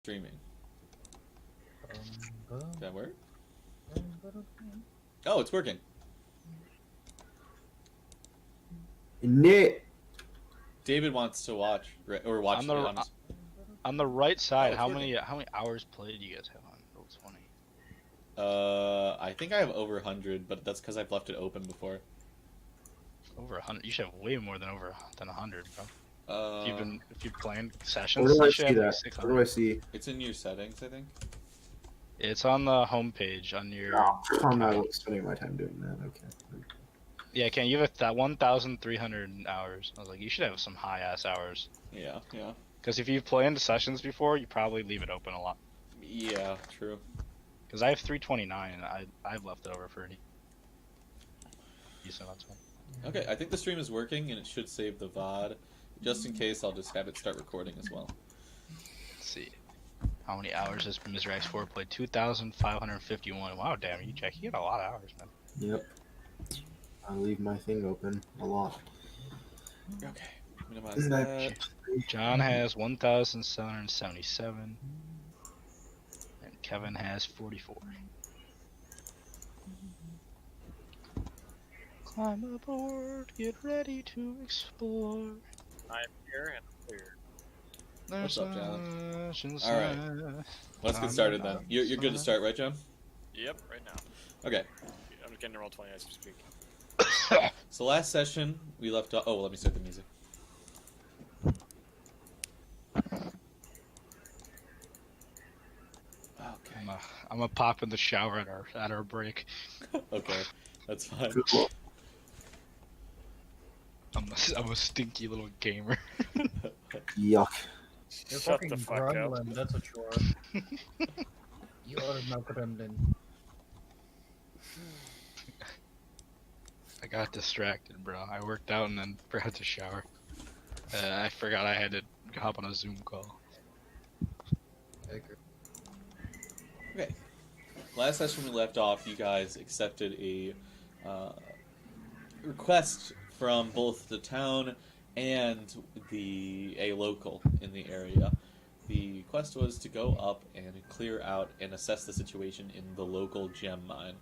Streaming. Did that work? Oh, it's working. Nick. David wants to watch or watch on the right side. Oh, how many hours played do you guys have on Roll20? I think I have over 100, but that's because I've left it open before. Over 100. You should have way more than 100, bro. Uh, If you've played sessions, Where do I you should see have like that? 600. Where do I see? it's in your settings, I think. It's on the home page on your. Oh, I'm not spending my time doing that. Okay. Yeah, Ken, you have that 1,300 hours. I was like, you should have some high ass hours. Yeah. Because if you've played into sessions before, you probably leave it open a lot. Yeah, true. Because I have 329 and I've left it over for a decent amount of time. Okay, I think the stream is working and it should save the VOD. Just in case, I'll just have it start recording as well. Let's see. How many hours has Mr. X4 played? 2,551. Wow, damn, you Jack, you got a lot of hours, man. Yep. I leave my thing open a lot. Okay, minimize that. John has 1,777. And Kevin has 44. Climb aboard, get ready to explore. I'm here and clear. What's up, John? Alright. Let's get started then. You're good to start, right, John? Yep, right now. Okay. I'm getting to Roll20 as we speak. So last session, we left off... Oh, let me start the music. Okay. I'm gonna pop in the shower at our break. Okay, that's fine. I'm a stinky little gamer. Yuck. You're Shut fucking the fuck up. gremlin, that's a chore. You are not gremlin. I got distracted, bro. I worked out and then forgot to shower. I forgot I had to hop on a Zoom call. Okay. Last session we left off, you guys accepted a request from both the town and a local in the area. The quest was to go up and clear out and assess the situation in the local gem mine.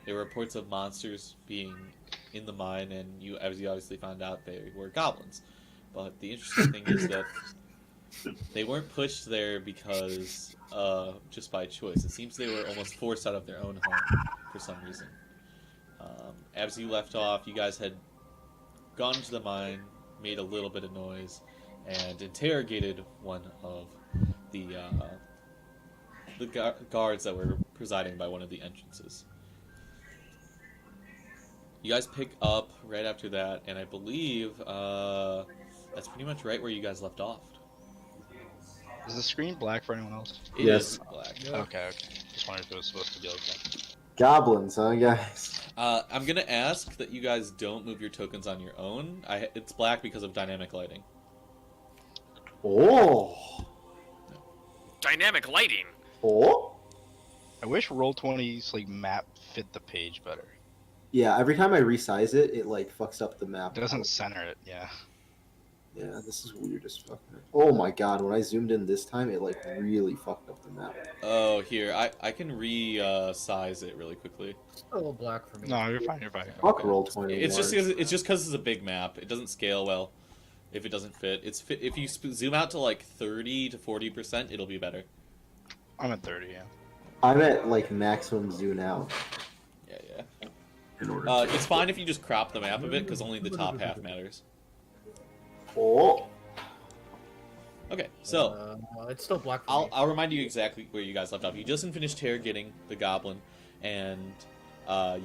There were reports of monsters being in the mine, and as you obviously found out, they were goblins. But the interesting thing is that they weren't pushed there because just by choice. It seems they were almost forced out of their own home for some reason. As you left off, you guys had gone into the mine, made a little bit of noise, and interrogated one of the guards that were presiding by one of the entrances. You guys pick up right after that, and I believe that's pretty much right where you guys left off. Is the screen black for anyone else? It Yes. is black. Okay. Just wondered if it was supposed to be okay. Goblins, huh, guys? I'm gonna ask that you guys don't move your tokens on your own. It's black because of dynamic lighting. Oh. Dynamic lighting! Oh. I wish Roll20's like map fit the page better. Yeah, every time I resize it, it like fucks up the map. It doesn't center it, yeah. Yeah, this is weird as fuck. Oh my god, when I zoomed in this time, it like really fucked up the map. Oh, here, I can resize it really quickly. It's a little black for me. No, you're fine, you're fine. Fuck Okay. Roll20. It's just because it's a big map. It doesn't scale well if it doesn't fit. If you zoom out to like 30 to 40%, it'll be better. I'm at 30, yeah. I'm at like maximum zoom out. Yeah. In order It's fine if you just crop the map a bit because only the top half matters. Oh. Okay, so it's still black for me. I'll remind you exactly where you guys left off. You just finished interrogating the goblin, and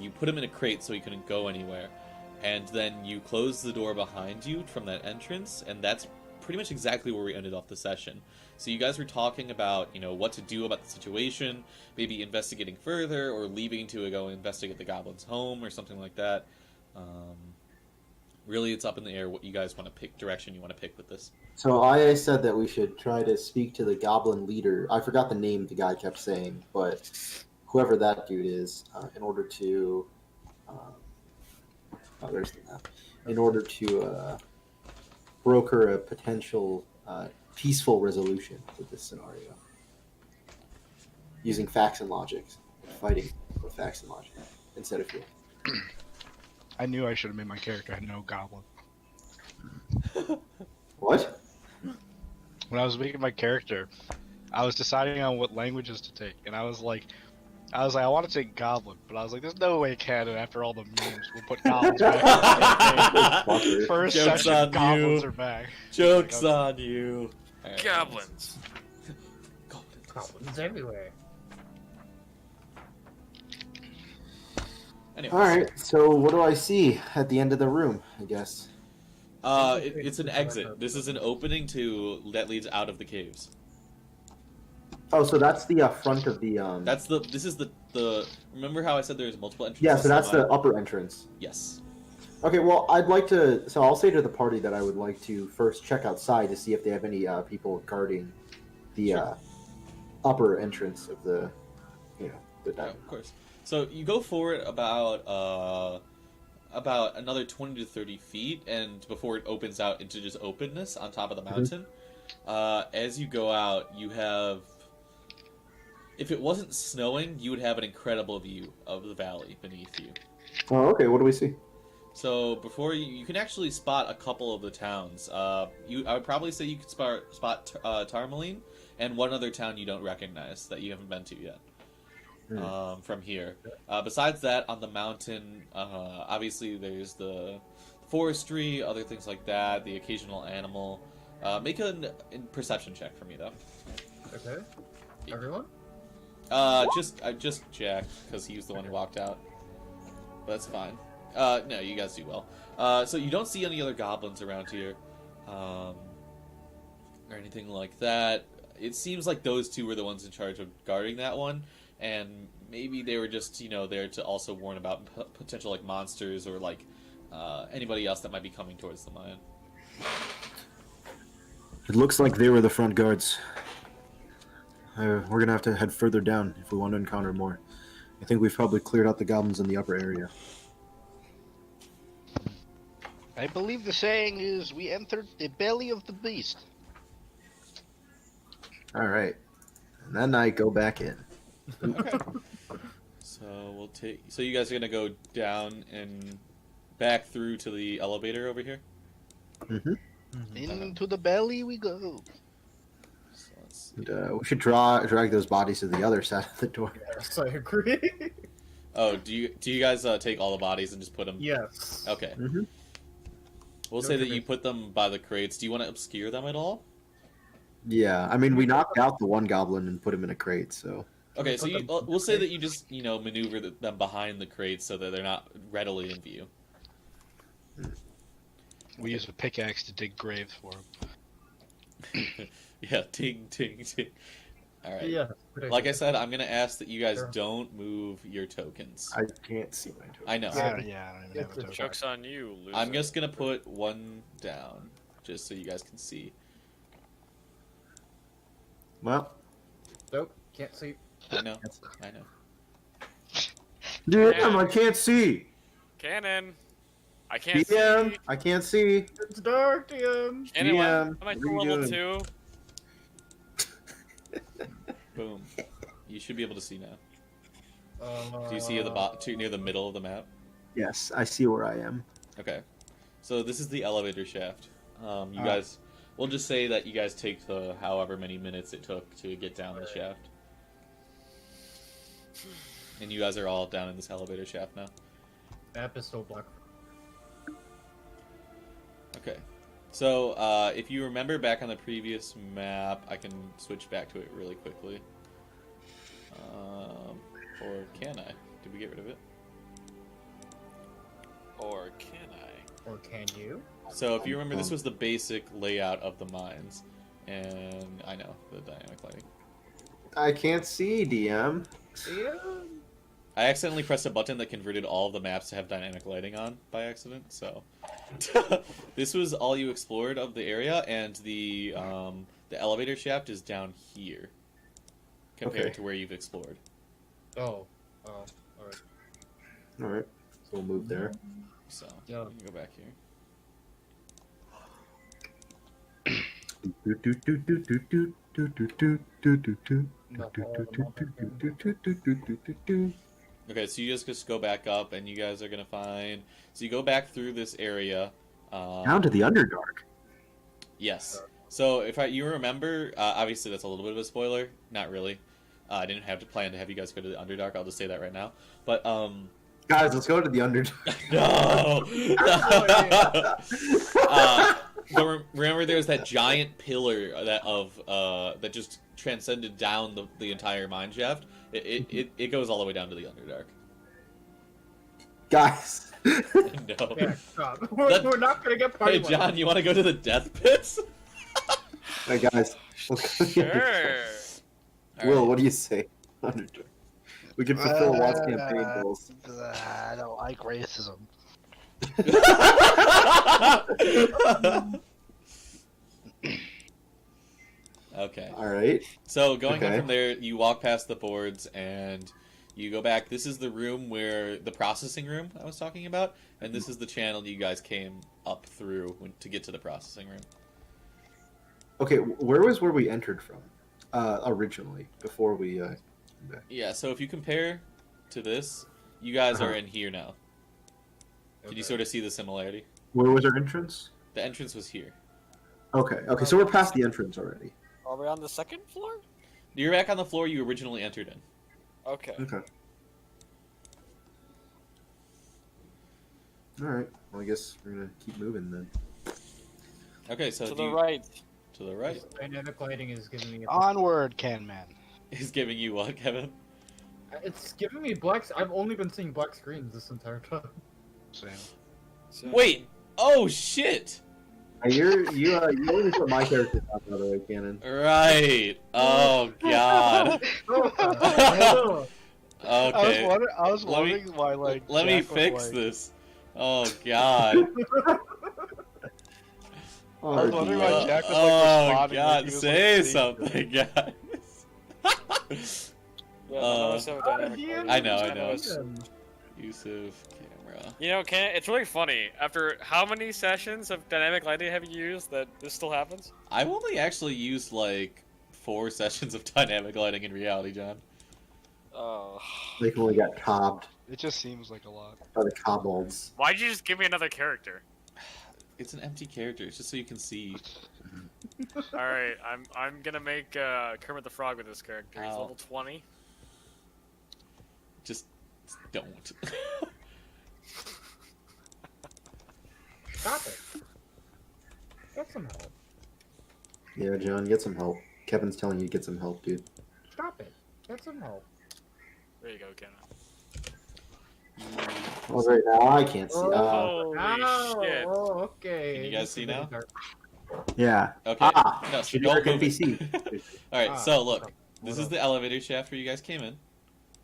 you put him in a crate so he couldn't go anywhere. And then you closed the door behind you from that entrance, and that's pretty much exactly where we ended off the session. So you guys were talking about, what to do about the situation, maybe investigating further, or leaving to go investigate the goblin's home, or something like that. Really, it's up in the air what you guys want to pick, direction you want to pick with this. So I said that we should try to speak to the goblin leader. I forgot the name the guy kept saying, but whoever that dude is, in order to... there's the map. In order to broker a potential peaceful resolution with this scenario. Using facts and logics. Fighting with facts and logic instead of fear. I knew I should have made my character had no goblin. What? When I was making my character, I was deciding on what languages to take, and I was like, I want to take goblin, but I was like, there's no way canon after all the memes will put goblins back. First Joke's session, on goblins you. are back. Joke's on you. All right, Goblins. Goblins. Goblins everywhere. Anyways. All right. So what do I see at the end of the room? I guess. It's an exit. This is an opening that leads out of the caves. Oh, so that's the front of the. This is the. Remember how I said there's multiple entrances? Yeah. So that's to the upper entrance. Yes. Okay. Well, I'd like to. So I'll say to the party that I would like to first check outside to see if they have any people guarding the upper entrance of the. The Yeah, diamond. of course. So you go forward about another 20 to 30 feet, and before it opens out into just openness on top of the mountain. As you go out, you have. If it wasn't snowing, you would have an incredible view of the valley beneath you. Oh, okay. What do we see? So before you can actually spot a couple of the towns. I would probably say you could spot Termalaine and one other town you don't recognize that you haven't been to yet. From here. Besides that, on the mountain, obviously there's the forestry, other things like that, the occasional animal. Make a perception check for me, though. Okay. Everyone? Just Jack, because he was the one who walked out. But that's fine. No, you guys do well. So you don't see any other goblins around here, or anything like that. It seems like those two were the ones in charge of guarding that one, and maybe they were just, there to also warn about potential, like, monsters or, like, anybody else that might be coming towards the mine. It looks like they were the front guards. We're gonna have to head further down if we want to encounter more. I think we've probably cleared out the goblins in the upper area. I believe the saying is, we entered the belly of the beast. All right, and then I go back in. Okay. So you guys are gonna go down and back through to the elevator over here. Mm-hmm. Into the belly we go. So let's see. And, we should drag those bodies to the other side of the door. Yes, I agree. Oh, do you guys take all the bodies and just put them? Yes. Okay. Mm-hmm. We'll say that you put them by the crates. Do you want to obscure them at all? Yeah, I mean, we knocked out the one goblin and put him in a crate, so... Okay, so we'll say that you just, maneuver them behind the crates so that they're not readily in view. We use a pickaxe to dig graves for him. Yeah, ting, ting, ting. Alright. Yeah. Like I said, I'm going to ask that you guys don't move your tokens. I can't see my token. I know. Yeah. I don't even have a token. Joke's on you, loser. I'm just going to put one down, just so you guys can see. Well, Nope. Can't see. I know. damn, I can't see! Cannon. I can't DM, see. I can't see! It's dark, DM. Cannon, why DM, am I what still are you level doing? 2? Boom. You should be able to see now. Do you Uh, see near the middle of the map? Yes, I see where I am. Okay. So this is the elevator shaft. You guys, we'll just say that you guys take the however many minutes it took to get down the shaft. And you guys are all down in this elevator shaft now. Map is still black. Okay. So, if you remember back on the previous map, I can switch back to it really quickly. Or can I? Did we get rid of it? Or can I? Or can you? So, if you remember, this was the basic layout of the mines. And I know, the dynamic lighting. I can't see, DM. Yeah. I accidentally pressed a button that converted all of the maps to have dynamic lighting on by accident, so... This was all you explored of the area, and the elevator shaft is down here. Compared to where you've explored. Oh. Oh. Alright. Alright, so we'll move there. So, Yeah. you can go back here. Okay, so you guys just go back up, and you guys are gonna find. So you go back through this area. Down to the Underdark. Yes. So if you remember, obviously that's a little bit of a spoiler. Not really. I didn't have to plan to have you guys go to the Underdark. I'll just say that right now. But Guys, let's go to the Underdark. no. But remember, there's that giant pillar that just transcended down the entire mine shaft. It goes all the way down to the Underdark. Guys. No. Yeah, stop. We're not gonna get party. Hey, John, you want to go to the death pits? Hey, guys. Sure. Will, what do you say? Underdark. We can fulfill Watt's campaign goals. I don't like racism. Okay. All right. So going on Okay. from there, you walk past the boards and you go back. This is the room where the processing room I was talking about, and this is the channel you guys came up through to get to the processing room. Okay, where we entered from originally before we? Yeah. So if you compare to this, you guys are in here now. Can you sort of see the similarity? Where was our entrance? The entrance was here. Okay. Okay. So we're past the entrance already. Are we on the second floor? You're back on the floor you originally entered in. Okay. Okay. All right. Well, I guess we're gonna keep moving then. Okay. So To do the you- right. To the right. Dynamic lighting is giving me. Onward, Can Man. He's giving you what, Kevin? It's giving me black. I've only been seeing black screens this entire time. Same. So- Wait. Oh shit. You only put my character down, by the way, Cannon. Right. Oh god. Oh, Okay. I was Let me- wondering why, like. Let me Jack was fix like- this. Oh god. Oh, I was wondering dear. why Jack was, like, Oh responding god. like he was, Say like, seeing something, guys. Yeah, I noticed how dynamic lighting I know, is. I know. noticed- Yusuf, camera. You know, it's really funny. After how many sessions of dynamic lighting have you used that this still happens? I've only actually used like 4 sessions of dynamic lighting in reality, John. Oh. Like when we got cobbed It just seems like a lot. by the kobolds. Why'd you just give me another character? It's an empty character. It's just so you can see. Alright, I'm gonna make Kermit the Frog with this character. He's Ow. level 20. Just don't. stop it. Get some help. Yeah, John, get some help. Kevin's telling you to get some help, dude. Stop it. Get some help. There you go, Kenna. Well, right now I can't see. Holy Ow, shit. Oh, okay. Can you guys This see is now? dark. Yeah. Okay. Ah, No, so should don't work move it. NPC. Alright, Ah, so look. okay. This What is the elevator shaft where you guys came in.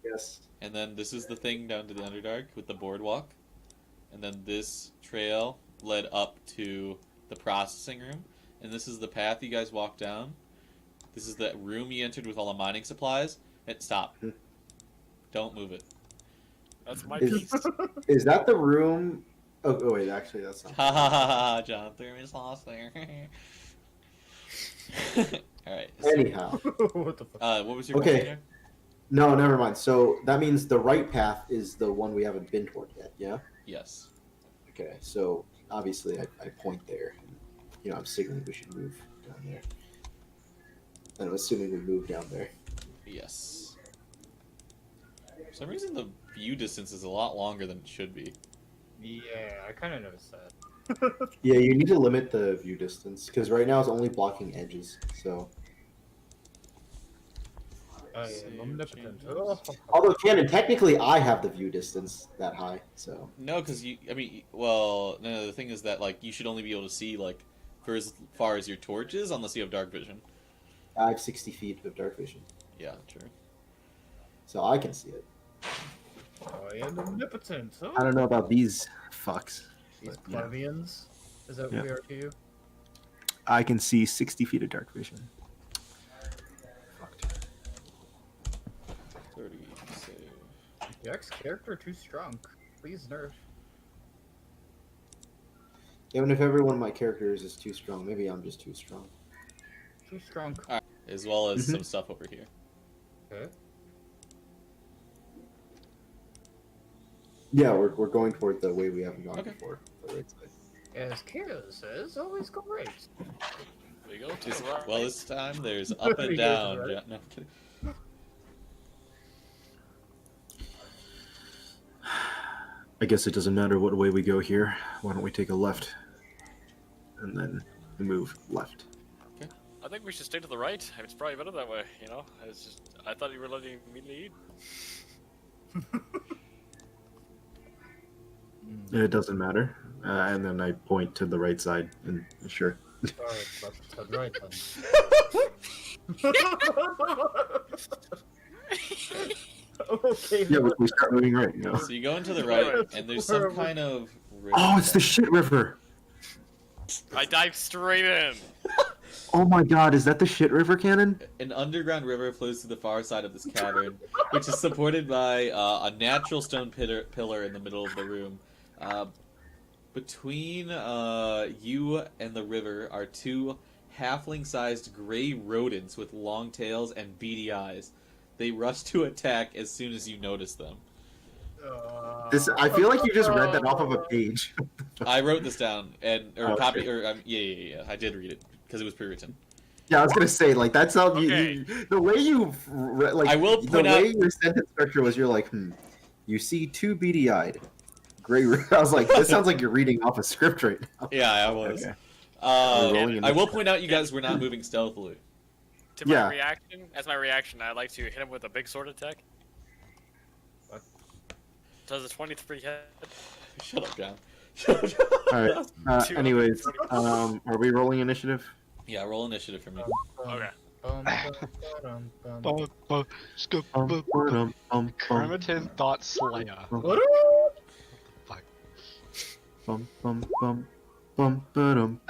Yes. And then this is the thing down to the Underdark with the boardwalk. And then this trail led up to the processing room. And this is the path you guys walked down. This is the room you entered with all the mining supplies. And stop. Don't move it. That's my Is- piece. Is that the room? Oh wait, actually, that's not. Ha ha ha ha! John threw his lost there. Alright. So, Anyhow. What the fuck? what was your Okay. question here? No, never mind. So that means the right path is the one we haven't been toward yet, yeah? Yes. Okay, so obviously I point there. And, you know, I'm signaling we should move down there. And I'm assuming we move down there. Yes. For some reason, the view distance is a lot longer than it should be. Yeah, I kind of noticed that. Yeah, you need to limit the view distance, because right now it's only blocking edges, so... I Save am omnipotent. changes. Oh. Although, Canon, technically I have the view distance that high, so... No, because no, the thing is that, like, you should only be able to see, like, for as far as your torch is, unless you have dark vision. I have 60 feet of dark vision, Yeah, true. so I can see it. I am omnipotent. Oh. I don't know about these fucks. These but, yeah. plebeians. Is that Yeah. what we are to you? I can see 60 feet of dark vision. Fucked. 30, save. Jack's character too strong. Please nerf. Even if every one of my characters is too strong, maybe I'm just too strong. Too strong. as well as some stuff over here. Okay. Yeah, we're going toward the way we haven't gone Okay. before. The right side. As Kira says, always go right. We go to the right. Well, this time there's up and We go down. to the right. No, I'm kidding. I guess it doesn't matter what way we go here. Why don't we take a left, and then move left? I think we should stay to the right. It's probably better that way, you know? It's just, I thought you were letting me lead. It doesn't matter. And then I point to the right side, and sure. Alright, let's head right then. Okay. Yeah, we start moving right. You know. So you go into the right, and there's some kind of river. Oh, it's the shit river. I dived straight in. Oh my god, is that the shit river cannon? An underground river flows to the far side of this cavern, which is supported by a natural stone pillar in the middle of the room. Between you and the river are two halfling-sized gray rodents with long tails and beady eyes. They rush to attack as soon as you notice them. I feel like you just read that off of a page. I wrote this down, Oh, copy, okay. or yeah. I did read it because it was pre-written. Yeah, I was gonna say like that sounds. Okay. The way you like. I will the point out- way your sentence structure was. You're like, you see two beady-eyed, gray. I was like, this sounds like you're reading off a script right now. Yeah, I was. Okay. We're rolling I will point out you guys were not moving stealthily. To my Yeah. reaction, as my reaction, I'd like to hit him with a big sword attack. What? Does a 23 hit? Shut up, John. All right. Anyways, are we rolling initiative? Yeah, roll initiative for me. Okay. Kermitan Thought Slayer.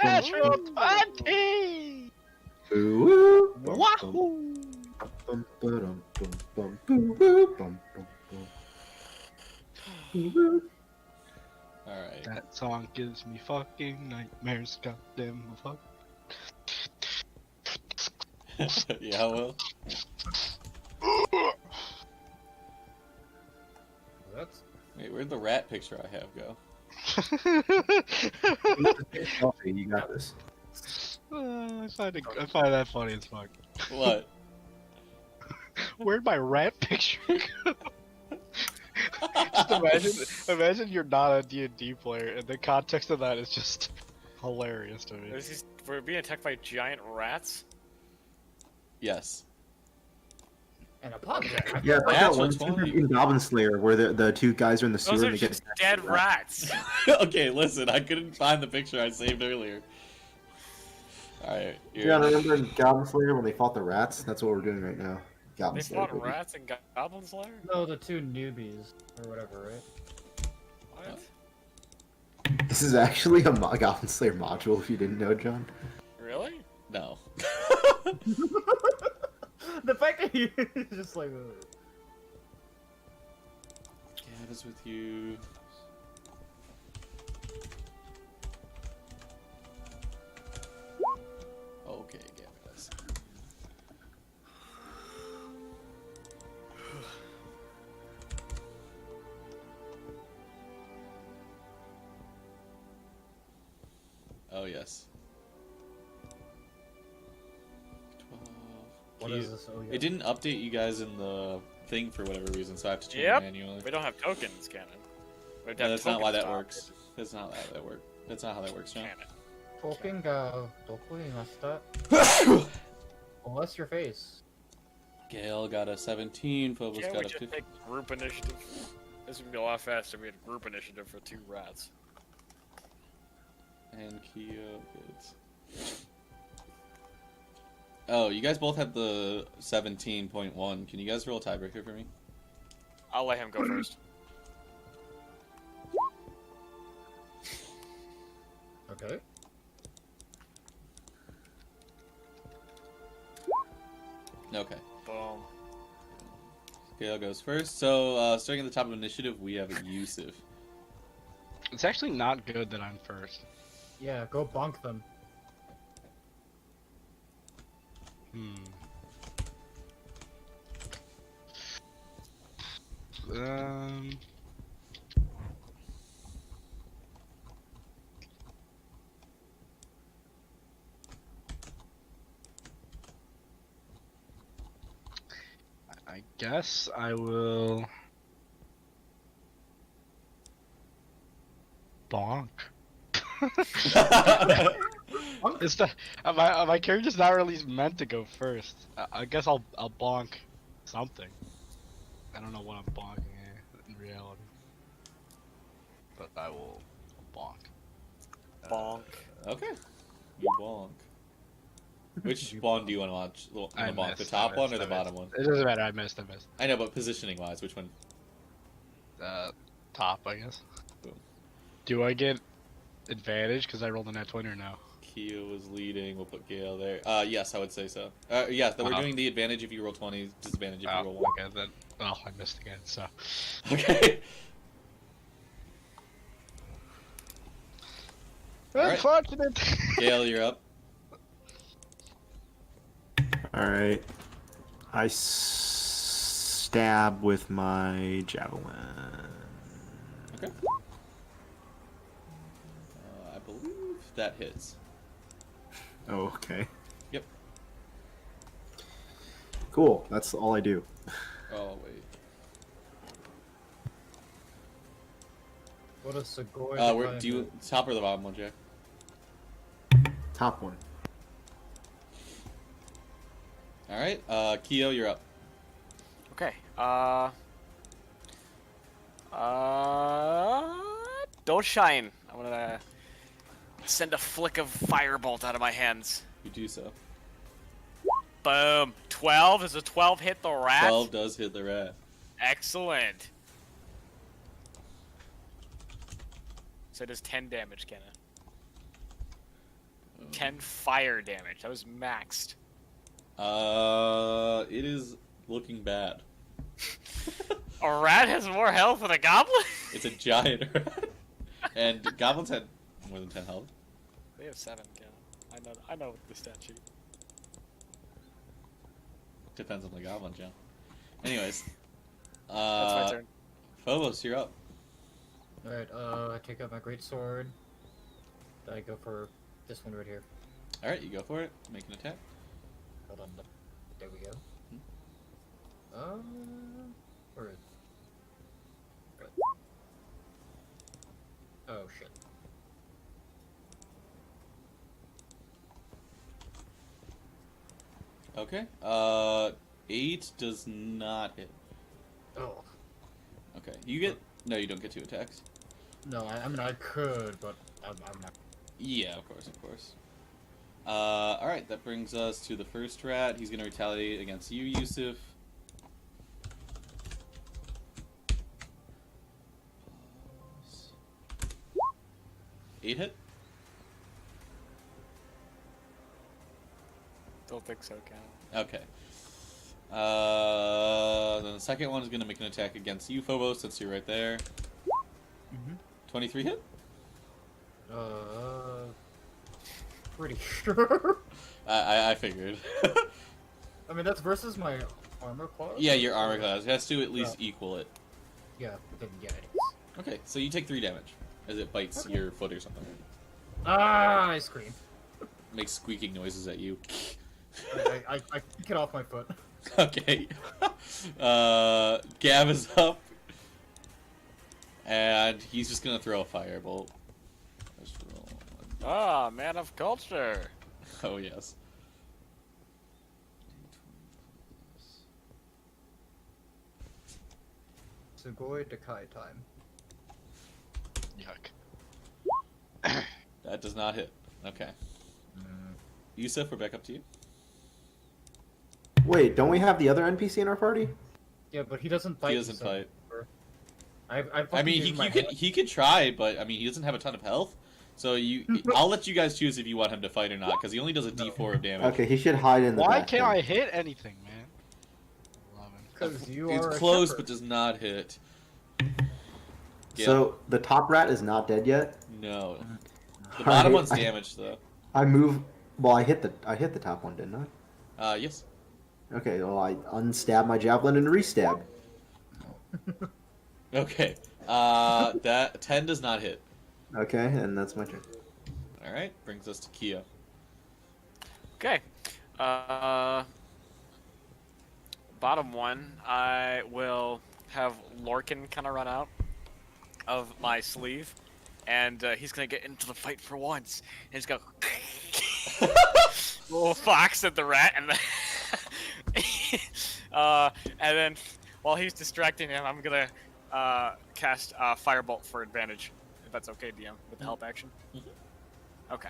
Natural 20! Wahoo! Alright. That song gives me fucking nightmares, goddamn fuck. Yeah, well. That's Wait, where'd the rat picture I have go? You got this. I find that funny as fuck. What? Where'd my rat picture go? Just imagine you're not a D&D player, and the context of that is just hilarious to me. We're being attacked by giant rats? Yes. and a podcast. Yeah, it's like that That's one what's funny. scene in Goblin Slayer where the two guys are in the sewer Those are and they get just attacked dead by rats. rats. Okay, listen, I couldn't find the picture I saved earlier. Alright, Yeah, remember in Goblin Slayer when they fought the rats? That's what we're doing right now. Goblin They Slayer. fought baby. rats in Goblin Slayer? No, the two newbies or whatever, right? What? This is actually a Goblin Slayer module. If you didn't know, John. Really? No. The fact that you just like. Gab is with you. Okay, Gab is. Oh, yes. 12. What Can is you- this? Oh, yeah. It didn't update you guys in the thing for whatever reason, so I have to change Yep. it manually. We don't have tokens, Cannon. We have to No, have that's not why tokens that to works. That's not how that works. That's not how that works, John. Cannon. トーケンがどこにいました Unless your face. Gale got a 17, Phobos Can't got we a just 15. take group initiative? This would be a lot faster if we had group initiative for 2 rats. And Keo gets. Oh, you guys both have the 17.1. Can you guys roll a tiebreaker for me? I'll let him go first. Okay. Okay. Boom. Gale goes first. So, starting at the top of initiative, we have Yusuf. It's actually not good that I'm first. Yeah, go bonk them. Hmm. Um. I guess I will bonk. It's the my character's not really meant to go first. I guess I'll bonk something. I don't know what I'm bonking in reality, but I will bonk. Bonk. Okay. You bonk. Which one do you want to watch? I Bonk? The missed, top I one missed, or the I bottom missed. one? It doesn't matter. I missed. I know, but positioning wise, which one? Top, I guess. Boom. Do I get advantage because I rolled a nat 20 or no? Keo was leading. We'll put Gale there. Yes, I would say so. Yes, we're doing the advantage if you roll 20, disadvantage if you roll 1. Okay, then. Oh, I missed again. So. Okay. Alright. Unfortunate. Gale, you're up. All right. I stab with my javelin. Okay. I believe that hits. Oh, okay. Yep. Cool. That's all I do. Oh, wait. What a Segoy. Do you top or the bottom one, Jack? Top one. All right. Keo, you're up. Okay. Don't shine. I'm gonna send a flick of firebolt out of my hands. You do so. Boom. 12. Does a 12 hit the rat? 12 does hit the rat. Excellent. So it does 10 damage, Kenna. 10 fire damage. That was maxed. It is looking bad. A rat has more health than a goblin? It's a giant rat. And goblins had more than 10 health. They have 7, Kenna. I know the stat sheet. Depends on the goblin, Joe. Anyways. That's my turn. Phobos, you're up. Alright, I take out my great sword. I go for this one right here. Alright, you go for it. Make an attack. Hold on. There we go. Where is? Right. Oh shit. Okay. 8 does not hit. Oh. Okay. You get... No, you don't get 2 attacks. No, I mean I could, but I'm not. Yeah, of course, of course. Alright, that brings us to the first rat. He's gonna retaliate against you, Yusuf. Eight hit? Don't think so, Kenna. Okay. Then the second one is gonna make an attack against you, Phobos, since you're right there. 23 hit? Pretty sure. I figured. I mean that's versus my armor class. Yeah, your armor class. It has to at least equal it. Yeah, then yeah it is. Okay, so you take 3 damage as it bites your foot or something. Ah, I scream. Makes squeaking noises at you. I kick it off my foot. Okay. Gav is up. And he's just gonna throw a firebolt. Let's roll. Ah, man of culture. Oh, yes. Sugoi Dekai time. Yuck. That does not hit. Okay. Yusuf, we're back up to you. Wait, don't we have the other NPC in our party? Yeah, but he doesn't fight. He doesn't fight. I mean, he could try, but I mean, he doesn't have a ton of health. So I'll let you guys choose if you want him to fight or not, because he only does a D4 of damage. Okay, he should hide in the Why back can't then. I hit anything, man? 11. Because you It's are a close, shepherd. but does not hit. Yeah. So the top rat is not dead yet. No. The All bottom right, one's damaged, though. I move. Well, I hit the top one, didn't I? Yes. Okay, well, I unstab my javelin and restab. Okay. That 10 does not hit. Okay, and that's my turn. All right, brings us to Kia. Okay. Bottom one, I will have Lorcan kind of run out of my sleeve, and he's gonna get into the fight for once. And he's go little fox at the rat, and and then while he's distracting him, I'm gonna cast Firebolt for advantage, if that's okay, DM, with the help action. Okay.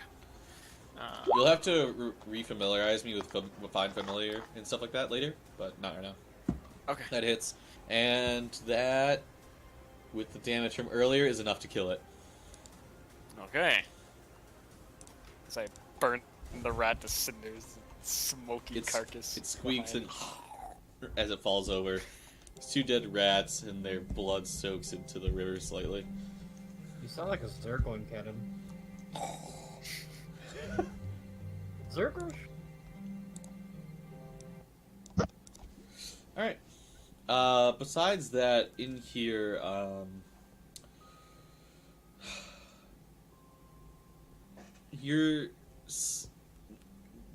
You'll have to re-familiarize me with Find Familiar and stuff like that later, but not right now. Okay. That hits. And that, with the damage from earlier, is enough to kill it. Okay. So I burn the rat to cinders, smoky carcass. It squeaks and as it falls over. There's 2 dead rats, and their blood soaks into the river slightly. You sound like a Zergling cannon. Zergrush? Alright. Besides that, in here,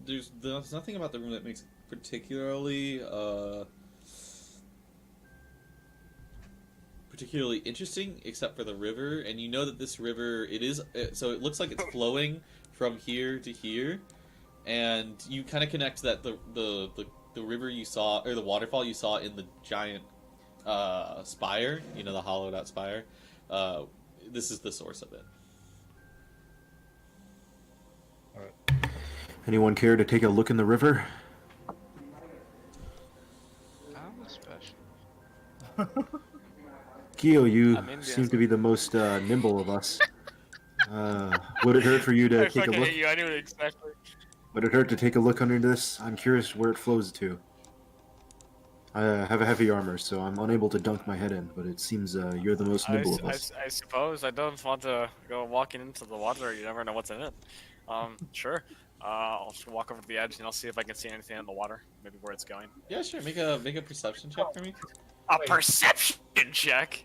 there's nothing about the room that makes it particularly interesting, except for the river. And you know that this river, so it looks like it's flowing from here to here, and you kind of connect that the river you saw, or the waterfall you saw in the giant spire, the hollowed out spire. This is the source of it. Anyone care to take a look in the river? I'm special. Kyo, you I'm Indian. seem to be the most nimble of us. Would it hurt for you to I take a fucking look? hate you. I knew it exactly. Would it hurt to take a look under this? I'm curious where it flows to. I have a heavy armor, so I'm unable to dunk my head in, but it seems you're the most nimble of us. I suppose I don't want to go walking into the water. You never know what's in it. Sure. I'll just walk over to the edge and I'll see if I can see anything in the water. Maybe where it's going. Yeah, sure. Make a perception check for me. A perception check.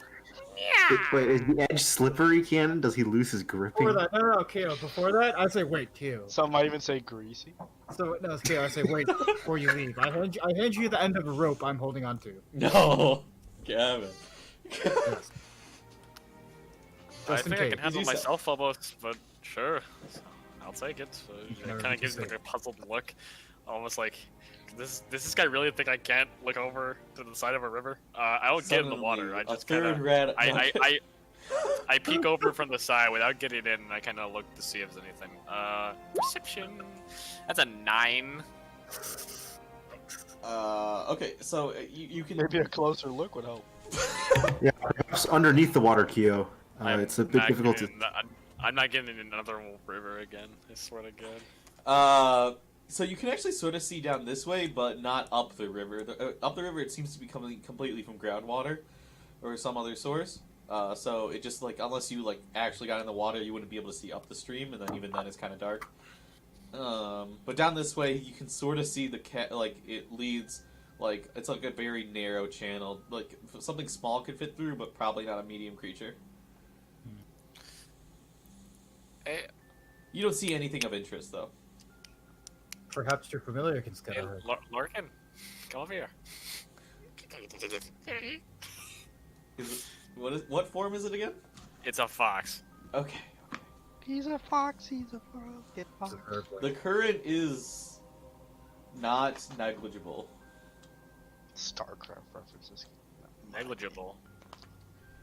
Wait, is the edge slippery, Cannon? Does he lose his gripping? Before that, no, Keo. Before that, I say wait, Keo. Some might even say greasy. So no, Keo. I say wait before you leave. I hand you the end of a rope I'm holding onto. No, Gavin. Yes. I Just in think I case. can handle Easy myself almost, but sure. I'll take it. It never kind be of gives too me like a puzzled look, almost like, does this guy really think I can't look over to the side of a river? I don't get in the water. I just kind of I peek over from the side without getting in, and I kind of look to see if there's anything. Perception. That's a 9. Okay, so you can Maybe a closer look would help. Yeah, perhaps underneath the water, Kyo. It's a bit not difficult to. getting I'm not getting in another river again. I swear to God. So you can actually sort of see down this way, but not up the river. Up the river, it seems to be coming completely from groundwater or some other source. So it just unless you actually got in the water, you wouldn't be able to see up the stream, and then even then it's kind of dark. But down this way, you can sort of see it leads it's like a very narrow channel. Something small could fit through, but probably not a medium creature. You don't see anything of interest though. Perhaps your familiar can Hey, scatter her. Larkin, come over here. What form is it again? It's a fox. Okay. He's a fox, he's a fucking fox. It's a bird boy. The current is not negligible. StarCraft references. Negligible.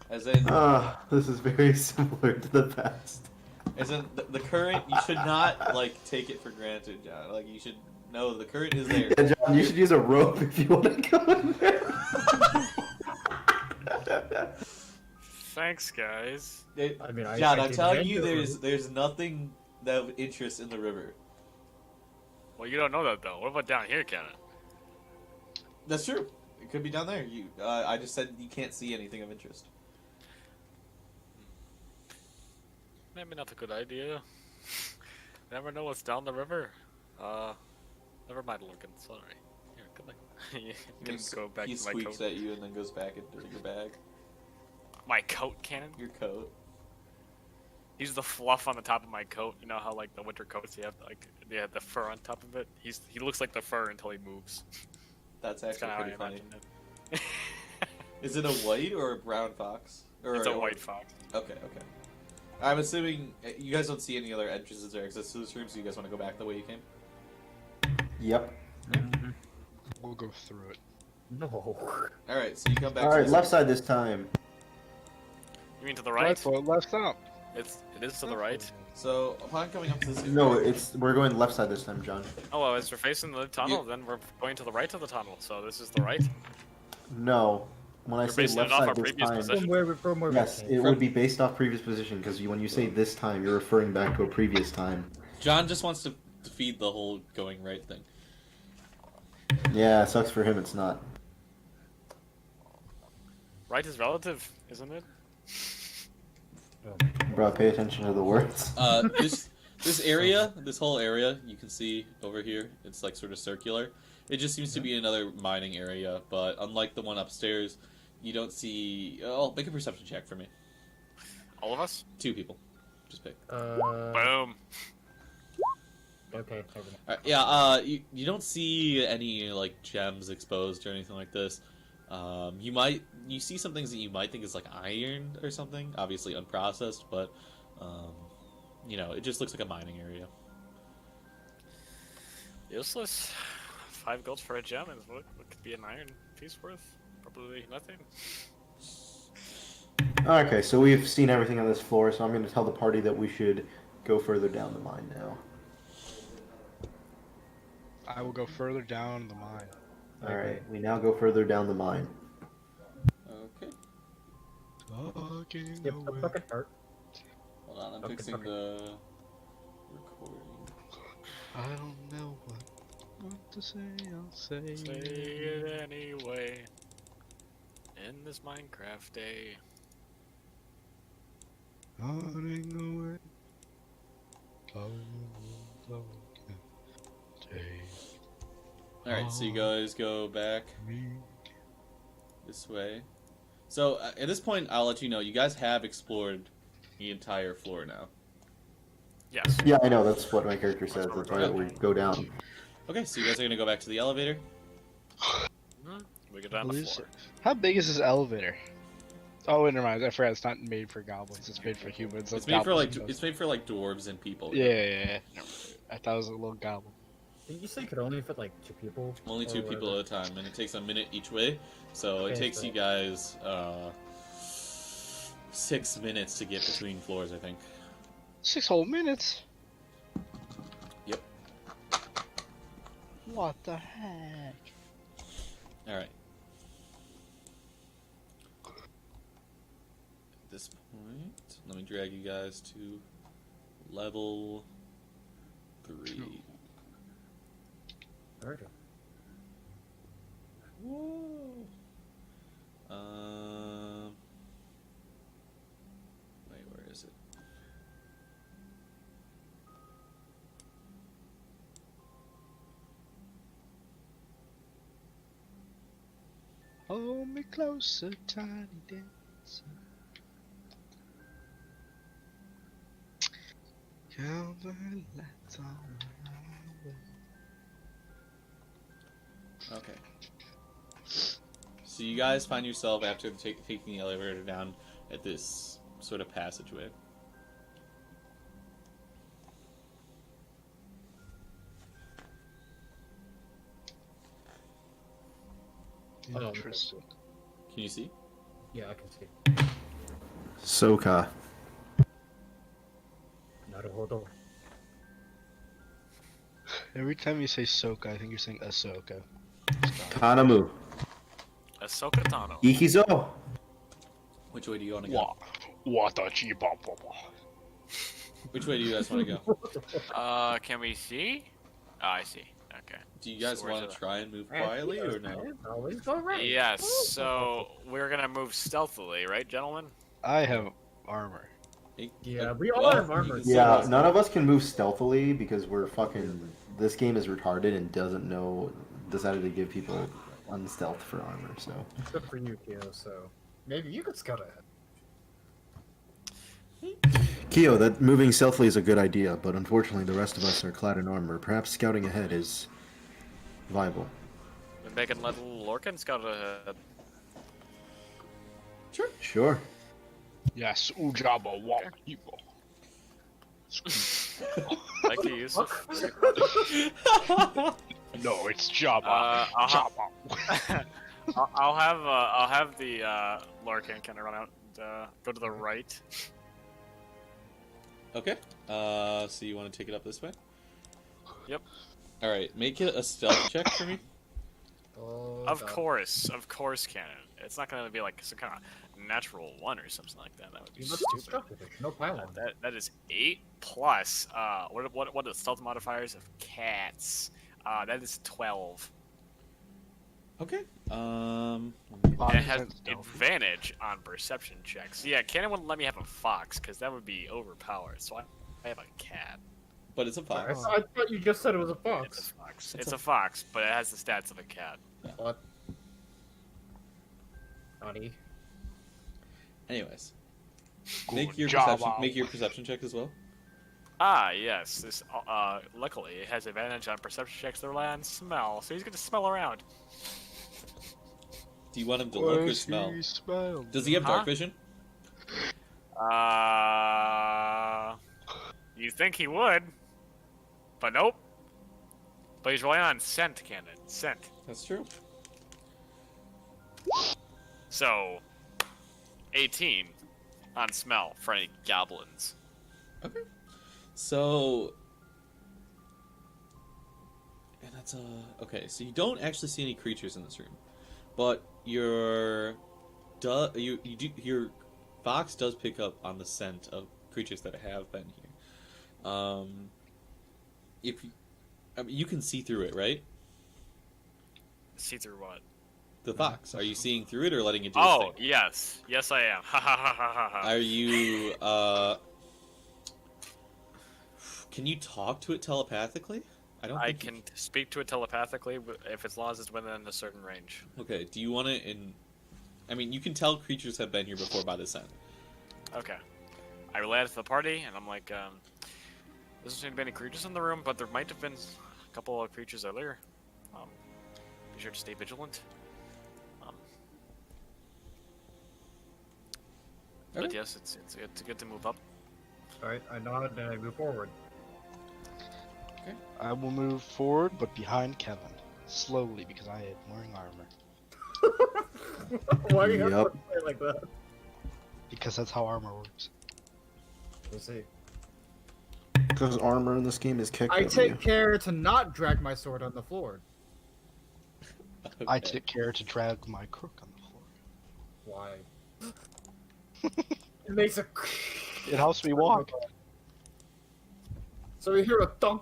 As in, This is very similar to the past. the current, you should not take it for granted, John. You should know the current is there. Yeah, John, you should use a rope if you want to go in there. Thanks, guys. I mean, John, I I'm did telling hand you, you- there's nothing of interest in the river. Well, you don't know that though. What about down here, Cannon? That's true. It could be down there. I just said you can't see anything of interest. Maybe not a good idea. Never know what's down the river. Never mind, Logan. Sorry. Here, come back. You can He go back he to my squeaks coat. at you and then goes back into your bag. My coat cannon? Your coat. He's the fluff on the top of my coat. You know how like the winter coats you have like they have the fur on top of it. He looks like the fur until he moves. That's That's actually kinda how pretty I funny. imagine it. Is it a white or a brown fox? Or It's a white fox. Okay, okay. I'm assuming you guys don't see any other entrances or exits to this room, so you guys want to go back the way you came? Yep. We'll go through it. No. Alright, so you come back All to right, this left side this time. You mean to the Right right? foot, left up. It is to the right. So, upon coming up to this... No, we're going left side this time, John. Oh, well, as we're facing the tunnel, then we're going to the right of the tunnel. So this is the right. No, when I You're say basing left it off side our this previous time, position. From where yes, we it came. would be based off previous position because when you say this time, you're referring back to a previous time. John just wants to defeat the whole going right thing. Yeah, it sucks for him. It's not. Right is relative, isn't it? Bro, pay attention to the words. This area, this whole area, you can see over here, it's like sort of circular. It just seems to be another mining area, but unlike the one upstairs, you don't see... Oh, make a perception check for me. All of us? 2 people. Just pick. Boom. Okay. Yeah, you don't see any, like, gems exposed or anything like this. You see some things that you might think is, like, iron or something. Obviously unprocessed, but, you know, it just looks like a mining area. Useless. 5 golds for a gem is what could be an iron piece worth? Probably nothing. Okay, so we've seen everything on this floor, so I'm going to tell the party that we should go further down the mine now. I will go further down the mine. All right, we now go further down the mine. Okay. Talking Yep, a away. fucking heart. Hold on, I'm Okay, fixing okay. the recording. I don't know what to say. I'll say. Say it anyway. In this Minecraft day. Running away. Alright, so you guys go back this way. So, at this point, I'll let you know, you guys have explored the entire floor now. Yes. Yeah, I know. That's what my character says. That's why we go down. Okay, so you guys are gonna go back to the elevator. We go down the floor. How big is this elevator? Oh, wait, never mind. I forgot. It's not made for goblins. It's made for humans. It's made for like dwarves and people. Yeah. I thought it was a little goblin. Did you say it could only fit like 2 people? Only 2 Or people at a time, and it takes a minute each way. So it Okay, takes so- you guys 6 minutes to get between floors, I think. 6 whole minutes? Yep. What the heck? Alright. At this point, let me drag you guys to level 3. Alright. Whoa. Wait, where is it? Hold me closer, tiny dancer. Kelvin, lights on my way. Okay. So you guys find yourself after taking the elevator down at this sort of passageway. Oh, Interesting. Can you see? Yeah, I can see. Soka. Naruhodo. Every time you say Soka, I think you're saying Ahsoka. Tanamu. Ahsoka Tano. Ikizo. Which way do you want to go? Watachi Baba. Which way do you guys want to go? Can we see? Oh, I see. Okay. Do you guys So where's want to it? try and move quietly or no? Always go right. Yes, so we're gonna move stealthily, right, gentlemen? I have armor. Yeah, we all have armor. you can Yeah, see none of us can move stealthily because we're fucking this game is retarded and doesn't know, decided to give people unstealth for armor, so. Good for you, Kyo, so maybe you could scout ahead. Kyo, that moving stealthily is a good idea, but unfortunately the rest of us are clad in armor. Perhaps scouting ahead is viable. Maybe I can let Lorcan scout ahead. Sure. Yes, Ujaba walk evil. Thank you, Yusuf. No, it's Jabba. Jabba. I'll have the Lorcan kind of run out and go to the right. Okay. So you want to take it up this way? Yep. All right. Make it a stealth check for me. Oh, Of God. course, Cannon. It's not gonna be like some kind of natural 1 or something like that. That would be You must stupid. destructive. No pylon. That is 8 plus. What are the stealth modifiers of cats? That is 12. Okay. And it has advantage on perception checks. Yeah, Cannon wouldn't let me have a fox because that would be overpowered. So I have a cat. But it's a I fox. thought you just said it was a It's fox. a fox. It's a fox, but it has the stats of a cat. What? Naughty. Anyways, Good make your job, perception. Al. Make your perception check as well. Ah, yes. This luckily it has advantage on perception checks that rely on smell, so he's gonna smell around. Do you want him to look or smell? Does he have dark vision? You think he would, but nope. But he's relying on scent, Cannon. Scent. That's true. So, 18 on smell for any goblins. Okay. So, and that's okay. So you don't actually see any creatures in this room, but your fox does pick up on the scent of creatures that have been here. If you, I mean, you can see through it, right? See through what? The fox. Are you seeing through it or letting it do Oh, its thing? yes. Yes, I am. Ha ha ha ha ha ha. Are you can you talk to it telepathically? I don't. I think can speak to it telepathically if as long as it's within a certain range. Okay. Do you want to? I mean, you can tell creatures have been here before by the scent. Okay. I relay it to the party, and I'm like, there doesn't seem to be any creatures in the room, but there might have been a couple of creatures earlier. Be sure to stay vigilant. But Okay. yes, it's good to move up. Alright, I nod and I move forward. I will move forward, but behind Kevin. Slowly, because I am wearing armor. Why do you have Yup. to say it like that? Because that's how armor works. We'll see. Because armor in this game is kicked I at take you. care to not drag my sword on the floor. I Okay. take care to drag my crook on the floor. Why? It makes a. It helps me walk. So we hear a thunk,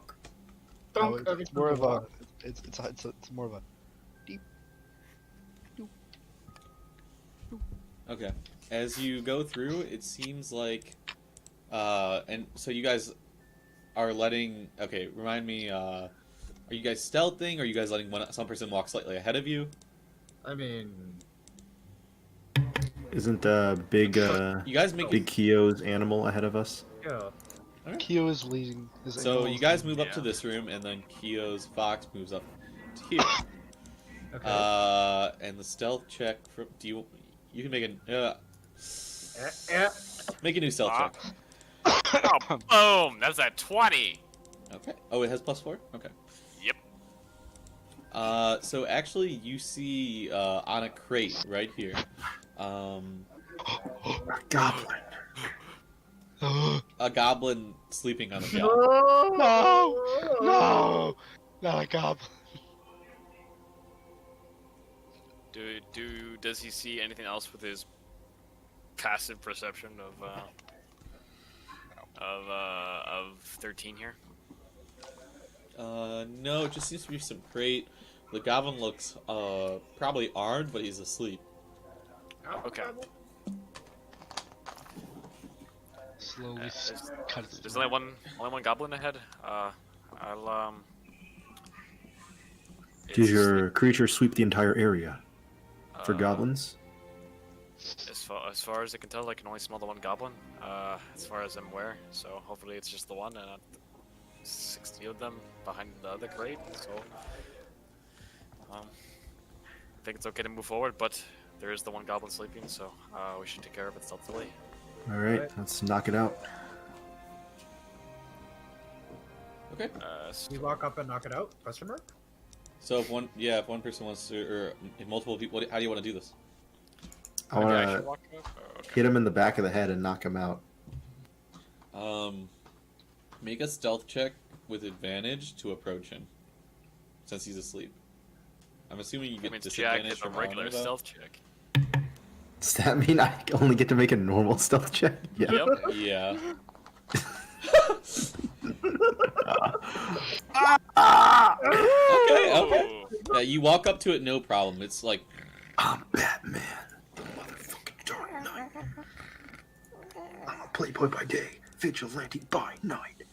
No, thunk. every it's more time of we a. walk. It's more of a. Okay. As you go through, it seems like, and so you guys are letting. Okay, remind me. Are you guys stealthing? Or are you guys letting some person walk slightly ahead of you? I mean, Isn't big You guys make Big Kyo's animal ahead of us? yeah. Kyo is leading. So you guys move up to this room, and then Kyo's fox moves up to here. Okay. And the stealth check. You can make Eh. make a new stealth check. Oh, boom! That's a 20. Okay. Oh, it has +4. Okay. Yep. So actually, you see on a crate right here. Goblin. A goblin sleeping on a bed. No! Not a goblin. Does he see anything else with his passive perception of 13 here? No, it just seems to be some crate. The goblin looks probably armed, but he's asleep. Okay. Slowly cut its There's only one goblin ahead. I'll Does your creature sweep the entire area for goblins? As far as I can tell, I can only smell the one goblin. As far as I'm aware, so hopefully it's just the one, and not 60 of them behind the other crate. So, I think it's okay to move forward, but there is the one goblin sleeping, so we should take care of it stealthily. All right, let's knock it out. Okay. We walk up and knock it out? Question mark? So if one person wants to, or if multiple people, how do you want to do this? I want to hit him in the back of the head and knock him out. Make a stealth check with advantage to approach him, since he's asleep. I'm assuming you get disadvantage from a regular stealth check. Does that mean I only get to make a normal stealth check? Yeah. Yep. Yeah. Okay. Yeah, you walk up to it, no problem. It's like, I'm Batman, the motherfucking Dark Knight. I'm a playboy by day, vigilante by night.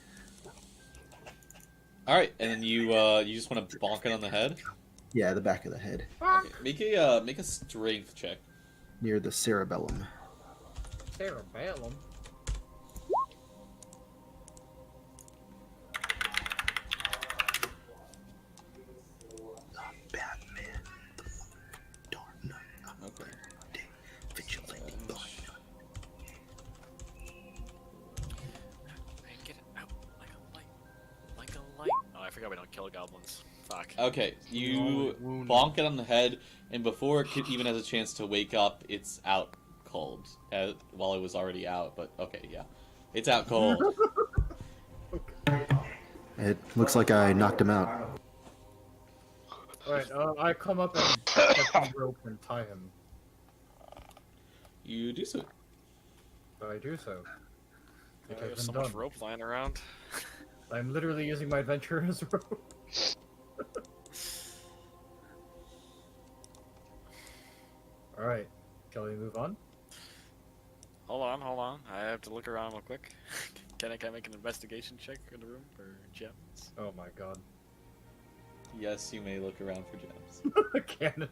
all right, and then you just want to bonk it on the head. Yeah, the back of the head, Okay. Make a strength check. near the cerebellum. Cerebellum? Batman, the motherfucking Dark Knight. I'm a Okay. playboy by day, vigilante by night. Make it out like a light. Like a light. Oh, I forgot we don't kill goblins. Fuck. Okay, you bonk it on the head, and before it even has a chance to wake up, it's out cold. While it was already out, but okay, yeah. It's out cold. It looks like I knocked him out. Alright, I come up and get the rope and tie him. You do so. But I do so. It has There's so been much done. rope lying around. I'm literally using my adventure as rope. Alright, shall we move on? Hold on. I have to look around real quick. Can I make an investigation check in the room for gems? Oh my god. Yes, you may look around for gems. Cannon.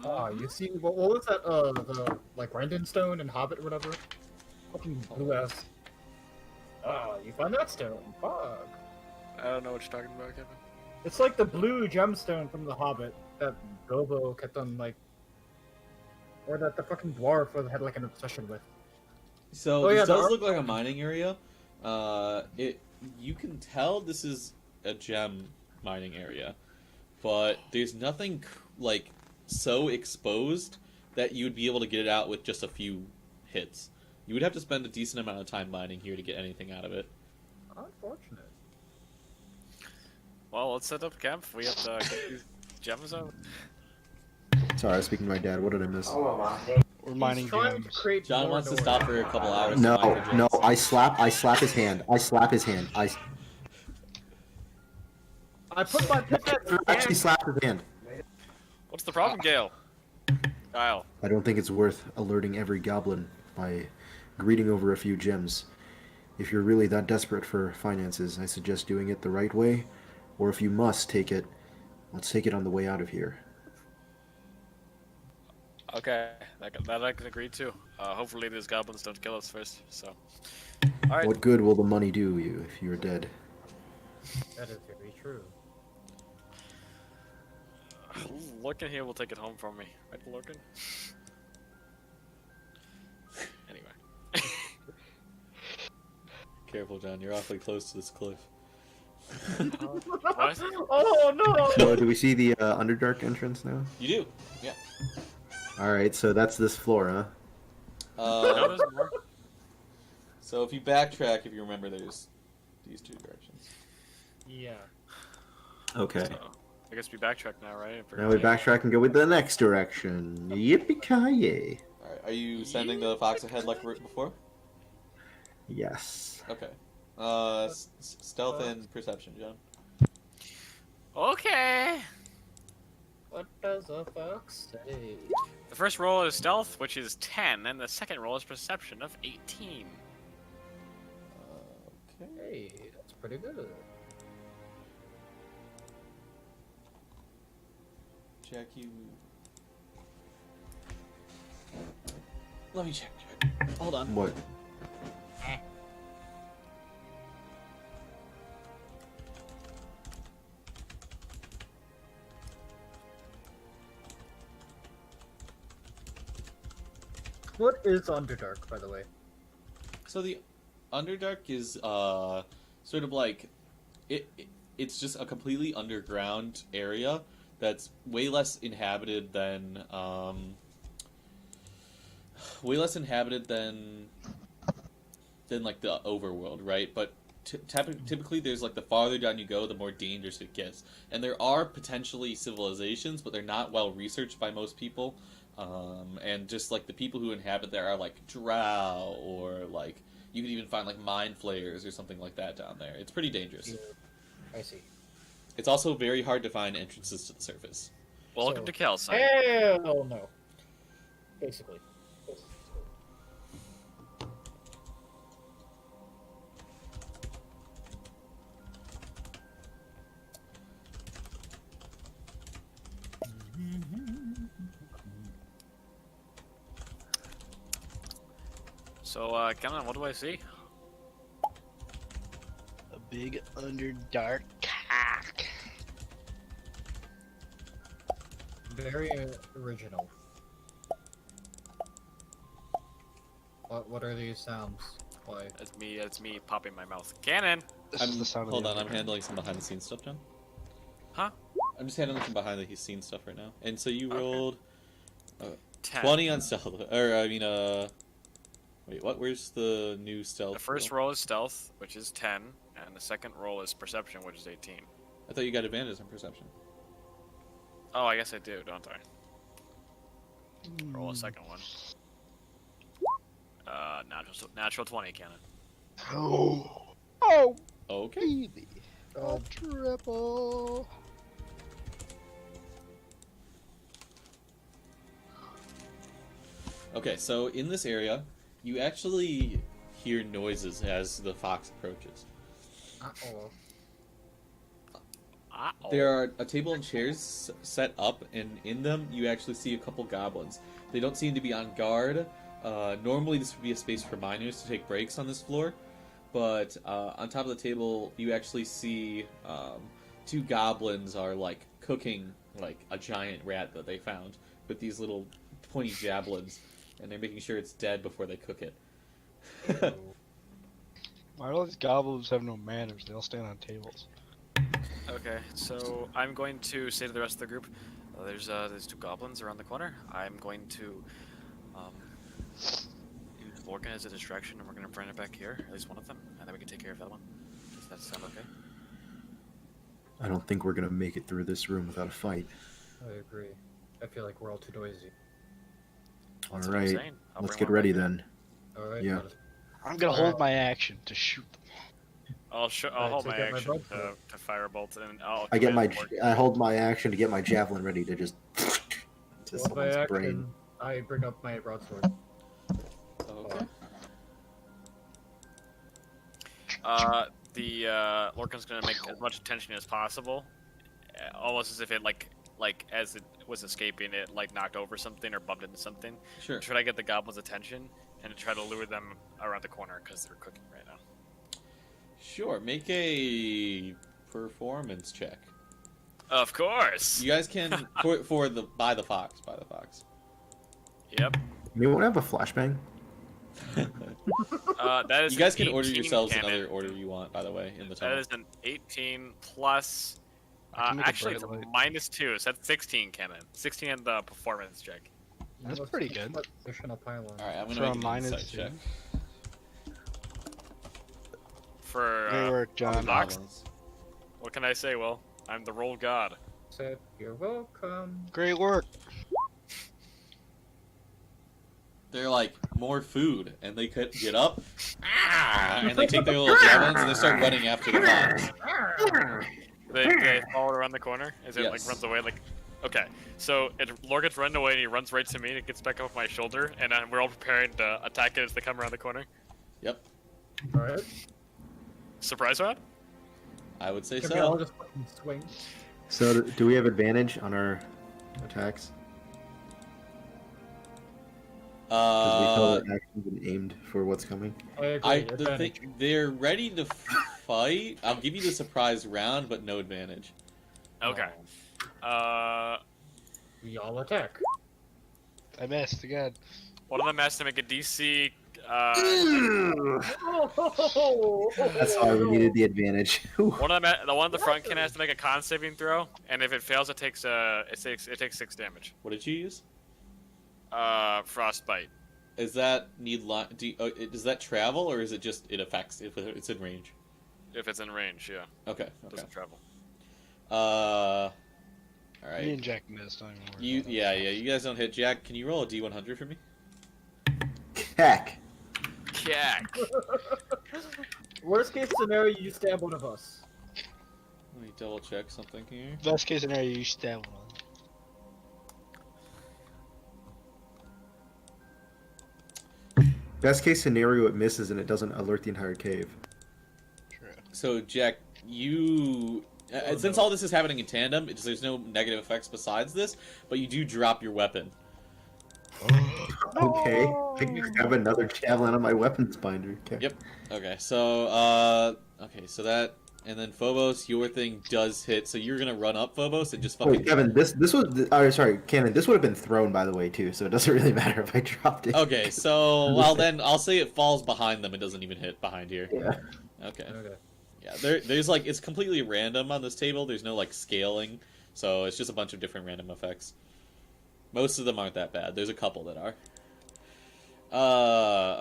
Ah, you see, what was that, the, like, Randon Stone and Hobbit or whatever? Fucking blue ass. Ah, you find that stone. Fuck. I don't know what you're talking about, Kevin. It's like the blue gemstone from the Hobbit that Bilbo kept on, like, or that the fucking dwarf had, like, an obsession with. So Oh, yeah, this the does art- look like a mining area. You can tell this is a gem mining area, but there's nothing like so exposed that you would be able to get it out with just a few hits. You would have to spend a decent amount of time mining here to get anything out of it. Unfortunate. Well, let's set up camp. We have to get these gems out. Sorry, I was speaking to my dad. What did I miss? We're mining He's trying to gems. create John more wants to doors. stop for a couple hours. to mine for No, gems. I slap his hand. I I put my pickaxe in actually slapped his hand. What's the problem, Gale? Kyle. I don't think it's worth alerting every goblin by greeting over a few gems. If you're really that desperate for finances, I suggest doing it the right way, or if you must take it, let's take it on the way out of here. Okay, that I can agree to. Hopefully these goblins don't kill us first. So, all right. What good will the money do you if you're dead? That is very true. Lurkin here will take it home from me. Right, Lurkin? Anyway. Careful, John. You're awfully close to this cliff. What? Oh no! So, do we see the Underdark entrance now? You do, yeah. Alright, so that's this floor, huh? No, there's more. So if you backtrack, if you remember, there's these two directions. Yeah. Okay. So, I guess we backtrack now, right? Now we backtrack and go with the next direction. Yippee-ki-yay. All right. Are you sending the fox ahead like before? Yes. Okay. Stealth and perception, John. Okay. What does a fox say? The first roll is stealth, which is 10, and the second roll is perception of 18. Okay. Hey, that's pretty good. Jack, you. Let me check. Hold on. What? What is Underdark, by the way? So the Underdark is sort of like it's just a completely underground area that's way less inhabited than like the overworld, right? But typically there's like the farther down you go, the more dangerous it gets. And there are potentially civilizations, but they're not well researched by most people. And just like the people who inhabit there are like drow, or like you could even find like mind flayers or something like that down there. It's pretty dangerous. Yeah, I see. It's also very hard to find entrances to the surface. Welcome to Calcite. Hell no. Basically. So, Kelvin, what do I see? A big Underdark cock. Very original. What are these sounds? Why? That's me popping my mouth. Cannon! This is the sound of Hold the on, I'm Underdark. handling some behind the scenes stuff, John. Huh? I'm just handling some behind the scenes stuff right now. And so you rolled 10. 20 on stealth, or I mean, wait, what? Where's the new stealth? The first roll is stealth, which is 10, and the second roll is perception, which is 18. I thought you got advantage on perception. Oh, I guess I do, don't I? Roll a second one. Natural 20, Cannon. Oh, Okay. baby. Oh. A triple. Okay, so in this area, you actually hear noises as the fox approaches. Uh-oh. There are a table and chairs set up, and in them you actually see a couple goblins. They don't seem to be on guard. Normally this would be a space for miners to take breaks on this floor, but on top of the table you actually see two goblins are like cooking like a giant rat that they found with these little pointy javelins, and they're making sure it's dead before they cook it. Why do all these goblins have no manners? They all stand on tables. Okay, so I'm going to say to the rest of the group, there's two goblins around the corner. I'm going to use Lorcan as a distraction, and we're going to bring it back here, at least one of them, and then we can take care of that one. Does that sound okay? I don't think we're gonna make it through this room without a fight. I agree. I feel like we're all too noisy. All That's what I'm right, saying. I'll let's bring get one ready back. then. Alright. Yeah. I'm gonna hold my action to shoot them. I'll hold to my get my action broadsword. to fire a bolt, and I'll. I hold my action to get my javelin ready to just to Well, by someone's brain. action, I bring up my broadsword. Okay. The Lorcan's gonna make as much attention as possible, almost as if it like as it was escaping, it like knocked over something or bumped into something. Sure. Try to get the goblins' attention and try to lure them around the corner because they're cooking right now. Sure. Make a performance check. Of course. You guys can by the fox. Yep. You want to have a flashbang? That is. You guys an can order 18 yourselves cannon. another order you want, by the way, in the That tunnel. is an 18 plus. I can make a Actually, it's a bright light. -2, so that's 16 cannon. 16 in the performance check. That's Let's pretty keep good. that additional pylon. All right, I'm For gonna a make an minus insight two. check. For Good work, John. Fox. Goblins. What can I say? Well, I'm the roll god. Said, you're welcome. Great work. They're like more food, and they could get up, and they take their little javelins and they start running after the fox. They follow around the corner as it like Yes. runs away. Like Okay, so Lore gets run away and he runs right to me and it gets back up my shoulder, and we're all preparing to attack it as they come around the corner. Yep, Alright. Surprise round? I would say Can we all so. just fucking swing? So, do we have advantage on our attacks? Because we feel that action's been aimed for what's coming. I agree. They're ready to fight. I'll give you the surprise round, but no advantage. Okay. We all attack. I missed again. One of them has to make a DC. That's why we needed the advantage. One of them, the one at the front can has to make a con saving throw, and if it fails, it takes 6 damage. What did you use? Frostbite. Is that does that travel, or is it just it affects if it's in range? If it's in range, yeah. Okay. It doesn't travel. All right. Me and Jack missed. I'm Yeah. You guys don't hit. Jack, can you roll a D100 for me? Heck. Jack. Worst case scenario, you stab one of us. Let me double check something here. Best case scenario, you stab one. Best case scenario, it misses and it doesn't alert the entire cave. True. So, Jack, you... since all this is happening in tandem, there's no negative effects besides this, but you do drop your weapon. Okay. I can have another javelin on my weapons binder. Okay. Yep. Okay, so, that... And then Phobos, your thing does hit, so you're gonna run up Phobos and just fucking... Wait, Kevin, this was... sorry, Cannon, this would have been thrown, by the way, too, so it doesn't really matter if I dropped it. Okay, so, well then, I'll say it falls behind them, it doesn't even hit behind here. Yeah. Okay. Okay. Yeah, there's like, it's completely random on this table, there's no like scaling, so it's just a bunch of different random effects. Most of them aren't that bad, there's a couple that are.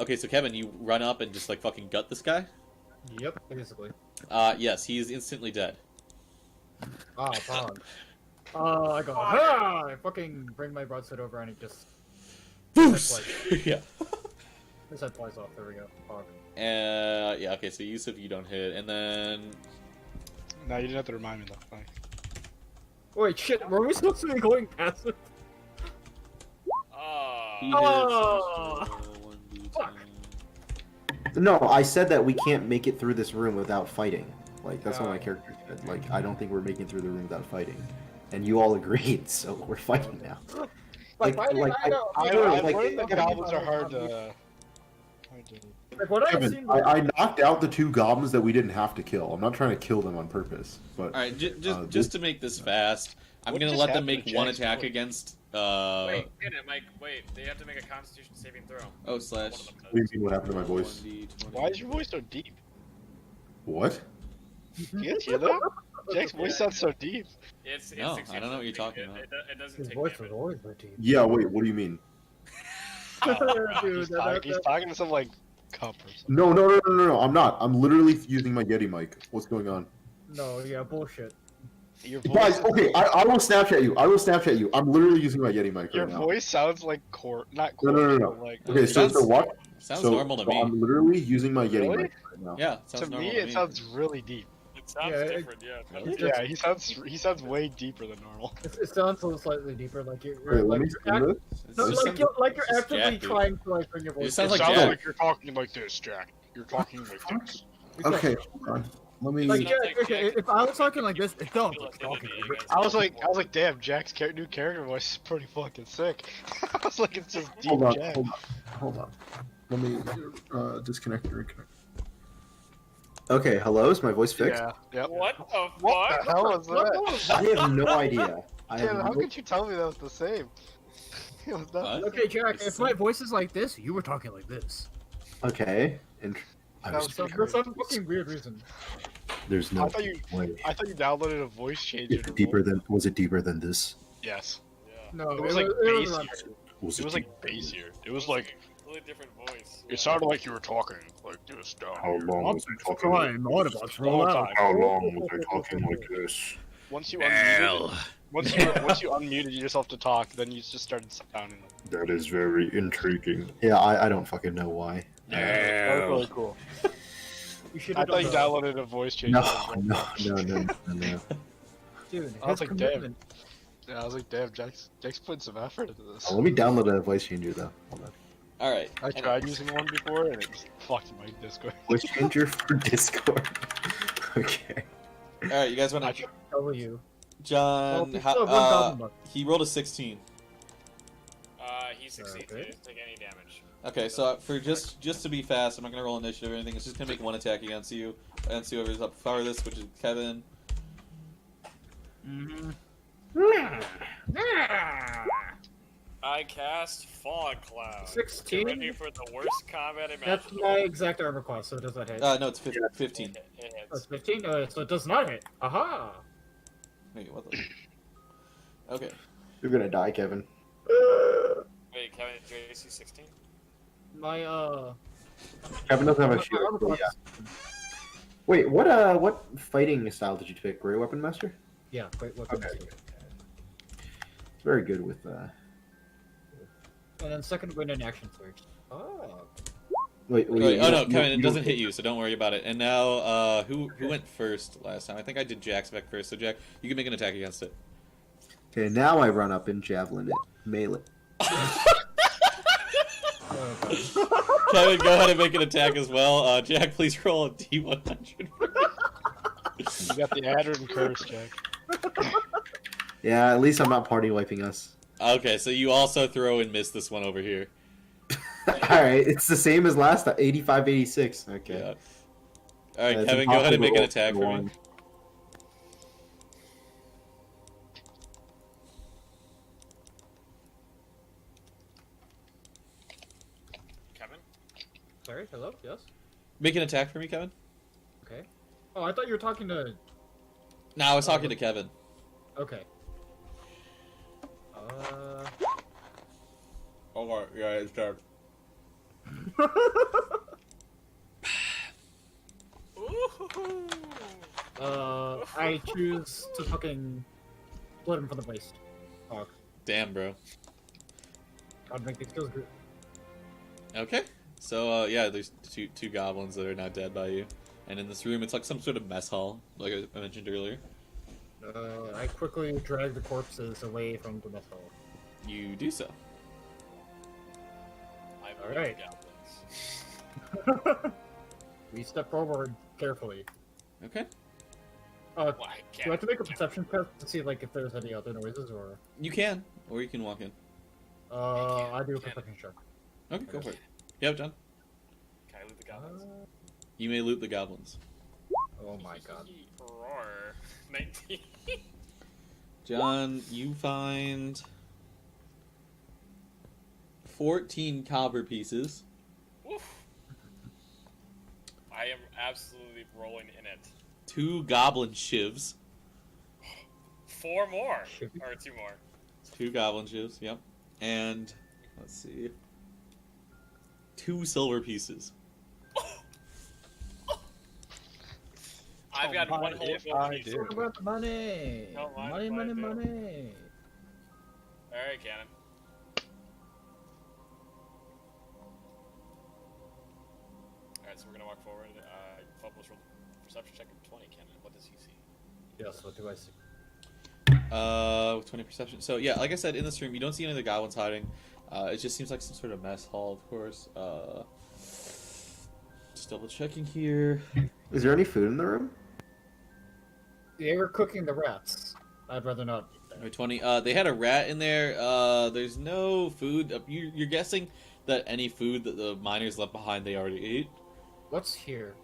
Okay, so Kevin, you run up and just like fucking gut this guy? Yep, basically. Yes, he is instantly dead. Ah, pog. I go, ha! I fucking bring my broadsword over and it just... Boost! Yeah. His head flies off, there we go. Pog. Yeah, okay, so Yusuf, you don't hit, and then... No, you didn't have to remind me though. Like, Wait, shit, were we supposed to be going passive? He hits, Oh! so 1d10. Fuck. No, I said that we can't make it through this room without fighting. Like, that's what my character said. Like, I don't think we're making it through the room without fighting. And you all agreed, so we're fighting now. Like, I know. I've learned the okay, goblins are hard to. Like, what I've Kevin, seen... I knocked out the 2 goblins that we didn't have to kill. I'm not trying to kill them on purpose, but... Alright, just to make this fast, I'm What gonna just let them happened make to one Jack's attack voice? against, Wait, they have to make a Constitution saving throw. Oh, slash... One of them What do you mean, what happened to my voice? 1d20. Why is your voice so deep? What? Do you guys hear that? Jack's voice sounds so deep. It's No, 16 I don't know what you're talking it, about. It doesn't His take voice was damage. always routine. Yeah, wait, what do you mean? Dude, He's talking to some like cup or something. No, I'm not. I'm literally using my Yeti mic. What's going on? No, yeah, bullshit. Your voice, Guys, okay, I will Snapchat you. I'm literally using my Yeti mic your right now. voice sounds like not No. but like. Okay, so what? Sounds So, normal to me. I'm literally using my Yeti Really? mic right now. Yeah, sounds To normal me, to it sounds really deep. It sounds Yeah, different, yeah. Really? Yeah, he sounds way deeper than normal. It sounds a little slightly deeper, like you're Wait, let like, me you're see act- this. no, It's like you're just actively Jack, dude. trying to like bring your voice. It sounds It like sounds Jack. like you're talking like this, Jack. You're talking like this. Okay, hold on. Let me... Like, Sounds Jack, like okay, Jack. if I was talking like this, it sounds Feel like like talking. enemy against I was like, damn, Jack's new character voice is pretty fucking sick. I was like, it's just deep Jack. Hold on. Let me disconnect and reconnect. Okay, hello, is my voice fixed? Yeah. Yep. What the fuck? What the hell was that? I have no idea. I have Damn, how no... could you tell me that was the same? It was not. Okay, Jack, if my voice is like this, you were talking like this. Okay. I was... So for some fucking weird reason. There's no I thought you way. downloaded a voice changer. It's deeper than... Was it deeper than this? Yes. Yeah. No, It was like bassier. around- It was like bassier. It was like Really different voice. it sounded like you were talking like this down How here. long was I talking? Crime, Autobots, The roll whole out. time. How long was I talking like this? Once you unmuted, once you unmuted yourself to talk, then you just started sounding. That is very intriguing. Yeah, I don't fucking know why. That was really cool. You should I have thought you done that. downloaded a voice changer. No. Dude, I was his like, damn. commitment. Yeah, I was like, damn, Jack's putting some effort into this. Oh, let me download a voice changer though. Hold on. All right. I tried using one before and it just fucked my Discord. Voice changer for Discord. Okay. All right, you guys want I to? W. John, we still have one goblin left. he rolled a 16. He succeeds. Okay. He doesn't take any damage. Okay, so for just to be fast, I'm not gonna roll initiative or anything. It's just gonna make one attack against whoever's up farthest, which is Kevin. I cast Fog Cloud. 16? Get ready for the worst combat That's imaginable. my exact armor class, so it does not hit. No, it's 15. It Oh, hits. it's 15? So it does not hit. Aha! Wait, what the? Okay. You're gonna die, Kevin. Wait, Kevin, did your AC 16? My, Kevin doesn't have my a shield. armor but class. yeah. Wait, what fighting style did you pick? Great Weapon Master? Yeah, great weapon. Okay. It's very good with And then second win in action surge. Oh. Wait, Oh no, Kevin, it doesn't hit you, so don't worry about it. And now, who went first last time? I think I did Jack's back first. So Jack, you can make an attack against it. Okay, now I run up and javelin it. Melee. Kevin, go ahead and make an attack as well. Jack, please roll a D100. You got the adder and curse, Jack. Yeah, at least I'm not party wiping us. Okay, so you also throw and miss this one over here. Alright, it's the same as last time. 85, 86. Okay. Yeah. All right, It's Kevin, go ahead and make an impossible attack to for roll me. Kevin? Sorry, hello? Yes? Make an attack for me, Kevin. Okay. Oh, I thought you were talking to... No, I was talking to Kevin. Okay. Oh, yeah, it's dark. I choose to fucking split him from the waist. Fuck. Damn, bro. I'd make these kills good. Okay. So, yeah, there's two goblins that are now dead by you. And in this room, it's like some sort of mess hall, like I mentioned earlier. I quickly drag the corpses away from the mess hall. You do so. I All believe right. goblins. We step forward carefully. Okay. Well, I Do can't. I have to make a perception test to see like if there's any other noises or? You can, or you can walk in. I do a perception check. Okay, go for it. Yep, John. Can I loot the goblins? You may loot the goblins. Oh my god. Roar. 19. John, you find 14 copper pieces. Oof. I am absolutely rolling in it. 2 goblin shivs. 4 more. Or 2 more. 2 goblin shivs, yep. And, let's see. 2 silver pieces. I've got one whole if gold I piece. do. Talk about the money. Don't mind Money, if I money, do. money. Alright, Cannon. Alright, so we're gonna walk forward. Phobos roll perception check of 20, Cannon. What does he see? Yes. What do I see? With 20 perception. So, yeah, like I said, in this room, you don't see any of the goblins hiding. It just seems like some sort of mess hall, of course. Just double checking here. Is there any food in the room? They were cooking the rats. I'd rather not eat that. 20. They had a rat in there. There's no food. You're guessing that any food that the miners left behind they already ate. What's here?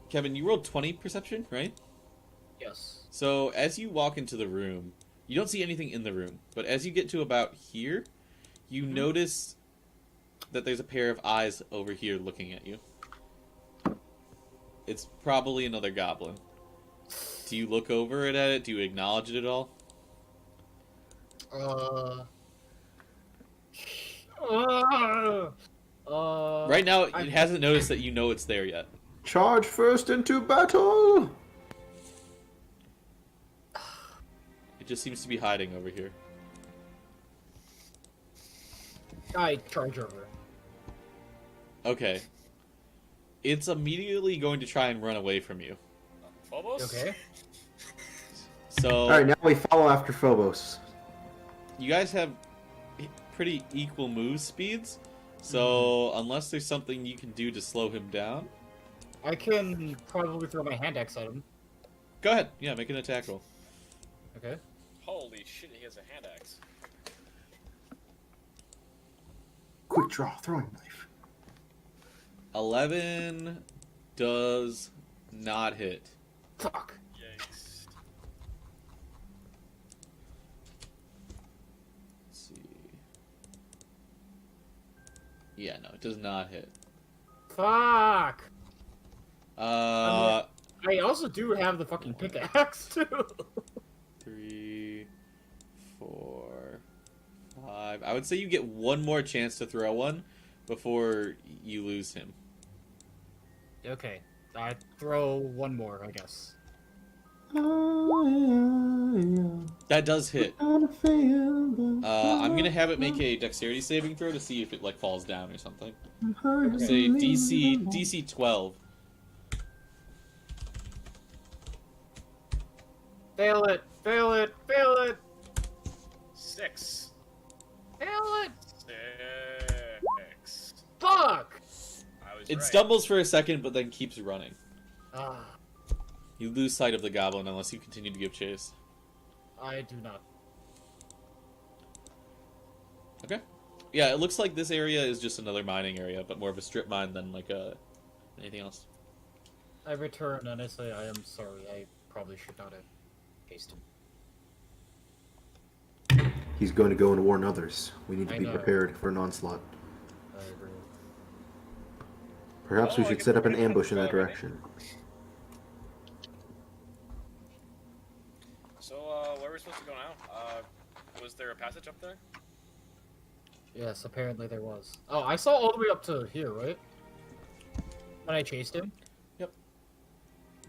Kevin, you rolled 20 perception, right? Yes. So as you walk into the room, you don't see anything in the room. But as you get to about here, you notice that there's a pair of eyes over here looking at you. It's probably another goblin. Do you look over it at it? Do you acknowledge it at all? Right now, it hasn't noticed that you know it's there yet. Charge first into battle! It just seems to be hiding over here. I charge over. Okay. It's immediately going to try and run away from you. Phobos? Okay. So Alright, now we follow after Phobos. you guys have pretty equal move speeds. So unless there's something you can do to slow him down, I can probably throw my hand axe at him. go ahead. Yeah, make an attack roll. Okay. Holy shit, he has a hand axe. Quick draw, throwing knife. 11 does not hit. Fuck. Yikes. Let's see. Yeah, no, it does not hit. Fuck. Uh, I also do have the fucking pickaxe too. 3, 4, 5. I would say you get one more chance to throw one before you lose him. Okay. I throw one more, I guess. That does hit. I'm gonna have it make a dexterity saving throw to see if it like falls down or something. Say DC 12. Fail it! Fail it! Fail it! 6. Fail it! 6. Fuck! I was It right. stumbles for a second, but then keeps running. Ah, You lose sight of the goblin unless you continue to give chase. I do not. Okay. Yeah, it looks like this area is just another mining area, but more of a strip mine than like anything else. I return and I say I am sorry. I probably should not have chased him. He's going to go and warn others. We need to I be know. prepared for an onslaught. I agree. Perhaps we Oh, I should get set up to an pick ambush in that up already. direction. So, where are we supposed to go now? Was there a passage up there? Yes, apparently there was. Oh, I saw all the way up to here, right? When I chased him? Yep.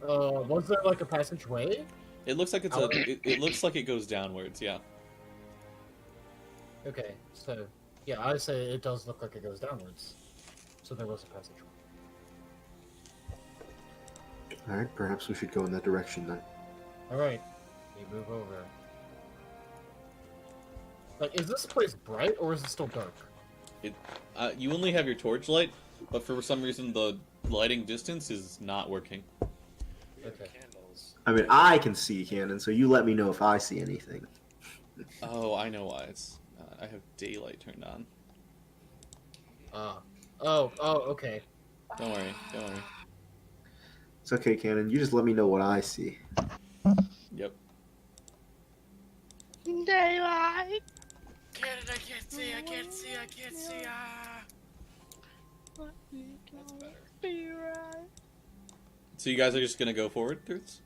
Was there like a passageway? It looks like it looks like it goes downwards, yeah. Okay, so yeah, I say it does look like it goes downwards. So there was a passageway. Alright, perhaps we should go in that direction then. Alright, we move over. Like, is this place bright or is it still dark? You only have your torchlight, but for some reason the lighting distance is not working. Okay. Candles. I mean, I can see Cannon, so you let me know if I see anything. Oh, I know why. It's I have daylight turned on. Oh, okay. Don't worry, don't worry. It's okay, Cannon. You just let me know what I see. Yep. Daylight. I can't see, I can't see, I can't see, ah! That's better. Be right. So you guys are just gonna go forward through this?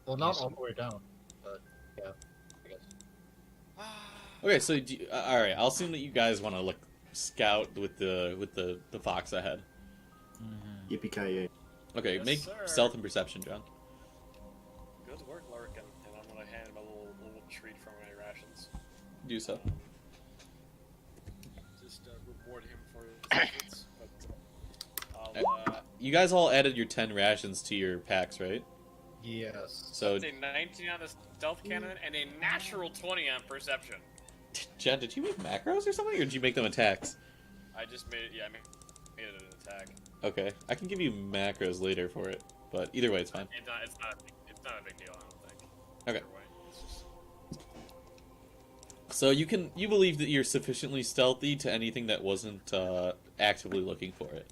Well, not all the way down, but yeah, I guess. Okay, so all right. I'll assume that you guys want to like scout with the fox ahead. Yippee-ki-yay. Okay, Yes, make sir. stealth and perception, John. Good work, Larkin. And I'm gonna hand him a little treat from my rations. Do so. Just reward him for his efforts. But I'll, You guys all added your 10 rations to your packs, right? Yes. So, that's a 19 on the stealth cannon and a natural 20 on perception. Jen, did you make macros or something, or did you make them attacks? I just made it, yeah, I made it an attack. Okay, I can give you macros later for it, but either way, it's fine. It's not a big deal, I don't think. Okay. Either way, it's just... So you believe that you're sufficiently stealthy to anything that wasn't actively looking for it.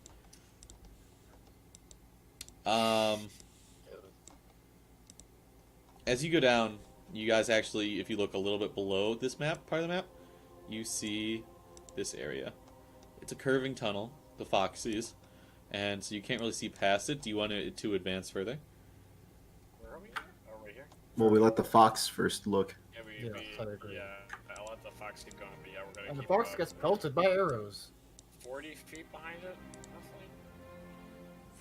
As you go down, you guys actually, if you look a little bit below this part of the map, you see this area. It's a curving tunnel, the fox sees, and so you can't really see past it. Do you want it to advance further? Where are we here? Oh, right here? Well, we let the fox first look. Yeah, Yeah, I agree. yeah, I'll let the fox keep going, but yeah, we're gonna And the keep fox gets pelted by arrows. 40 feet behind it,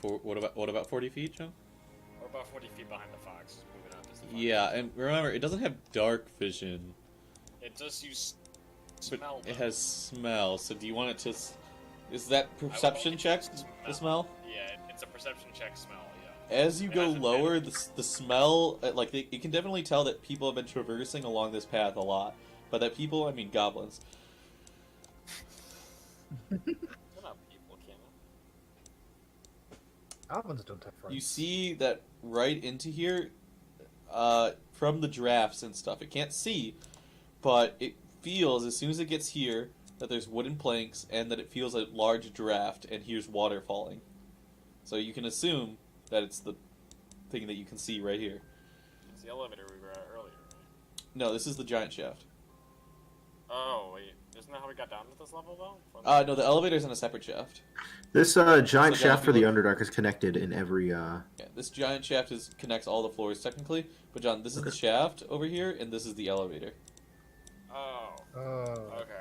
roughly? What about 40 feet, Joe? Or about 40 feet behind the fox, moving up as the fox. Yeah, and remember, it doesn't have dark vision. It does use But smell, it though. has smell, so do you want it to... Is that perception check, the smell? Yeah, it's a perception check smell, yeah. As you go lower, the smell, like, you can definitely tell that people have been traversing along this path a lot. By that people, I mean goblins. They're not people, Cameron. Goblins don't have friends. You see that right into here, from the drafts and stuff. It can't see, but it feels, as soon as it gets here, that there's wooden planks, and that it feels a large draft, and here's water falling. So you can assume that it's the thing that you can see right here. It's the elevator we were at earlier, right? No, this is the giant shaft. Oh, wait. Isn't that how we got down to this level, though? No, the elevator's in a separate shaft. This giant John, shaft if for you the look- Underdark is connected in every. Yeah, this giant shaft connects all the floors, technically. But, John, this is the shaft over here, and this is the elevator. Oh. Oh. Okay.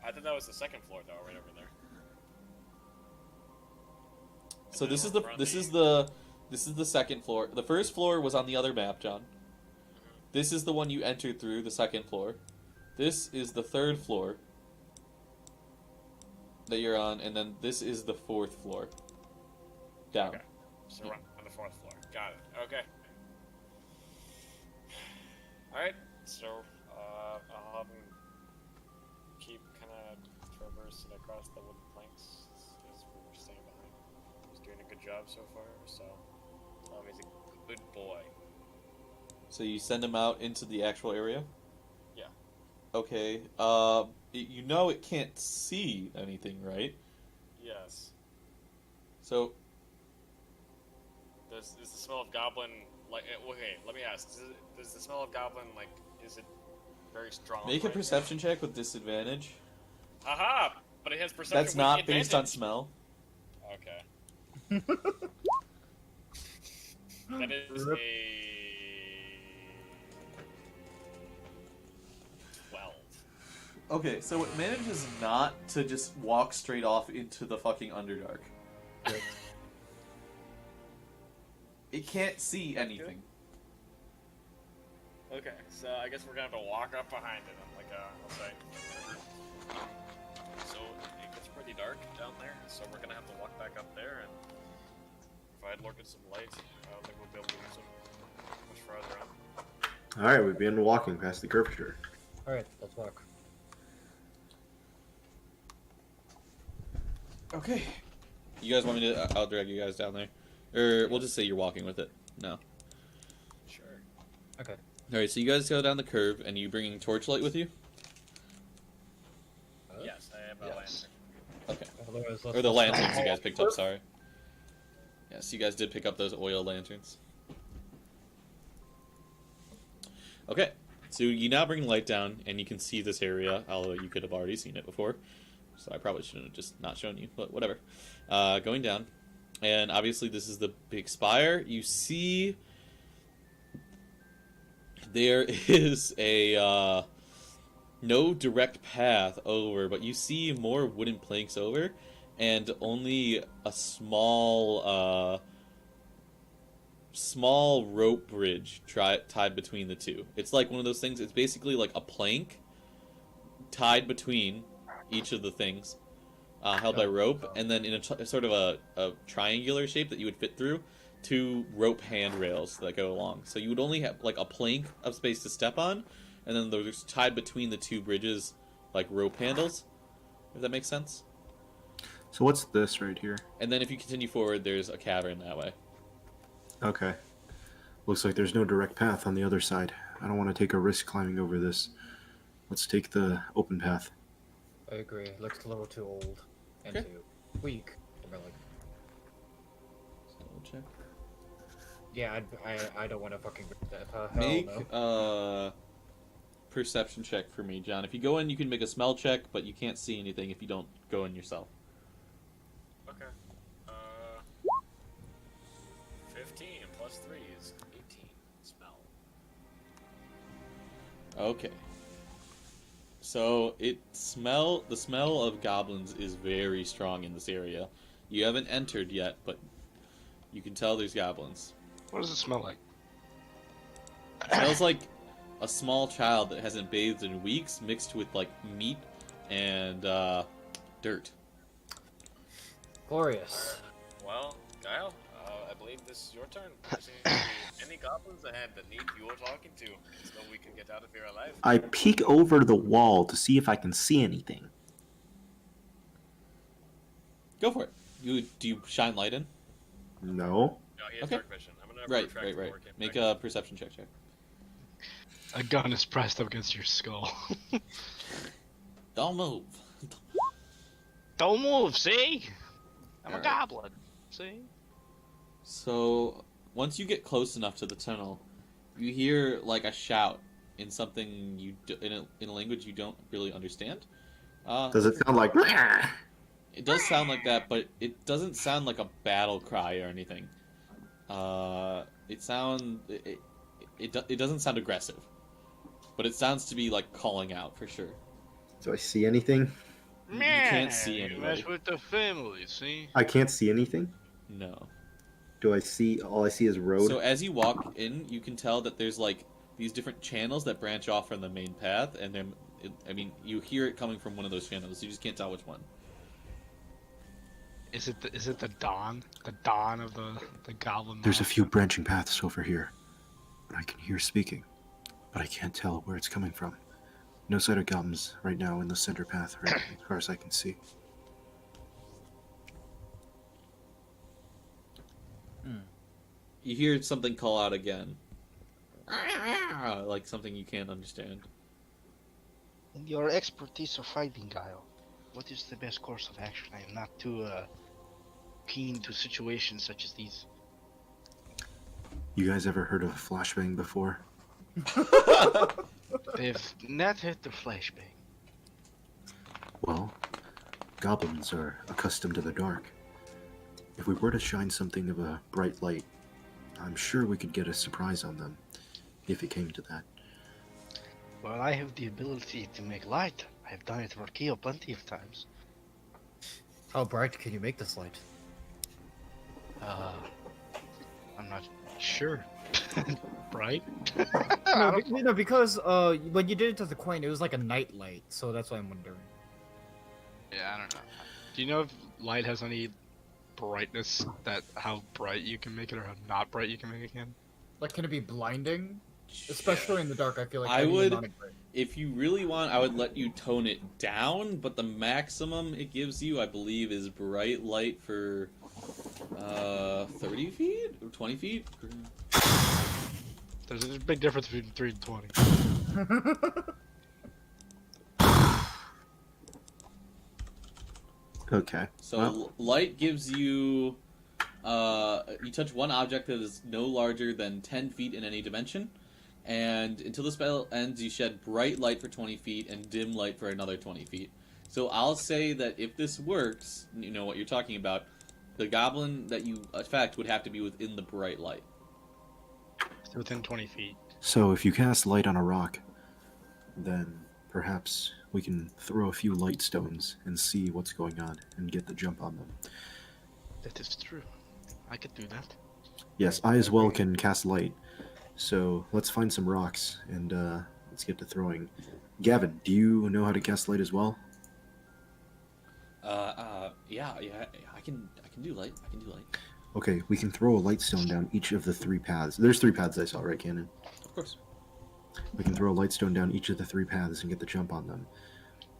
I thought that was the second floor, though, right over there. So And this is then the we're this is the second floor. The first floor was on the other map, John. This is the one you entered through, the second floor. This is the third floor that you're on, and then this is the fourth floor. Down. Okay. So we're on the fourth floor. Got it. Okay. Alright, so, I'll have him keep kind of traversing across the wooden planks as we were staying behind. He's doing a good job so far, so he's a good boy. So you send him out into the actual area? Yeah. Okay. You know it can't see anything, right? Yes. So Is the smell of goblin, like, okay, let me ask, does the smell of goblin, like, is it very strong? make a right perception check with disadvantage. now? Aha! But it has perception That's with not based on advantage. smell. Okay. That is Rip. a 12. Okay, so it manages not to just walk straight off into the fucking Underdark. Good. It can't see anything. Okay, so I guess we're gonna have to walk up behind it, like, let's say. So it gets pretty dark down there, so we're gonna have to walk back up there, and if I'd look at some light, I don't think we'll be able to use them much farther on. All right, we begin walking past the curvature. Alright, let's walk. Okay. You guys want me to? I'll drag you guys down there, or we'll just say you're walking with it. No. Sure. Okay. All right. So you guys go down the curve, and you bringing torchlight with you? Yes, I have a Yes. Okay. Otherwise, Or the lanterns you guys picked up. Sorry. Yes, you guys did pick up those oil lanterns. Okay. So you now bring light down, and you can see this area, although you could have already seen it before. So I probably shouldn't have just not shown you, but whatever. Going down, and obviously this is the big spire. You see there is a no direct path over, but you see more wooden planks over, and only a small rope bridge tied between the two. It's like one of those things. It's basically like a plank tied between each of the things, held by rope, and then in a sort of a triangular shape that you would fit through, two rope handrails that go along. So you would only have like a plank of space to step on, and then there's tied between the two bridges like rope handles, if that makes sense. So what's this right here? And then if you continue forward, there's a cavern that way. Okay. Looks like there's no direct path on the other side. I don't want to take a risk climbing over this. Let's take the open path. I agree. It looks a little too old and Okay. too weak. Really. Double check. Yeah, I don't want to fucking read that. Hell Make no. perception check for me, John. If you go in, you can make a smell check, but you can't see anything if you don't go in yourself. Okay. 15 plus 3 is 18. Smell. Okay. So the smell of goblins is very strong in this area. You haven't entered yet, but you can tell there's goblins. What does it smell like? It smells like a small child that hasn't bathed in weeks, mixed with like meat and dirt. Glorious. Well, Kyle, I believe Termalaine, this is your turn. There seems to be any goblins ahead that need your talking to, so we can get out of here alive. I peek over the wall to see if I can see anything. Go for it. Do you shine light in? No. No, he has Okay. dark vision. I'm gonna Right. retract the work Make impact. a perception check. A gun is pressed up against your skull. Don't move. Don't move, see? I'm a Alright. goblin. See? So once you get close enough to the tunnel, you hear like a shout in something in a language you don't really understand. Does it sound like... It does sound like that, but it doesn't sound like a battle cry or anything. It doesn't sound aggressive, but it sounds to be like calling out for sure. Do I see anything? You can't see You anybody. mess with the family, see? I can't see anything. No. Do I see? All I see is road. So as you walk in, you can tell that there's like these different channels that branch off from the main path, and then you hear it coming from one of those channels. You just can't tell which one. Is it the dawn? The dawn of the goblin? There's a monster? few branching paths over here. I can hear speaking, but I can't tell where it's coming from. No sight of goblins right now in the center path, right, as far as I can see. You hear something call out again, like something you can't understand. In your expertise of fighting, Guile, what is the best course of action? I am not too keen to situations such as these. You guys ever heard of a flashbang before? They've not hit the flashbang. Well, goblins are accustomed to the dark. If we were to shine something of a bright light, I'm sure we could get a surprise on them, if it came to that. Well, I have the ability to make light. I have done it for Keo plenty of times. How bright can you make this light? I'm not sure. Right? No, because when you did it to the coin, it was like a night light, so that's why I'm wondering. Yeah, I don't know. Do you know if light has any brightness, that how bright you can make it or how not bright you can make it again? Like, can it be blinding? Especially in the dark, I feel like I any would- amount of gray. If you really want, I would let you tone it down, but the maximum it gives you, I believe, is bright light for 30 feet or 20 feet. There's a big difference between 3 and 20. Okay. So Well, light gives you, you touch one object that is no larger than 10 feet in any dimension, and until the spell ends, you shed bright light for 20 feet and dim light for another 20 feet. So I'll say that if this works, you know what you're talking about, the goblin that you affect would have to be within the bright light. It's within 20 feet. so if you cast light on a rock, then perhaps we can throw a few light stones and see what's going on and get the jump on them. That is true. I could do that. Yes, I as well can cast light. So let's find some rocks and let's get to throwing. Gavin, do you know how to cast light as well? Yeah, I can do light. I can do light. Okay, we can throw a light stone down each of the 3 paths. There's 3 paths I saw, right, Cannon? Of course. We can throw a light stone down each of the 3 paths and get the jump on them.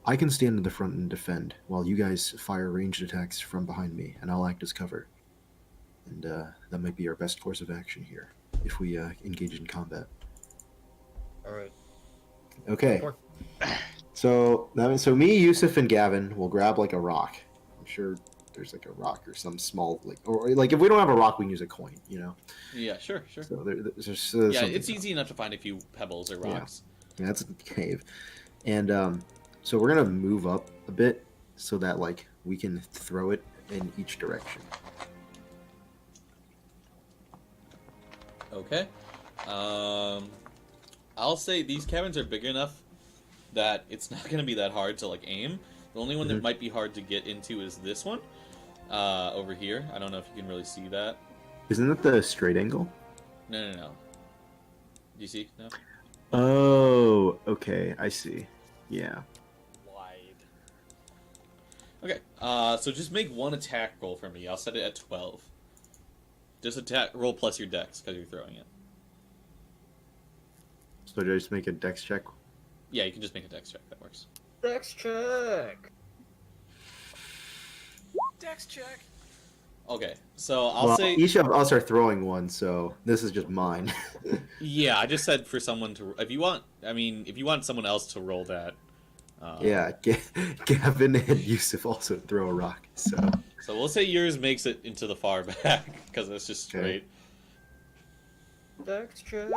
I can stand in the front and defend, while you guys fire ranged attacks from behind me, and I'll act as cover. And that might be our best course of action here, if we engage in combat. Alright. Okay. So me, Yusuf, and Gavin will grab like a rock. I'm sure there's like a rock or some small or like if we don't have a rock, we can use a coin. You know. Yeah, sure. So there's Yeah, something. it's easy enough to find a few pebbles or rocks. Yeah, that's a cave, and so we're gonna move up a bit so that like we can throw it in each direction. Okay. I'll say these caverns are big enough that it's not going to be that hard to like aim. The only one that might be hard to get into is this one over here. I don't know if you can really see that. Isn't that the straight angle? No. Do you see? No. Oh, okay, I see. Yeah. Wide. Okay. So just make one attack roll for me. I'll set it at 12 Just attack roll plus your dex because you're throwing it. So do I just make a dex check? Yeah, you can just make a dex check. That works. Dex check. Dex check. Okay, so I'll say each of us are throwing one, so this is just mine. yeah. I just said for someone to if you want someone else to roll that. Yeah, Gavin and Yusuf also throw a rock. So we'll say yours makes it into the far back because it's just straight. Dex check.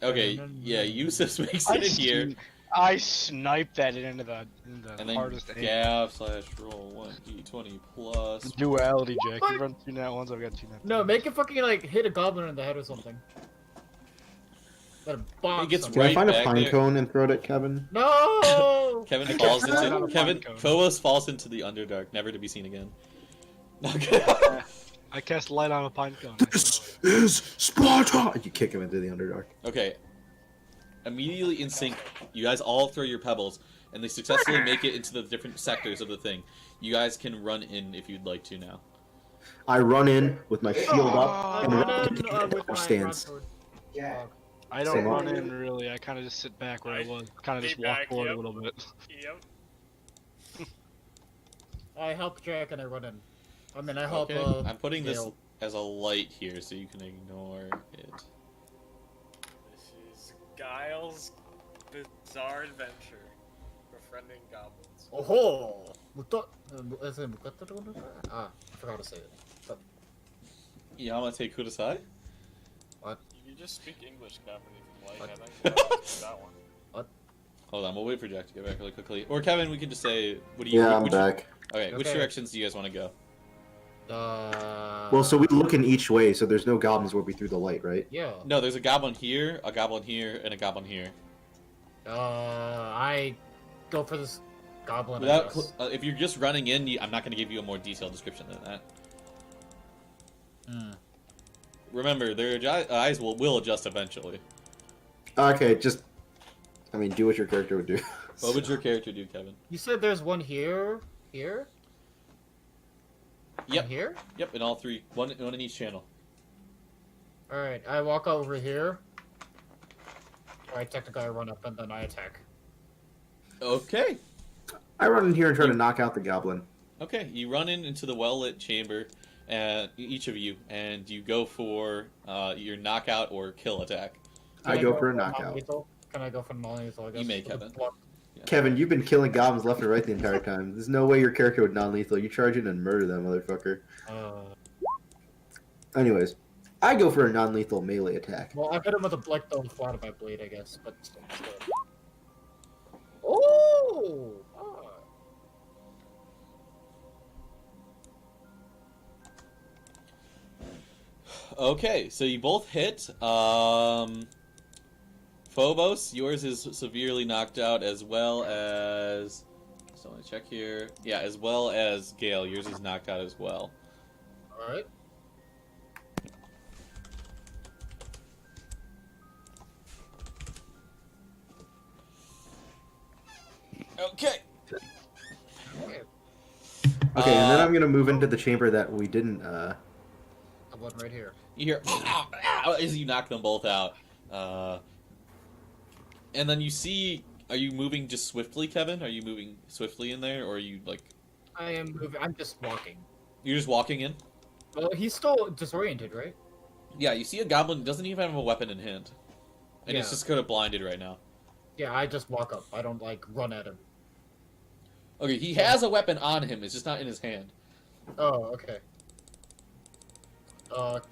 Okay, yeah, Yusuf makes it in here. I sniped that into the And then hardest aim. Gav/roll 1d20 plus. Duality, Jack. You run 2 nat ones, I've got 2 nat. No, make it fucking like hit a goblin in the head or something. Let him box It gets him. can I find a back pine there. cone and throw it at Kevin? No. Kevin I falls can't find into a Kevin. pine cone. Phobos falls into the Underdark, never to be seen again. Okay. I cast light on a pine cone. This is Sparta! You kick him into the Underdark. Okay. Immediately in sync, you guys all throw your pebbles, and they successfully make it into the different sectors of the thing. You guys can run in if you'd like to now. I run in with my shield up I and run run in to with the my stance. broadsword. I don't Same. run in really. I kind of just sit back where I was. Kind of just walk Feedback, forward yep. a little bit. Yep. I help Jack and I run in. I mean, I help. Okay. I'm putting this Gale. as a light here, so you can ignore it. This is Guile's bizarre adventure, befriending goblins. Oh, I forgot to say it. But Yamate Kudasai? You can just speak English, Kevin, if you like. I think you can that one. Hold on, we'll wait for Jack to get back really quickly. Or Kevin, we can just say, what do you? Yeah, I'm which, back. Okay, which Okay. directions do you guys want to go? Well, so we look in each way, so there's no goblins where we threw the light, right? Yeah. No, there's a goblin here, and a goblin here. I go for this goblin. I Without, guess. if you're just running in, I'm not going to give you a more detailed description than that. Hmm. Remember, their eyes will adjust eventually. Okay, just... I mean, do what your character would do. What would your character do, Kevin? You said there's one here, here, Yep, and here. yep, in all three. One in each channel. All right, I walk over here. I technically I run up and then I attack. Okay. I run in here and try to knock out the goblin. Okay, you run into the well-lit chamber, each of you, and you go for your knockout or kill attack. I go for a knockout. non-lethal? Can I go for non-lethal? I guess. You may, Kevin. Kevin, you've been killing goblins left and right the entire time. There's no way your character would non-lethal. You charge in and murder that motherfucker. Anyways, I go for a non-lethal melee attack. Well, I hit him with the flat of my blade, I guess, but still. Oh! Okay, so you both hit. Phobos, yours is severely knocked out, as well as... So let me check here. Yeah, as well as Gale, yours is knocked out as well. Alright. Okay. Okay. Okay, and then I'm gonna move into the chamber that we didn't, I'm one right here. You hear "Ow, ow," as you knock them both out. And then you see, are you moving just swiftly, Kevin? Are you moving swiftly in there, or are you like... I am moving. I'm just walking. You're just walking in? Well, he's still disoriented, right? Yeah, you see a goblin that doesn't even have a weapon in hand. And it's Yeah. just kind of blinded right now. Yeah, I just walk up. I don't, like, run at him. Okay, he has a weapon on him, it's just not in his hand. Oh, okay.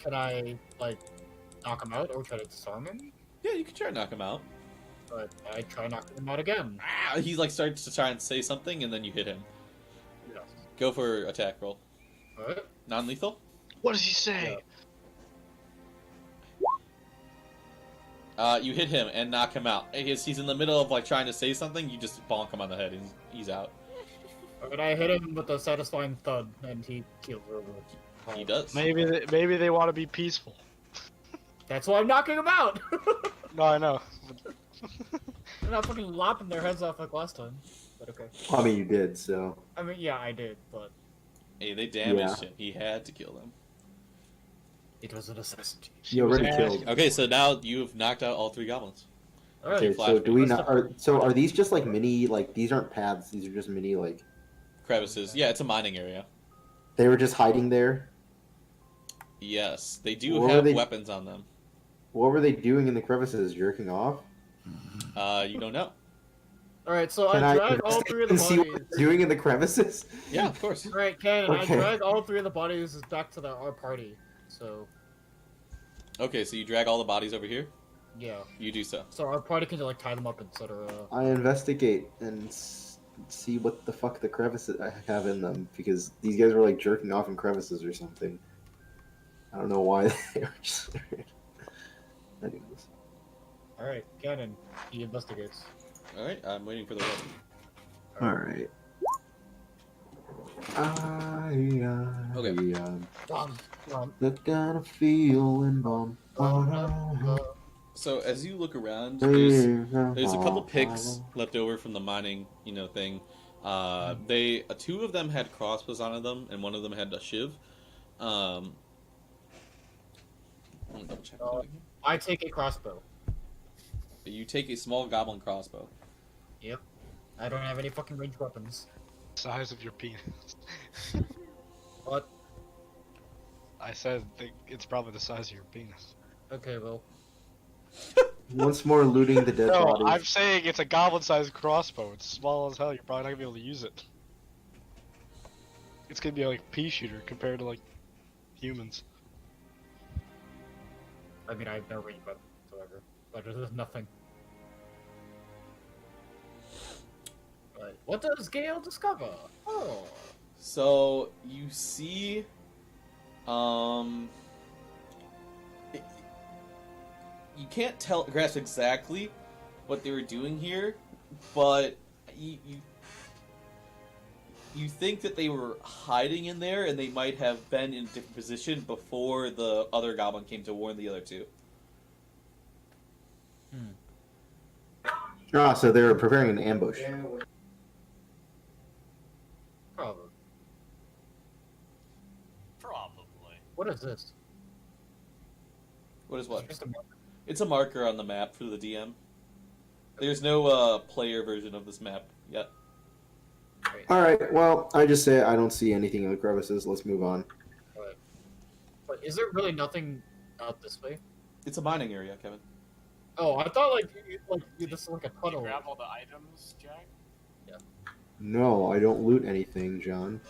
Can I, like, knock him out or try to disarm him? Yeah, you can try to knock him out. But I try knocking him out again. He like starts to try and say something, and then you hit him. Yes. Go for attack roll. Alright. Non-lethal? What does he say? You hit him and knock him out. He's in the middle of like trying to say something, you just bonk him on the head and he's out. But I hit him with a satisfying thud, and he keeled over. He does. Maybe they want to be peaceful. That's why I'm knocking him out! No, I know. I'm not fucking lopping their heads off like last time. But okay. I mean, you did, so... I mean, yeah, I did, but... Hey, they damaged him. He had to kill them. It was a necessity. You already killed. Okay, so now you've knocked out all 3 goblins. All right. Okay, flash so do we me. not? Are these just like mini? Like these aren't paths. These are just mini. Like Crevices. Yeah, it's a mining area. they were just hiding there. Yes, they do What were have they- weapons on them. What were they doing in the crevices? Jerking off? You don't know. All right, so Can I I drag all 3 of the and see what bodies. they're doing in the crevices? Yeah, of course. All right, Ken, Okay. I drag all 3 of the bodies back to our party. So Okay, so you drag all the bodies over here. yeah, You do so. so our party can like tie them up, etc. I investigate and see what the fuck the crevices have in them because these guys were like jerking off in crevices or something. I don't know why they were just. Anyways. All right, Cannon, he investigates. All right, I'm waiting for the roll. All right. Okay. Look down a feeling bomb. So as you look around, there's a couple picks left over from the mining, thing. They 2 of them had crossbows on them, and one of them had a shiv. Let me double check. I take a crossbow. You take a small goblin crossbow. Yep. I don't have any fucking ranged weapons. Size of your penis. What? I said it's probably the size of your penis. Okay, well. Once more looting the dead No, bodies. I'm saying it's a goblin-sized crossbow. It's small as hell. You're probably not gonna be able to use it. It's gonna be like a pea shooter compared to like humans. I mean, I have no ranged weapons whatsoever. But there's nothing. But what does Gale discover? Oh. So you see, you can't grasp exactly what they were doing here, but you think that they were hiding in there, and they might have been in a different position before the other goblin came to warn the other 2. Ah, so they were preparing an ambush. Probably. Probably. What is this? What is what? Just a marker. It's a marker on the map for the DM. There's no player version of this map yet. Wait, All right. Well, I just say I don't see anything in the crevices. Let's move on. but is there really nothing out this way? It's a mining area, Kevin. Oh, I thought you just like a Can you tunnel. grab all the items, Jack? No, I don't loot anything, John.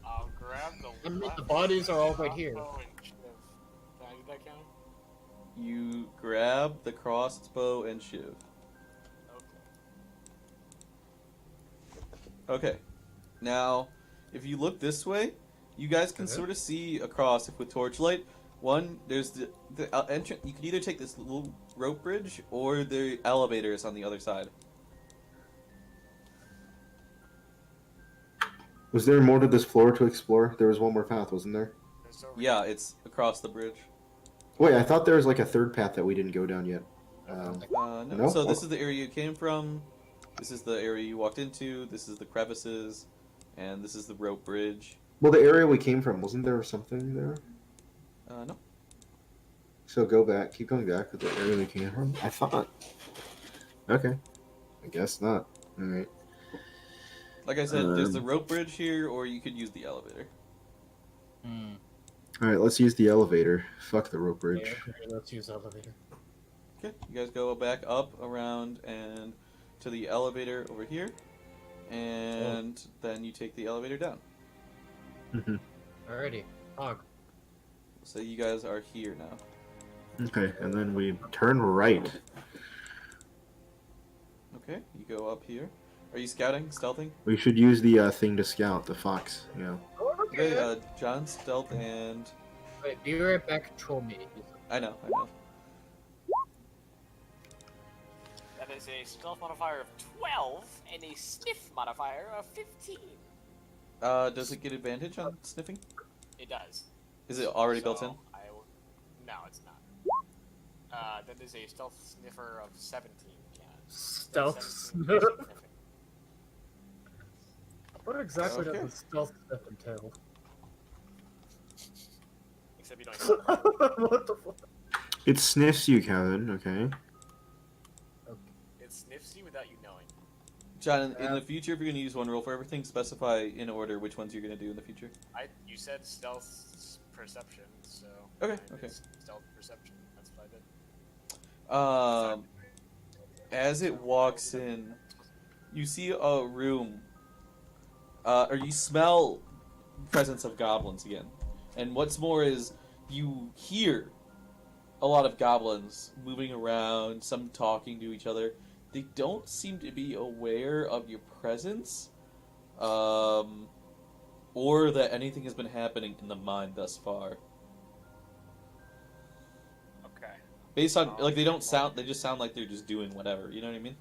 I'll grab the. I mean, the left bodies are all right here. crossbow and shiv. Did that count? You grab the crossbow and shiv. Okay. Okay. Now, if you look this way, you guys can sort of see across with torchlight. One, there's the entrance. You can either take this little rope bridge or the elevators on the other side. Was there more to this floor to explore? There was one more path, wasn't there? There's over Yeah, it's across the bridge. Wait, I thought there was like a third path that we didn't go down yet. No. No? So this is the area you came from. This is the area you walked into. This is the crevices, and this is the rope bridge. Well, the area we came from, wasn't there something there? No. So go back, keep going back to the area we came from. I thought. Okay. I guess not. Alright. Like I said, there's the rope bridge here, or you could use the elevator. Alright, let's use the elevator. Fuck the rope bridge. Yeah, okay, let's use the elevator. Okay, you guys go back up, around, and to the elevator over here, and then you take the elevator down. Alrighty, Hog. So you guys are here now. Okay, and then we turn right. Okay, you go up here. Are you scouting, stealthing? We should use the thing to scout, the fox, yeah. Okay, John, stealth, and... Wait, be right back, control me. I know. That is a stealth modifier of 12 and a sniff modifier of 15. Does it get advantage on sniffing? It does. Is it already built in? No, it's not. That is a stealth sniffer of 17. Yeah. Stealth 17 sniff? sniffing. What exactly Okay. does the stealth sniff entail? except you don't hear it. What the fuck? It sniffs you, Kevin. Okay. It sniffs you without you knowing. John, in the future, if you're going to use one roll for everything, specify in order which ones you're going to do in the future. You said stealth perception, so Okay, I did okay. stealth perception. That's what I did. As it walks in, you see a room, or you smell presence of goblins again. And what's more is you hear a lot of goblins moving around, some talking to each other. They don't seem to be aware of your presence, or that anything has been happening in the mine thus far. Okay. Based on, like, they just sound like they're just doing whatever, you know what I mean?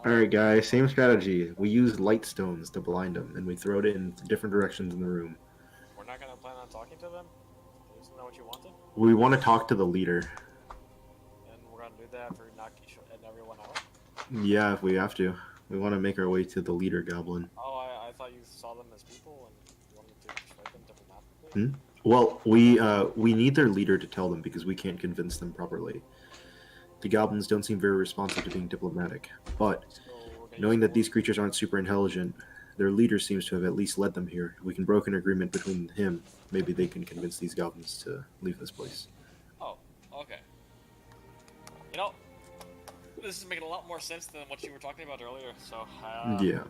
Alright, guys, same strategy. We use light stones to blind them, and we throw it in different directions in the room. We're not gonna plan on talking to them? Isn't that what you wanted? We want to talk to the leader. And we're gonna do that for knock and everyone out? Yeah, if we have to. We want to make our way to the leader goblin. Oh, I thought you saw them as people and you wanted to persuade them diplomatically? Well, we need their leader to tell them because we can't convince them properly. The goblins don't seem very responsive to being diplomatic, but So we're gonna knowing use that these creatures aren't super intelligent, their leader seems to have at least led them here. We can broker an agreement between him. Maybe they can convince these goblins to leave this place. Oh, okay. You know, this is making a lot more sense than what you were talking about earlier, so... Yeah.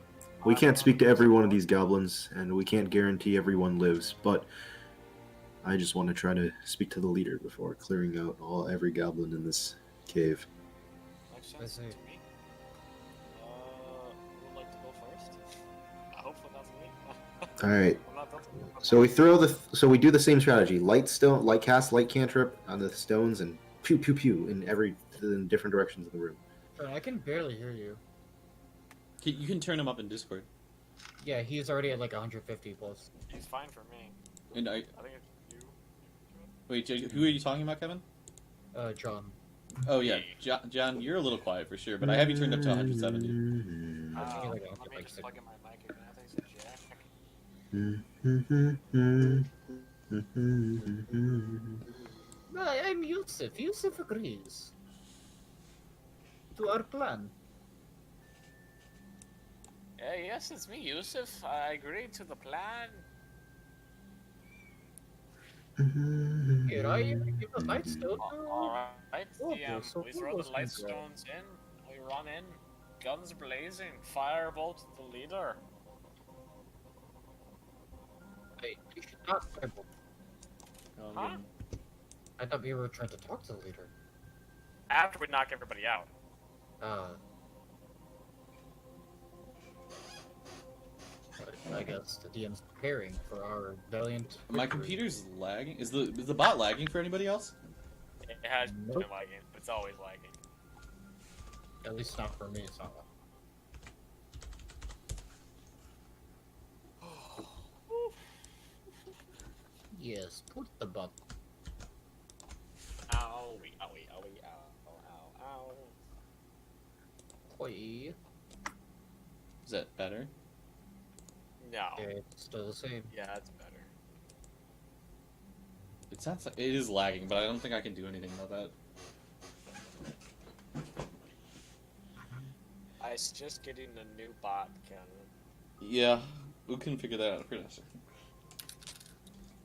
We can't speak to every one of these goblins, and we can't guarantee everyone lives, but I just want to try to speak to the leader before clearing out every goblin in this cave. Makes sense to I me. see. Who would like to go first? Hopefully not me. Alright. I'm not done. So we do the same strategy. Cast light cantrip on the stones and pew pew pew in different directions of the room. I can barely hear you. You can turn him up in Discord. Yeah, he's already at like 150 plus. He's fine for me. And I think it's you. wait, who are you talking about, Kevin? John. Oh yeah, John, you're a little quiet for sure, but I have you turned up to 170. Let me, Let like, me like just six. plug in my mic again. I think it's Jack. I'm Yusuf. Yusuf agrees to our plan. Yes, it's me, Yusuf. I agreed to the plan. Here I am. Give a light stone. Alright, Okay, so we who throw was the light this guy? stones in, we run in, guns blazing, firebolt the leader. Wait, you should not. Huh? I thought we were trying to talk to the leader. After we knock everybody out. But I guess the DM's preparing for our valiant. My victory. computer's lagging. Is the bot lagging for anybody else? It has Nope. been lagging, but it's always lagging. At least not for me. It's not. Yes, put the button. Owie, owie, owie, ow, ow, ow. Oi. Is that better? No. It's still the same. Yeah, that's better. It is lagging, but I don't think I can do anything about that. I suggest getting a new bot, Ken. Yeah, we can figure that out for a second.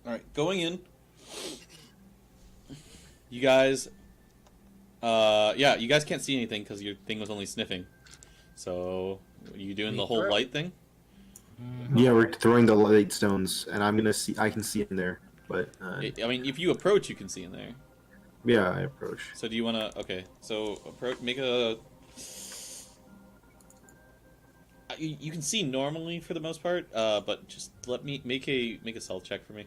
Alright, going in. You guys... yeah, you guys can't see anything because your thing was only sniffing. So, are you doing the whole light thing? Yeah, we're throwing the light stones, and I can see in there, but I mean, if you approach, you can see in there. yeah, I approach. So do you want to... Okay, so make a... You can see normally for the most part, but just let me make a stealth check for me.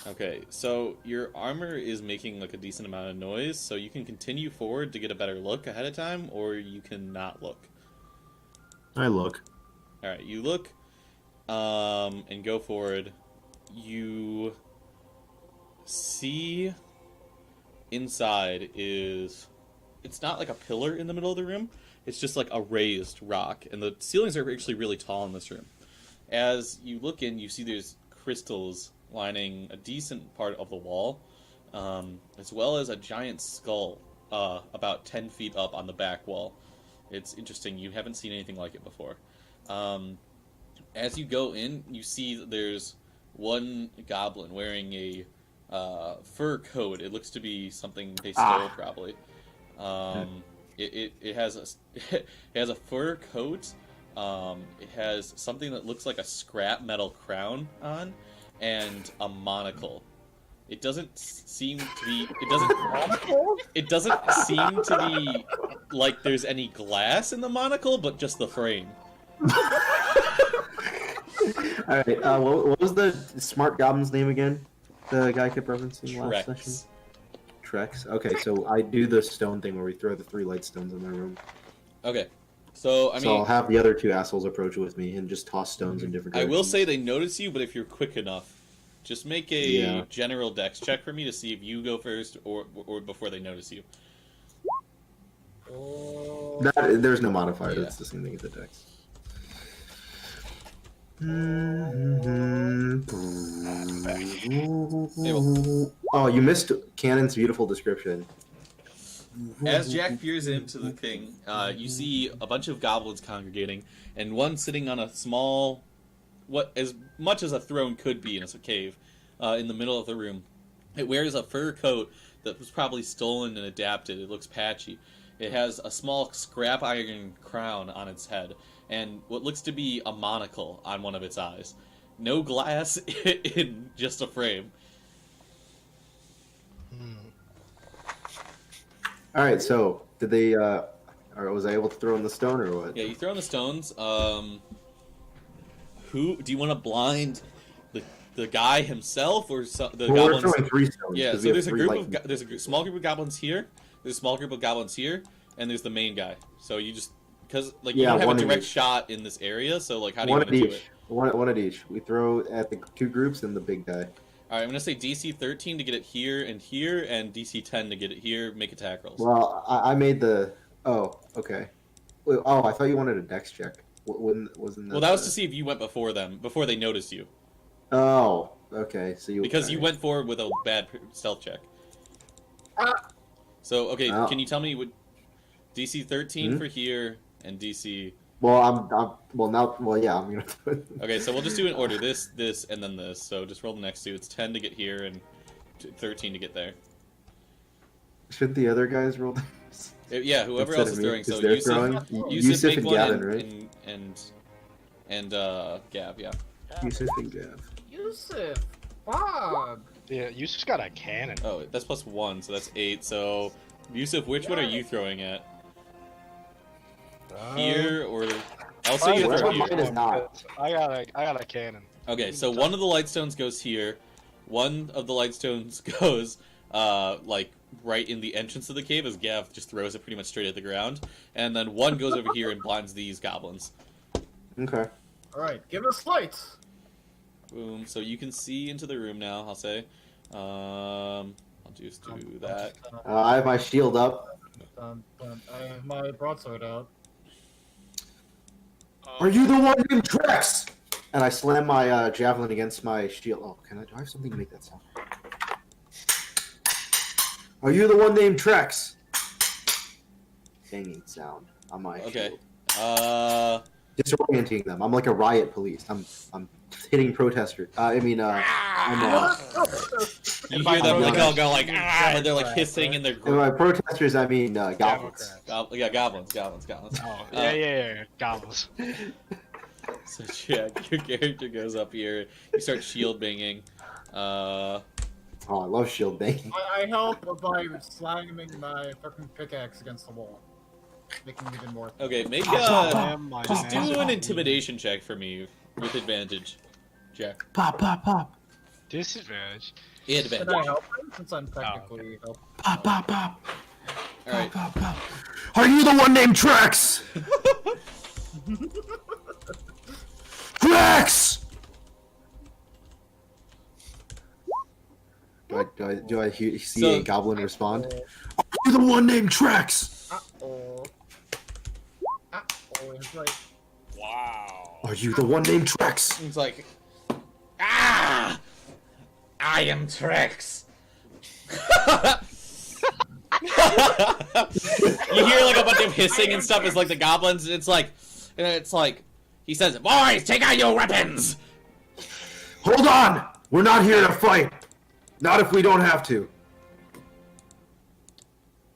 Okay, so your armor is making like a decent amount of noise, so you can continue forward to get a better look ahead of time, or you can not look. I look. Alright, you look, and go forward. You see inside is... It's not like a pillar in the middle of the room, It's just like a raised rock, and the ceilings are actually really tall in this room. As you look in, you see there's crystals lining a decent part of the wall, as well as a giant skull about 10 feet up on the back wall. It's interesting. You haven't seen anything like it before. As you go in, you see that there's one goblin wearing a fur coat. It looks to be something they stole, probably. It has a fur coat. It has something that looks like a scrap metal crown on, and a monocle. It doesn't seem to be. It doesn't seem to be like there's any glass in the monocle, but just the frame. All right. What was the smart goblin's name again? The guy kept referencing last Trex. session. Trex. Okay, so I do the stone thing where we throw the 3 light stones in my room. Okay, so I mean, So I'll have the other 2 assholes approach with me and just toss stones in different I directions. will say they notice you, but if you're quick enough, just make a Yeah. general dex check for me to see if you go first or before they notice you. There's no modifier. Yeah. It's the same thing as the dex. Oh, you missed Cannon's beautiful description. As Jack peers into the thing, you see a bunch of goblins congregating, and one sitting on a small, what as much as a throne could be in a cave, in the middle of the room. It wears a fur coat that was probably stolen and adapted. It looks patchy. It has a small scrap iron crown on its head, and what looks to be a monocle on one of its eyes. No glass in just a frame. All right, so did they? Or was I able to throw in the stone or what? Yeah, you throw in the stones. Who do you want to blind? The guy himself or the Well, we're goblins? throwing 3 stones. Yeah, 'cause so we there's have a 3 group light- of there's a small group of goblins here. There's a small group of goblins here, and there's the main guy. So you just because like you Yeah, don't have a one of direct each. shot in this area, so like how do you one want at to do each. it? One at each. We throw at the 2 groups and the big guy. All right, I'm gonna say DC 13 to get it here, and DC 10 to get it here. Make attack rolls. Well, I made the. Oh, okay. Wait, oh, I thought you wanted a dex check. Wasn't that? Well, that was to see if you went before them, before they noticed you, Oh, okay. So you because you alright. went forward with a bad stealth check. So okay, Oh. can you tell me what DC 13 Hmm? for here and DC? Well, yeah. I'm gonna do it. Okay, so we'll just do it in order. This, and then this. So just roll the next 2. It's 10 to get here and 13 to get there. Should the other guys roll? Theirs? Yeah, whoever Instead else is of me, throwing. 'cause So they're Yusuf, throwing. Yusuf Yusuf make and one, Gavin, right? and Gab, yeah. Yusuf and Gav. Yusuf, Bob. Yeah, you just got a cannon. Oh, that's +1, so that's 8. So Yusuf, which one are you throwing at? Here or? I'll say you Which throw one here. mine is not? I got a cannon. Okay, so one of the light stones goes here. One of the light stones goes, like, right in the entrance of the cave as Gav just throws it pretty much straight at the ground. And then one goes over here and blinds these goblins. Okay. All right, give us lights. Boom. So you can see into the room now, I'll say. I'll just do that. I have my shield up. I have my broadsword out. Are you the one named Trex? And I slam my javelin against my shield. Oh, do I have something to make that sound? Are you the one named Trex? Banging sound on my Okay. shield. Disorienting them. I'm like a riot police. I'm hitting protesters. I'm You hear them like all go like ah, and they're like hissing in their and by protesters I mean goblins. yeah, goblins. Oh, yeah, goblins. So Jack, your character goes up here. You start shield banging. Oh, I love shield banging. I help by slamming my fucking pickaxe against the wall, making it even more. Okay, make My just do man. an intimidation check for me with advantage, Jack. Pop, pop, pop. Disadvantage. Can I Advantage. help him since I'm technically helping? Pop, pop, pop. All right. Pop, pop. Are you the one named Trex? Trex! Do I see So- a goblin respond? Are you the one named Trex? Uh-oh. It's like, Wow. Are you the one named Trex? He's like, ah, I am Trex. You hear like a bunch of hissing and stuff. It's like the goblins. It's like he says, "Boys, take out your weapons." Hold on! We're not here to fight. Not if we don't have to.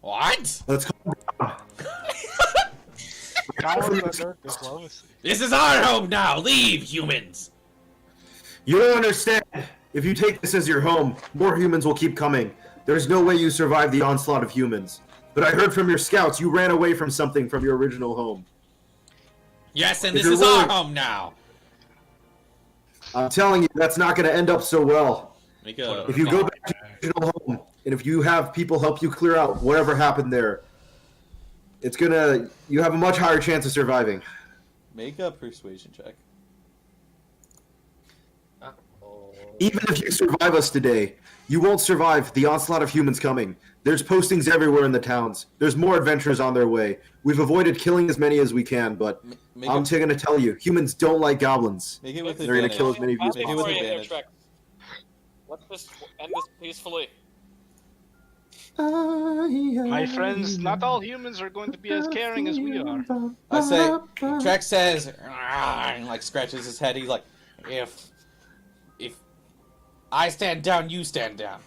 What? Let's calm down. Goblins are diplomacy. This is our home now. Leave, humans. You don't understand. If you take this as your home, more humans will keep coming. There's no way you survive the onslaught of humans. But I heard from your scouts you ran away from something from your original home. Yes, and If this you're is our willing- home now. I'm telling you, that's not going to end up so well. Make a If you go back to your original home, and if you have people help you clear out whatever happened there, you have a much higher chance of surviving. make a persuasion check. Even if you survive us today, you won't survive the onslaught of humans coming. There's postings everywhere in the towns. There's more adventurers on their way. We've avoided killing as many as we can, but Make I'm going to tell you, humans don't like goblins. Make it with They're going to kill as many of you as Make it with possible. advantage. Let's just end this peacefully. My friends, not all humans are going to be as caring as we are. I say, Trex says, "Ah," and like scratches his head. He's like, if I stand down, you stand down.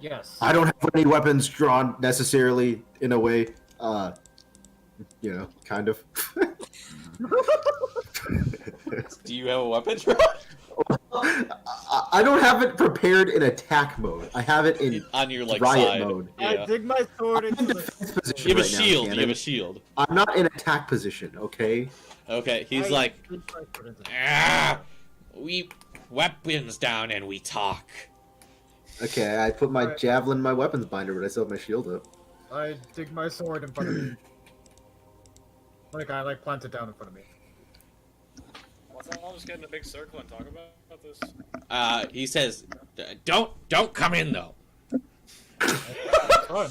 yes. I don't have any weapons drawn necessarily, in a way. Kind of. Do you have a weapon drawn? I don't have it prepared in attack mode. I have it in On your like riot side. mode. I Yeah. dig my sword into the. Defense position You have a right now, shield. You Cannon. have a shield. I'm not in attack position, okay? Okay. He's I like, dig my sword into the- we weapons down and we talk. Okay, I put my Alright. javelin in my weapons binder, but I still have my shield up. I dig my sword in front of me. Like I plant it down in front of me. I'll just get in a big circle and talk about this. He says, don't come in though. Fun.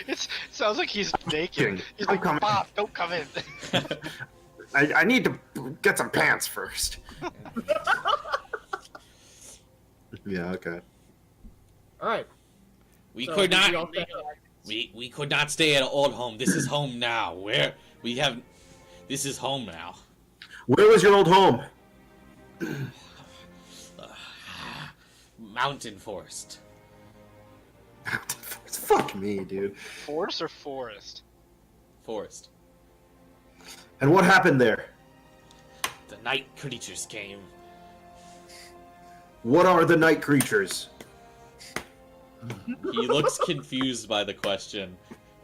It sounds like he's naked. He's I'm like, coming. Bob, don't come in. I need to get some pants first. Yeah, okay. All right. We So, could we not. all stand- We could not stay at an old home. This is home now. This is home now. Where was your old home? Mountain forest. Fuck me, dude. Forest or forest? Forest. And what happened there? The night creatures came. What are the night creatures? He looks confused by the question.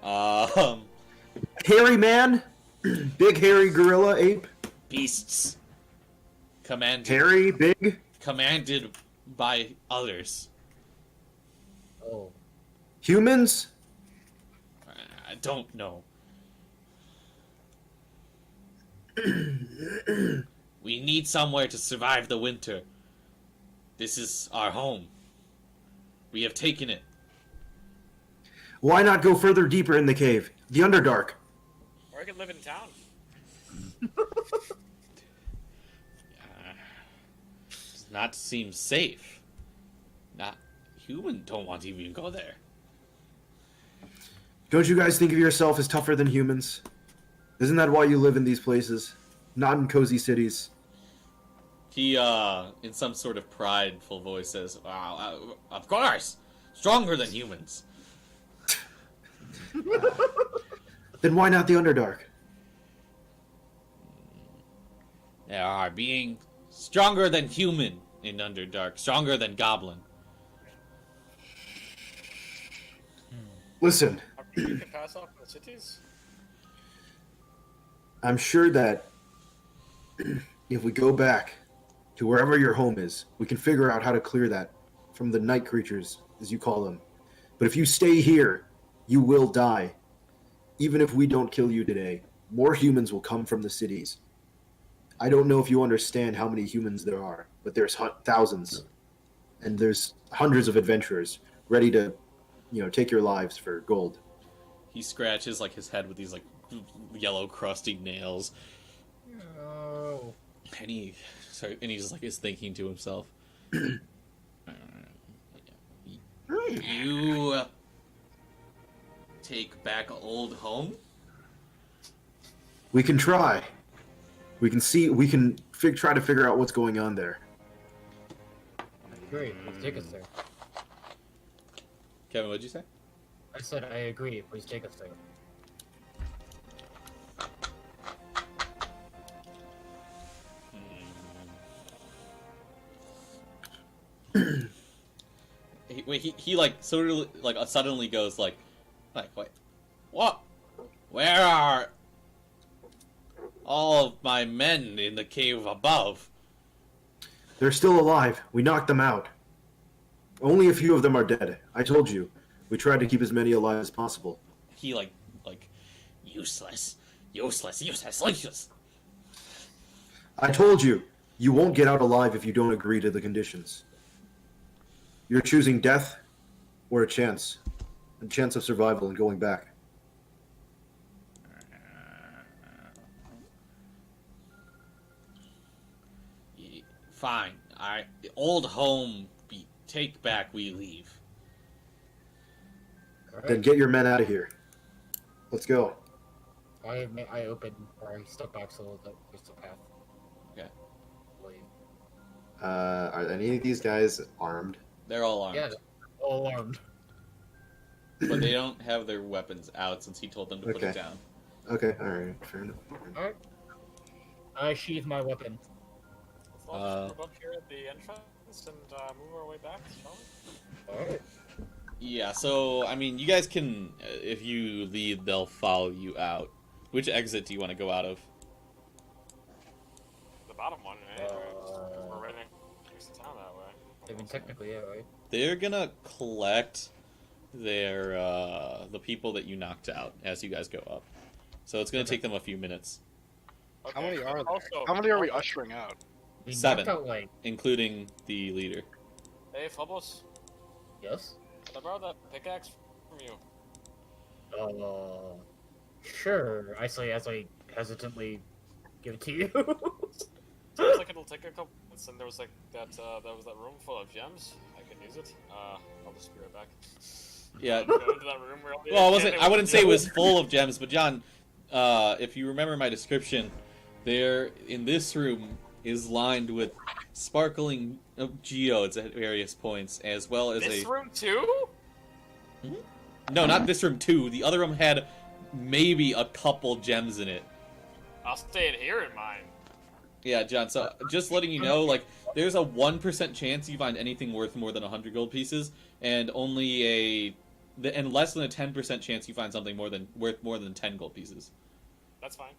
Hairy man? Big hairy gorilla ape? Beasts. Commanded Hairy, big? commanded by others. Oh. Humans? I don't know. We need somewhere to survive the winter. This is our home. We have taken it. Why not go further deeper in the cave? The Underdark. Or I could live in town. Does not seem safe. Not human don't want to even go there. Don't you guys think of yourself as tougher than humans? Isn't that why you live in these places? Not in cozy cities. He, in some sort of prideful voice says, of course! Stronger than humans. Then why not the Underdark? There are being stronger than human in Underdark. Stronger than goblin. Listen, You can pass off the cities? I'm sure that if we go back to wherever your home is, we can figure out how to clear that from the night creatures, as you call them. But if you stay here, you will die. Even if we don't kill you today, more humans will come from the cities. I don't know if you understand how many humans there are, but there's thousands. And there's hundreds of adventurers ready to, take your lives for gold. He scratches like his head with these like yellow crusty nails. Oh. And he just like is thinking to himself. You take back old home? We can try. We can see. We can try to figure out what's going on there. Great, please take us there. Kevin, what'd you say? I said I agree, please take us there. He like sort of like suddenly goes like wait, what? Where are all of my men in the cave above? They're still alive. We knocked them out. Only a few of them are dead. I told you. We tried to keep as many alive as possible. He like useless. I told you. You won't get out alive if you don't agree to the conditions. You're choosing death or a chance of survival and going back. Fine. Old home. Take back. We leave. Then get your men out of here. Let's go. I open or I step back so that there's a path. Okay. Leave. Are any of these guys armed? They're all armed. Yeah, all armed. But they don't have their weapons out since he told them to put it down. Okay, alright, fair enough. Alright. I sheathe my weapon. Let's all just group up here at the entrance and move our way back, shall we? Alright. Yeah, so, I mean, you guys can, if you lead, they'll follow you out. Which exit do you want to go out of? The bottom one, right? We're right next to town that way. I mean, technically, yeah, right? They're gonna collect their, the people that you knocked out as you guys go up. So it's gonna take them a few minutes. Okay. How many are there? Also, How many are we ushering out? We 7. knocked out, like, Including the leader. Hey, Phobos, yes? can I borrow that pickaxe from you? Sure. I say as I hesitantly give it to you. Seems like it'll take a couple minutes, and there was like that was that room full of gems. I can use it. I'll just be right back. Yeah. Go into that room real quick. Well, I wouldn't say it was full of gems, but John, if you remember my description, there in this room is lined with sparkling geodes at various points, as well as this room too? No, not this room too. The other room had maybe a couple gems in it. I'll stay in here in mine. Yeah, John, so just letting you know, like, there's a 1% chance you find anything worth more than 100 gold pieces, and only and less than a 10% chance you find something worth more than 10 gold pieces. That's fine.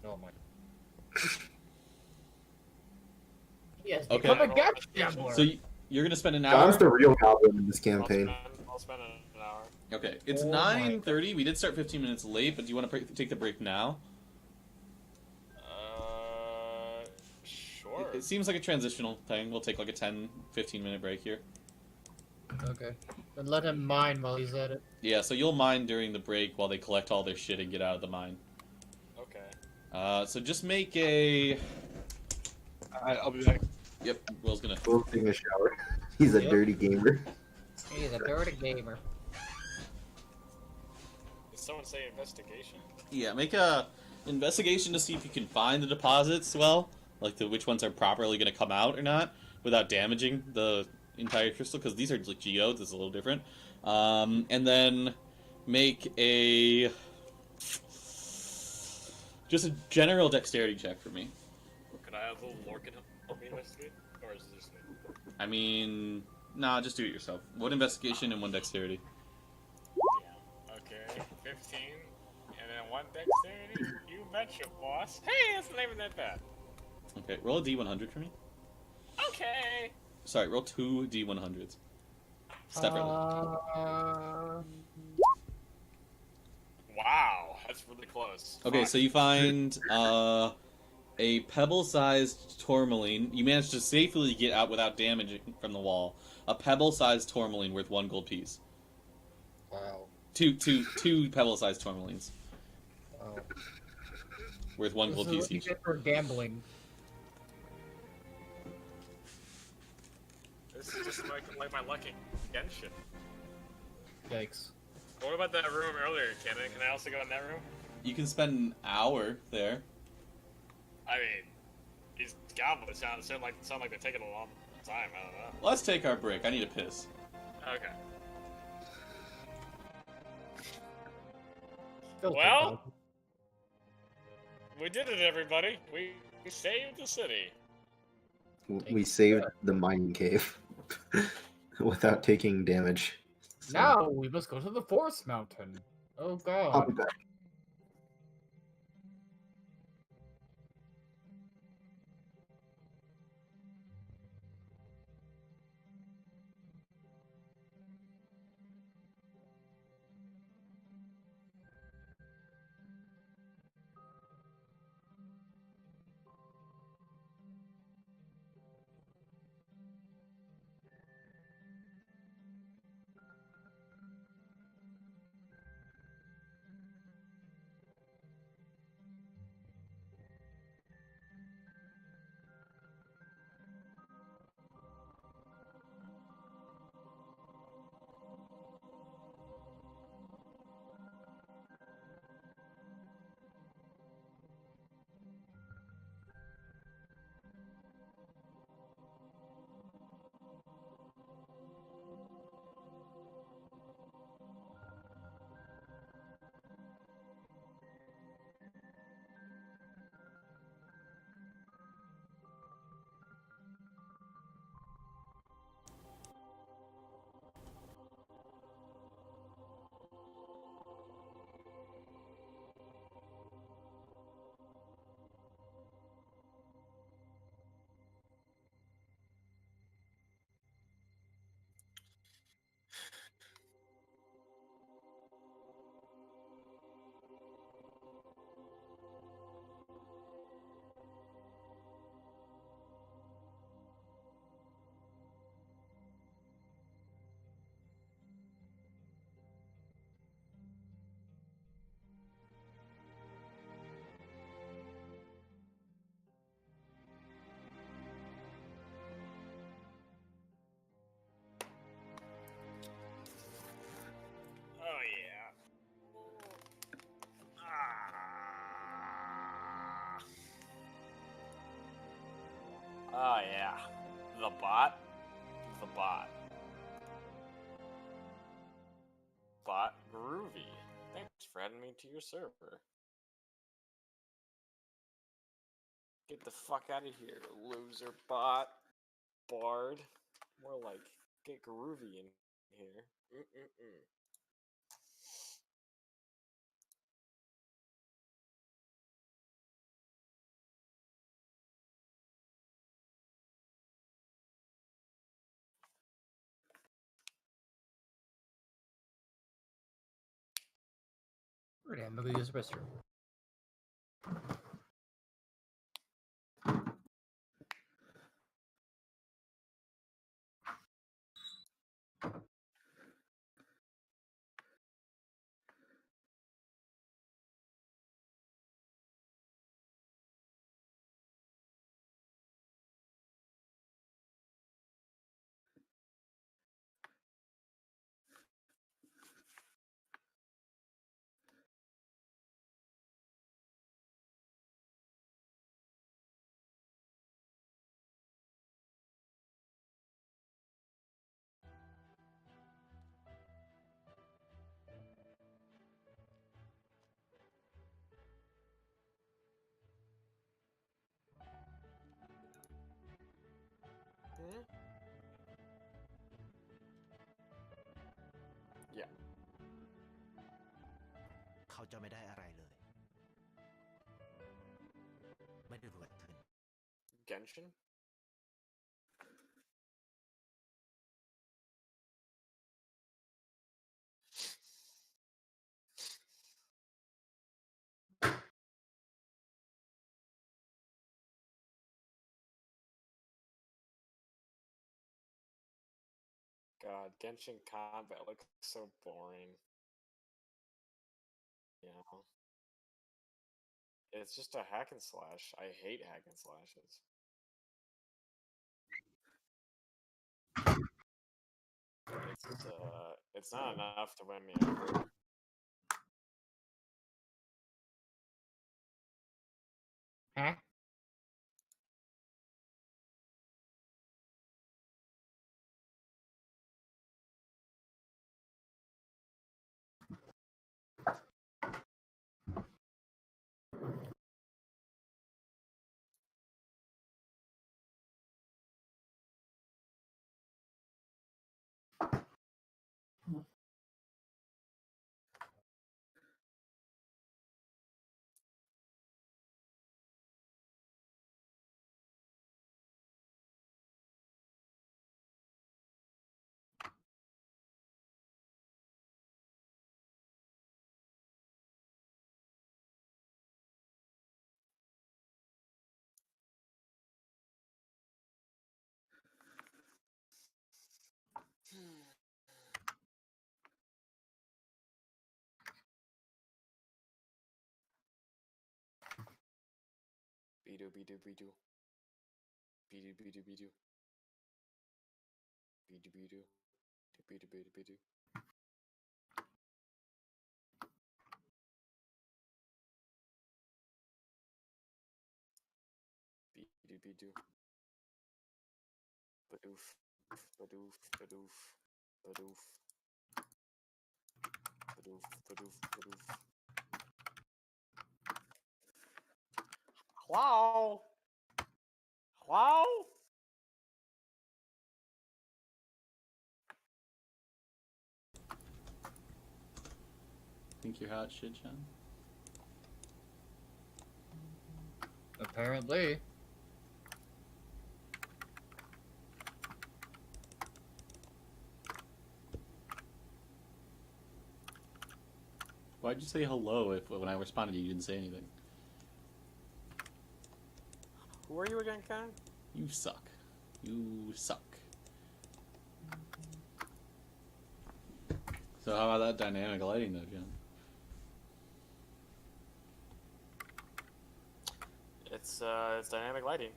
Oh my. Yes, Okay. become a gambler. So you're gonna spend an hour? John's the real goblin in this campaign. I'll spend an hour. Okay, it's Oh my 9:30. We did start 15 minutes late, but do you want to take the break now? Sure. It seems like a transitional thing. We'll take like a 10-15 minute break here. Okay. Then let him mine while he's at it. Yeah, so you'll mine during the break while they collect all their shit and get out of the mine. Okay. So just make a... I'll be back. Yep, Will's gonna... Will's taking a shower. He's a Yep. dirty gamer. He's a dirty gamer. Did someone say investigation? Yeah, make a investigation to see if you can find the deposits well, like which ones are properly going to come out or not, without damaging the entire crystal, because these are like geodes, it's a little different. And then make just a general dexterity check for me. Could I have a little Lorcan help me investigate? Or is it just me? I mean, nah, just do it yourself. One investigation and one dexterity. Yeah. Okay. 15. And then one dexterity? You betcha, boss. Hey, that's the name of that path. Okay, roll a d100 for me. Okay. Sorry, roll 2 d100s. Separately. Wow, that's really close. Okay, Fuck. so you find a pebble-sized tourmaline. You managed to safely get out without damage from the wall. A pebble-sized tourmaline worth 1 gold piece. Wow. Two pebble-sized tourmalines. Oh. Worth one This gold is piece what you each. get for gambling. This is just like my lucky Genshin. Yikes. What about that room earlier, Can I also go in that room? You can spend an hour there. I mean, these goblins sound like they're taking a long time. I don't know. Let's take our break. I need a piss. Okay. Filthy Well, dog. we did it, everybody. We saved the city. We saved the mining cave without taking damage. So, Now we must go to the Forest Mountain. Oh I'll be god. back. Oh yeah. Oh yeah. The bot. The bot. Bot groovy. Thanks for adding me to your server. Get the fuck out of here, loser bot. Bard. More like get groovy in here. Alright, I'm gonna use the restroom. Yeah. เขาจะไม่ได้อะไรเลย ไม่ได้รวยขึ้น Genshin? God, Genshin combat looks so boring. You know? It's just a hack and slash. I hate hack and slashes. It's not enough to win me over. Huh? Beedoo, beedoo, beedoo. Beedoo, beedoo, beedoo. Beedoo, beedoo. Beedoo, beedoo, beedoo. Beedoo, beedoo. Badoof. Badoof, badoof. Badoof. Badoof, badoof, badoof. Hello? Hello? Think you're hot shit, John? Apparently. Why'd you say hello if when I responded you didn't say anything? Who are you again, Ken? You suck. You suck. So how about that dynamic lighting though, John? It's dynamic lighting.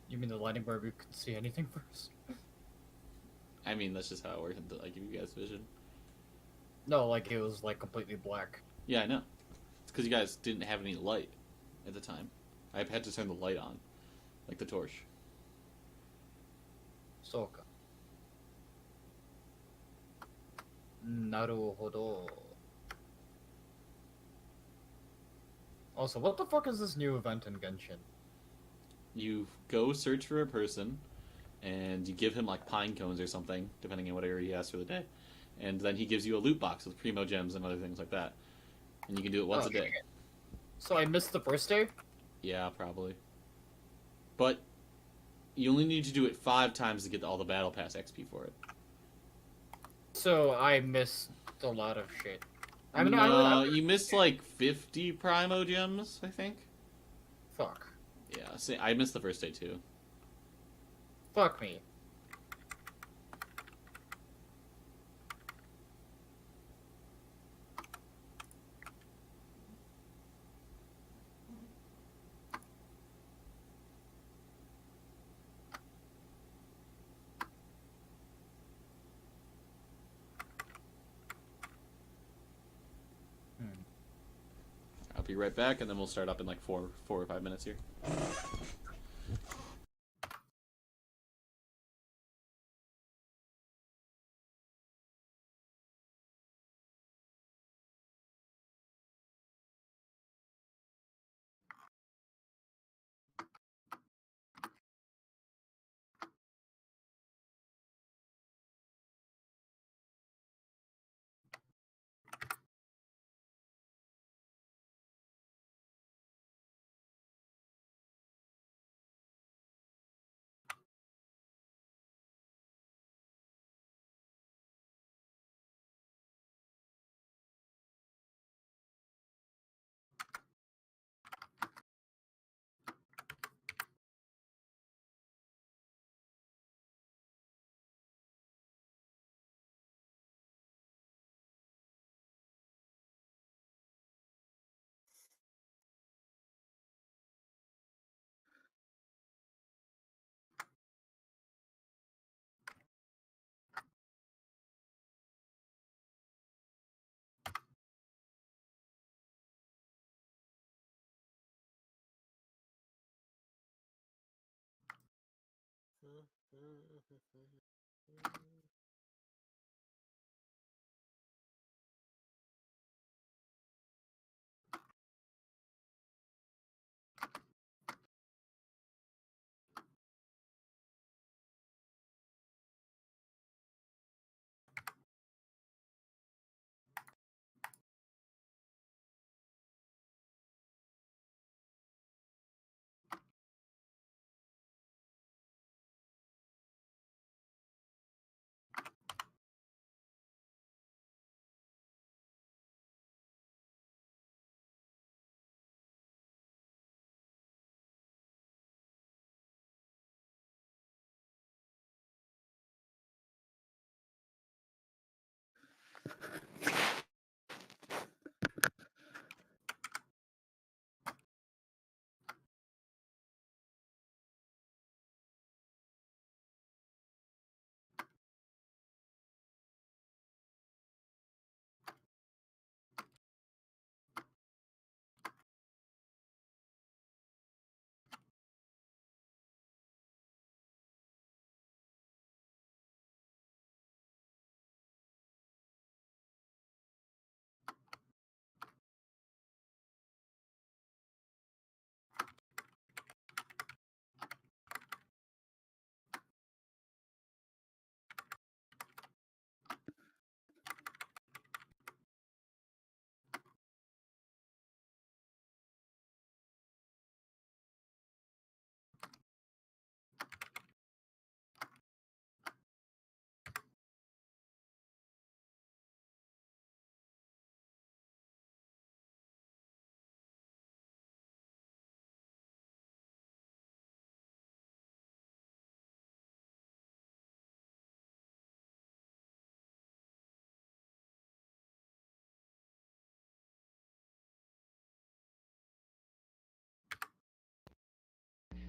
You mean the lighting where we could see anything first? I mean, that's just how it works until I give you guys vision. No, like it was like completely black. Yeah, I know. It's because you guys didn't have any light at the time. I had to turn the light on, like the torch. Soka. Naruhodo. Also, what the fuck is this new event in Genshin? You go search for a person, and you give him like pine cones or something, depending on what area he has for the day. And then he gives you a loot box with primo gems and other things like that. And you can do it once a day. Shit. So I missed the first day? Yeah, probably. But you only need to do it 5 times to get all the battle pass XP for it. So I missed a lot of shit. I mean, you missed like 50 primo gems, I think. Fuck. Yeah, see, I missed the first day too. Fuck me. I'll be right back, and then we'll start up in like 4 or 5 minutes here.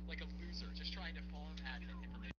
Like a loser, just trying to follow at information.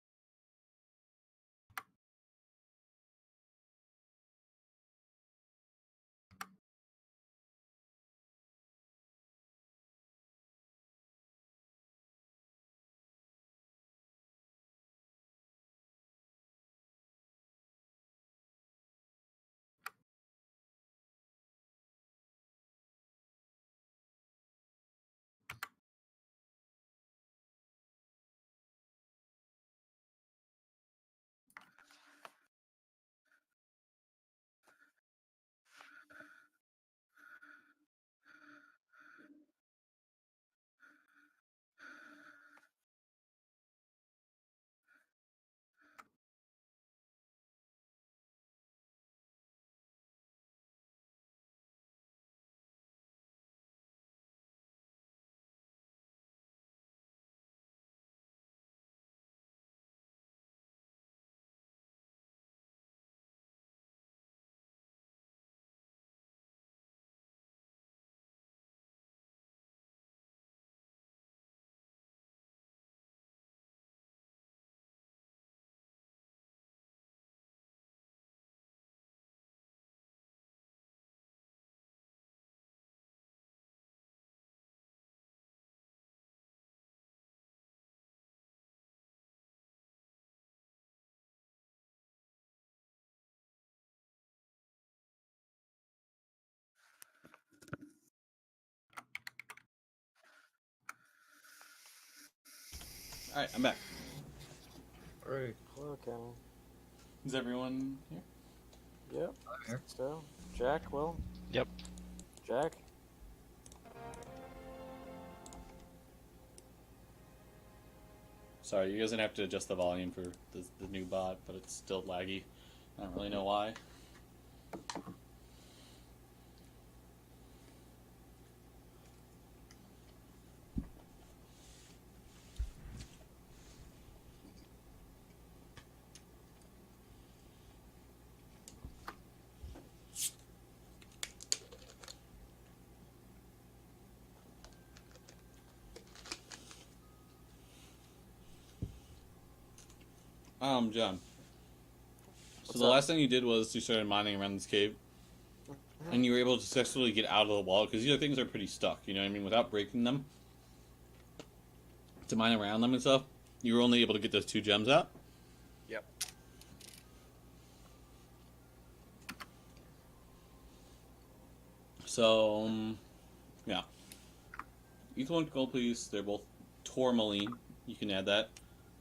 Alright, I'm back. Alright. Okay. Is everyone here? Yep. Here. So, Jack, Will? Yep. Jack? Sorry, you guys gonna have to adjust the volume for the new bot, but it's still laggy. I don't really know why. John. So the last thing you did was you started mining around this cave, and you were able to successfully get out of the wall, because these other things are pretty stuck, you know what I mean? Without breaking them, to mine around them and stuff, you were only able to get those 2 gems out. Yep. So, yeah. Each one gold, please. They're both Termalaine. You can add that.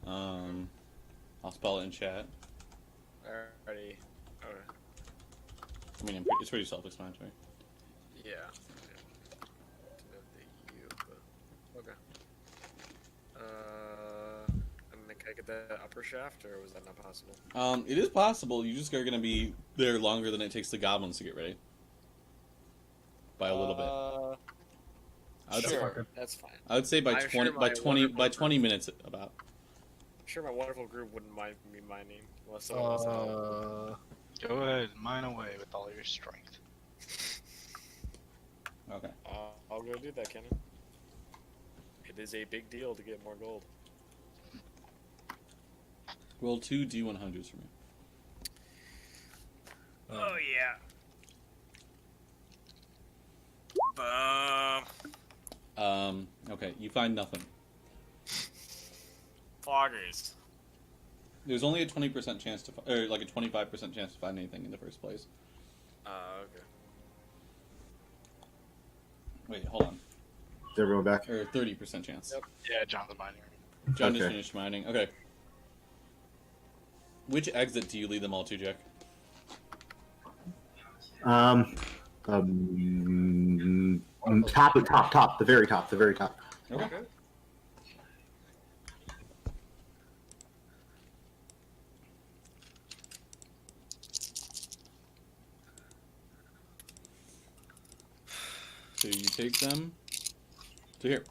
I'll spell it in chat. Alrighty. Okay. I mean, it's pretty self-explanatory. Yeah. The U, but okay. And then can I get that upper shaft, or was that not possible? It is possible. You just are going to be there longer than it takes the goblins to get ready. By a little bit. Sure, that's fine. I would say by I'm 20 sure by my 20 by wonderful 20 group- minutes about. I'm sure my wonderful group wouldn't mind me mining unless someone wants to help. Go ahead, mine away with all your strength. Okay. I'll go do that, Kenan. It is a big deal to get more gold. Roll 2 D100s for me. Oh yeah. Okay, you find nothing. Foggers. There's only a 20% chance to, or like a 25% chance to find anything in the first place. Okay. Wait, hold on. Is everyone back? Or 30% chance. Yep. Yeah, John's mining. John just Okay. finished mining. Okay. Which exit do you lead them all to, Jack? Top, the very top. Okay. So you take them to here.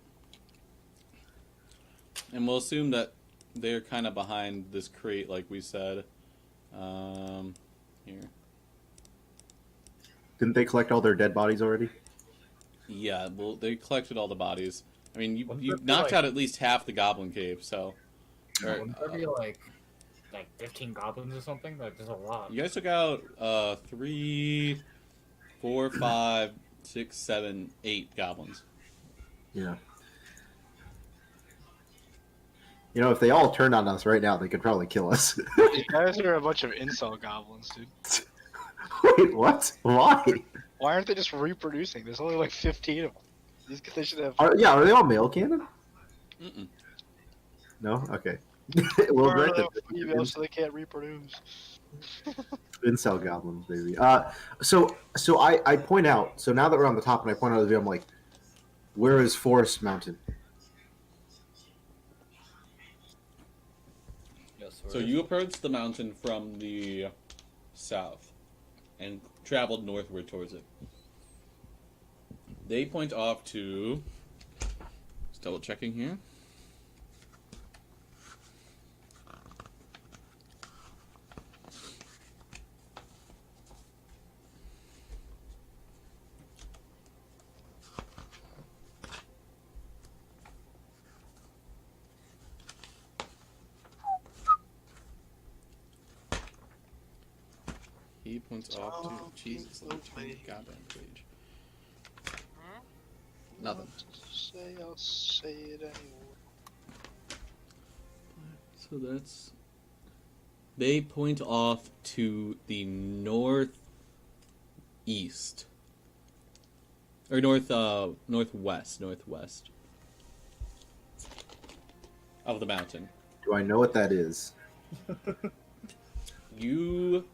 And we'll assume that they're kind of behind this crate, like we said. Here. Didn't they collect all their dead bodies already? Yeah, well, they collected all the bodies. I mean, you Wouldn't there be, knocked like- out at least half the goblin cave, so... Wouldn't there be like 15 goblins or something? Like, there's a lot. You guys took out 3, 4, 5, 6, 7, 8 goblins. Yeah. You know, if they all turned on us right now, they could probably kill us. You guys are a bunch of incel goblins, dude. Wait, what? Why? Why aren't they just reproducing? There's only like 15 of them. These they should have. Are they all male cannon? Mm-mm. No? Okay. Well, Or granted, females, so they can't reproduce. incel goblins, baby. So I point out, so now that we're on the top and I point out the view, I'm like, where is Forest Mountain? So you approached the mountain from the south and traveled northward towards it. They point off to... Just double checking here. He points off to... Jesus, let me turn the goddamn page. Nothing. I'll say it anyway. So that's... They point off to the northeast. Or northwest of the mountain. Do I know what that is? You...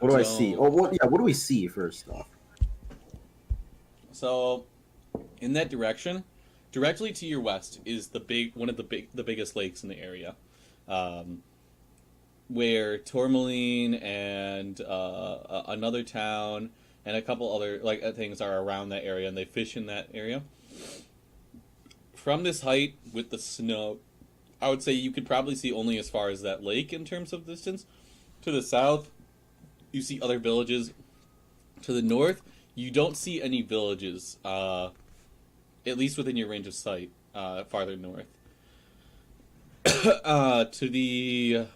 What do I see? Oh, what do we see first off? So, in that direction, directly to your west is the biggest lakes in the area, where Termalaine and another town and a couple other things are around that area, and they fish in that area. From this height with the snow, I would say you could probably see only as far as that lake in terms of distance. To the south, you see other villages. To the north, you don't see any villages, at least within your range of sight, farther north. To the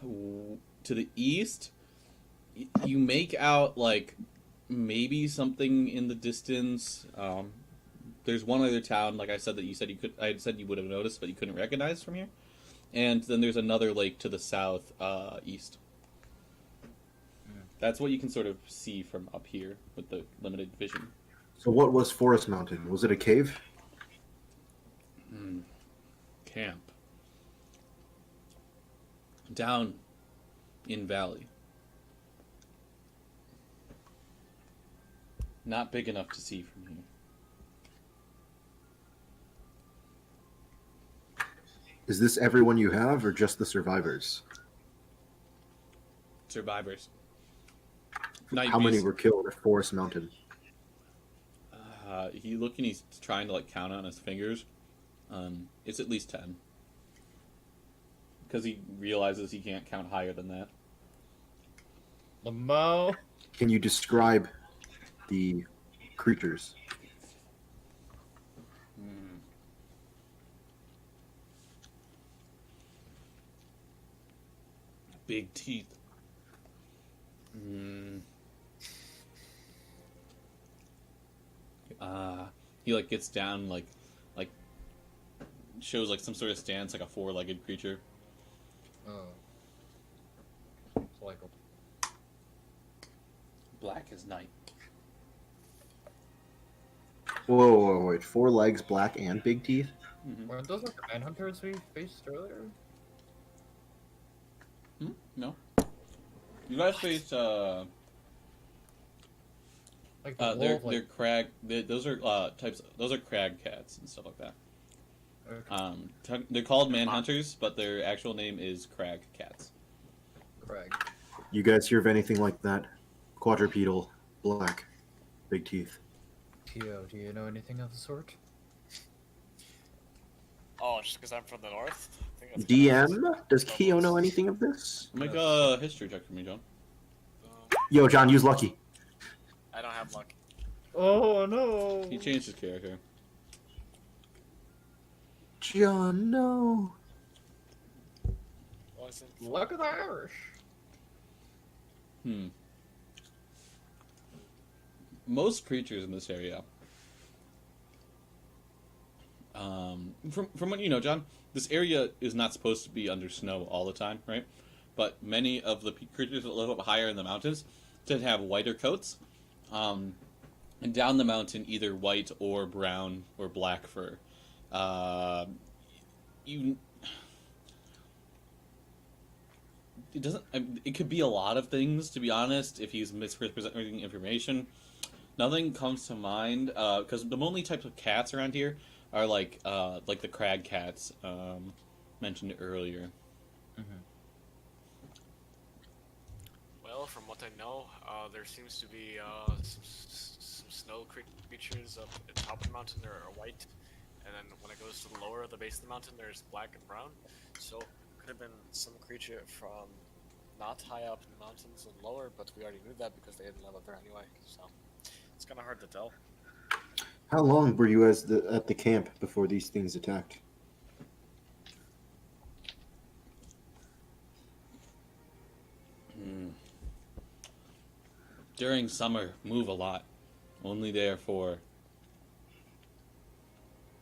east, you make out maybe something in the distance. There's one other town, like I said, that I said you would have noticed, but you couldn't recognize from here. And then there's another lake to the south east. That's what you can sort of see from up here with the limited vision. So what was Forest Mountain? Was it a cave? Camp. Down in valley. Not big enough to see from here. Is this everyone you have, or just the survivors? Survivors. How many were killed at Forest Mountain? He's trying to like count on his fingers. It's at least 10. Because he realizes he can't count higher than that. Lamo. Can you describe the creatures? Big teeth. He like gets down like shows like some sort of stance, like a four-legged creature. Oh. It's like a... Black as night. Whoa, wait. 4 legs, black, and big teeth? Weren't those like the manhunters we faced earlier? No. You guys faced Like the they're wolf, like... crag. Those are types. Those are crag cats and stuff like that. Okay. They're called manhunters, but their actual name is crag cats. Craig. You guys hear of anything like that? Quadrupedal, black, big teeth. Tio, do you know anything of the sort? Oh, just because I'm from the north? I think that's DM? Does Keo know anything of this? Make a history check for me, John. Yo, John, use lucky. I don't have luck. Oh no! He changed his character. John, no. Luck of the Irish. Most creatures in this area, from what you know, John, this area is not supposed to be under snow all the time, right? But many of the creatures that live up higher in the mountains tend to have whiter coats, and down the mountain, either white or brown or black fur. It doesn't. It could be a lot of things, to be honest. If he's misrepresenting information, nothing comes to mind. Because the only types of cats around here are like the crag cats mentioned earlier. Well, from what I know, there seems to be some snow creatures up at the top of the mountain. There are white, and then when it goes to the lower, the base of the mountain, there's black and brown. So could have been some creature from not high up in the mountains and lower, but we already knew that because they didn't live up there anyway. So it's kind of hard to tell. How long were you at the camp before these things attacked? During summer, move a lot. Only there for...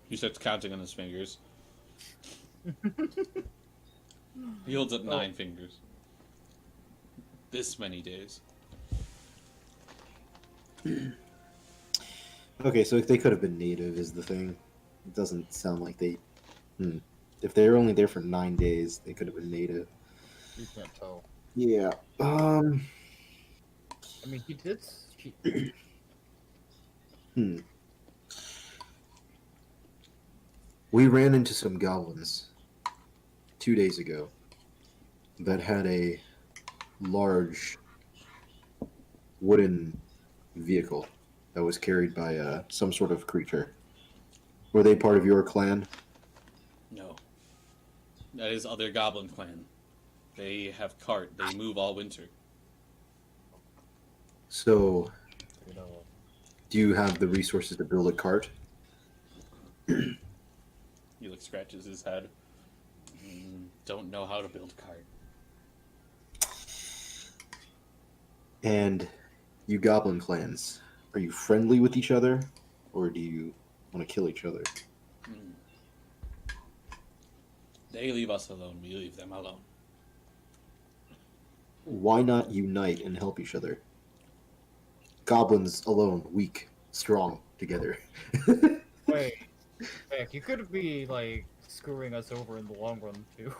He starts counting on his fingers. He holds up 9 fingers. This many days. Okay, so they could have been native is the thing. It doesn't sound like they... If they were only there for 9 days, they could have been native. You can't tell. Yeah. I mean, he did... We ran into some goblins 2 days ago that had a large wooden vehicle that was carried by some sort of creature. Were they part of your clan? No. That is other goblin clan. They have cart. They move all winter. So, do you have the resources to build a cart? He scratches his head. Don't know how to build a cart. And you goblin clans, are you friendly with each other, or do you want to kill each other? They leave us alone. We leave them alone. Why not unite and help each other? Goblins alone, weak. Strong together. Wait, heck, you could be like screwing us over in the long run too.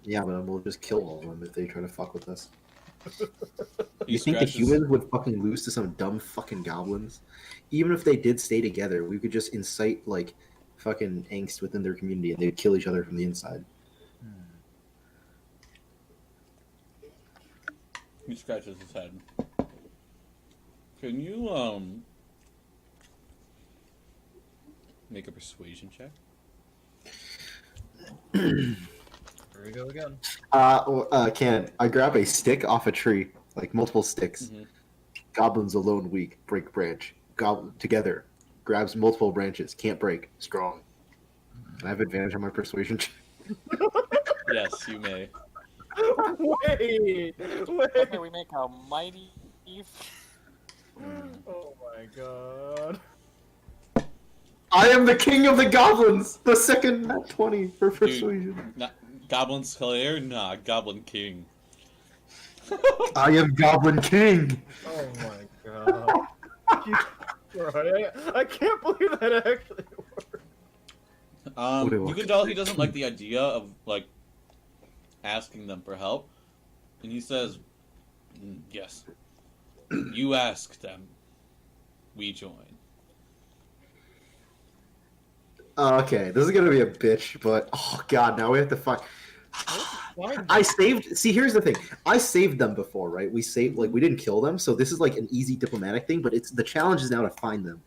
Yeah, but we'll just kill all of them if they try to fuck with us. He You think the scratches- humans would fucking lose to some dumb fucking goblins? Even if they did stay together, we could just incite like fucking angst within their community and they'd kill each other from the inside. He scratches his head. Can you make a persuasion check? Here we go again. Can I grab a stick off a tree, like multiple sticks? Mm-hmm. Goblins alone, weak. Break branch. Goblin together. Grabs multiple branches. Can't break. Strong. Can I have advantage on my persuasion check? Yes, you may. Wait! Okay, we make a mighty. Oh my god. I am the king of the goblins! The second nat 20 for persuasion. Not Goblin Slayer? Nah, Goblin King. I am Goblin King! Oh my god. Right? I can't believe that actually worked. You can tell he doesn't like the idea of, like, asking them for help. And he says, yes. You ask them. We join. Okay, this is gonna be a bitch, but oh god, now we have to fuck. I saved. See, here's the thing. I saved them before, right? We saved, like, we didn't kill them, so this is like an easy diplomatic thing. But it's the challenge is now to find them.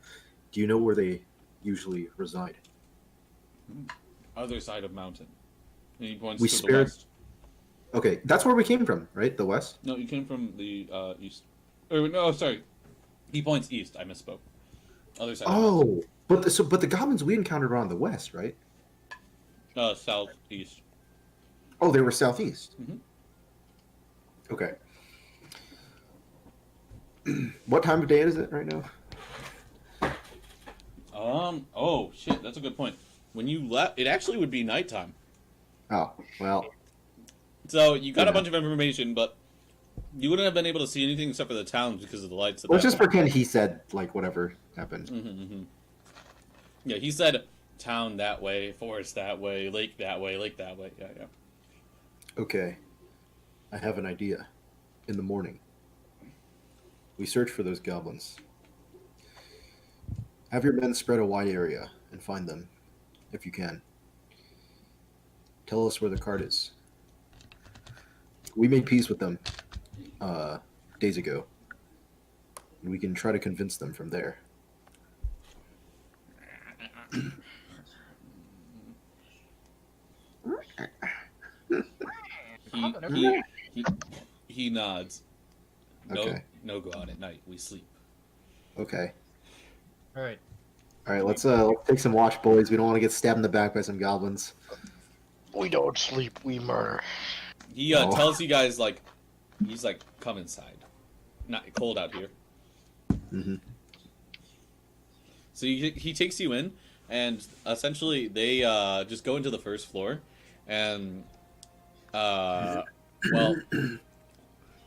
Do you know where they usually reside? Other side of mountain. And he points We to spared- the west. Okay, that's where we came from, right? The west. No, you came from the east. Or, no, sorry. He points east. I misspoke. Other side. Of Oh, but the goblins we encountered were on the west, right? Southeast. Oh, they were southeast. Mhm. Okay. What time of day is it right now? Oh shit, that's a good point. When you left, it actually would be nighttime. Oh, well. So you got a Yeah. bunch of information, but you wouldn't have been able to see anything except for the towns because of the lights. Let's just pretend he said like whatever happened. Mm-hmm. Yeah, he said town that way, forest that way, lake that way, lake that way. Yeah, yeah. Okay. I have an idea. In the morning, we search for those goblins. Have your men spread a wide area and find them, if you can. Tell us where the cart is. We made peace with them days ago. And we can try to convince them from there. He nods. No, Okay. no go out at night. We sleep. Okay. Alright. Alright, let's take some watch, boys. We don't want to get stabbed in the back by some goblins. We don't sleep, we murder. He Oh. tells you guys he's like, come inside. Not cold out here. Mm-hmm. So he takes you in, and essentially they just go into the first floor, and well,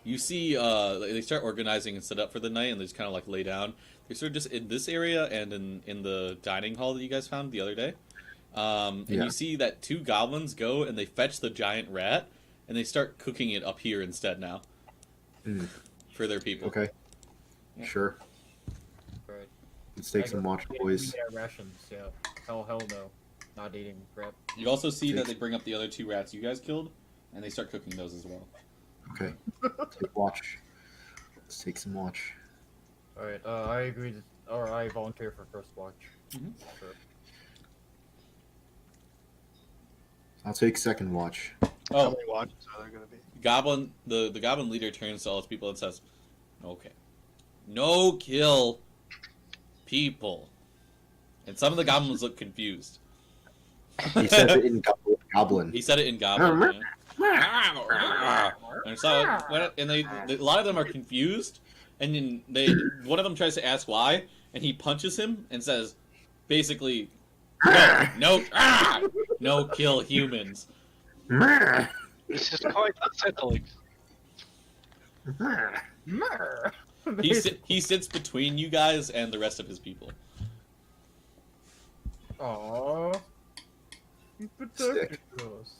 you see they start organizing and set up for the night, and they just kind of like lay down. They sort of just in this area and in the dining hall that you guys found the other day. And Yeah. you see that two goblins go and they fetch the giant rat, and they start cooking it up here instead now for their people. Okay. Yeah. Sure. Right. Let's take some watch, boys. Yeah, rations, yeah. Hell no. Not eating crap. You also see that they bring up the other two rats you guys killed, and they start cooking those as well. Okay. Take watch. Let's take some watch. Alright, I agree, or I volunteer for first watch. Mhm. Sure. I'll take second watch. How Oh, many watches are there gonna be? Goblin, the goblin leader turns to all his people and says, "Okay, no kill people." And some of the goblins look confused. He said it in goblin. He said it in goblin. Yeah. And so, a lot of them are confused, and then one of them tries to ask why, and he punches him and says, basically, no kill humans. Meh. This is quite unsettling. Mer. He sits between you guys and the rest of his people. Aww. He protected us.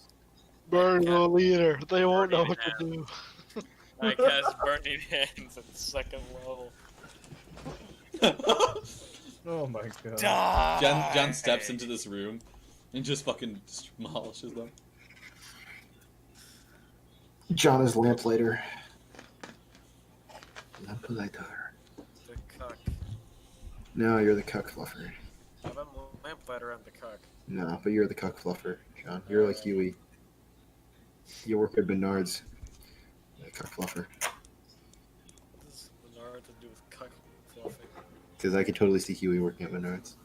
Burn the leader. They won't know what to do. I cast Burning Hands at second level. Oh my god. John steps into this room and just fucking demolishes them. John is lamplighter. Lamplighter. The cuck. No, you're the cuck fluffer. I'm lamplighter, I'm the cuck. No, but you're the cuck fluffer, John. You're like Huey. You work at Menards. You're the cuck fluffer. What does Menard to do with cuck fluffing? Because I can totally see Huey working at Menards.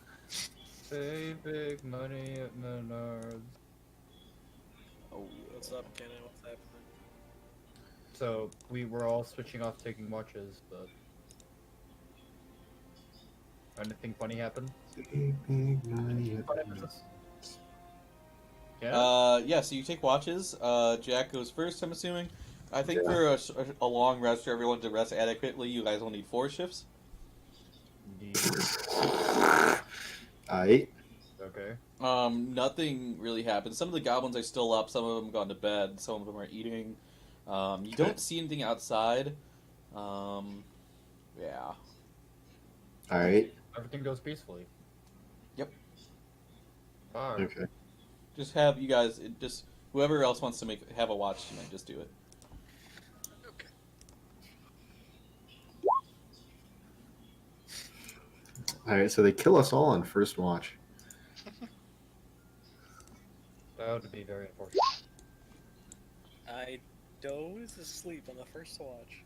Save big money at Menards. Oh, what's up, Kenny? What's happening? So we were all switching off taking watches, but anything funny happen? Yeah. Yeah, so you take watches. Jack goes first, I'm assuming. I think for a long rest, for everyone to rest adequately, you guys will need 4 shifts. Aight. Okay. Nothing really happens. Some of the goblins are still up, some of them have gone to bed, some of them are eating. You don't see anything outside. Yeah. Alright. Everything goes peacefully. Yep. Alright. Okay. Just have you guys, just whoever else wants to have a watch tonight, just do it. Okay. Alright, so they kill us all on first watch. That would be very unfortunate. I doze asleep on the first watch.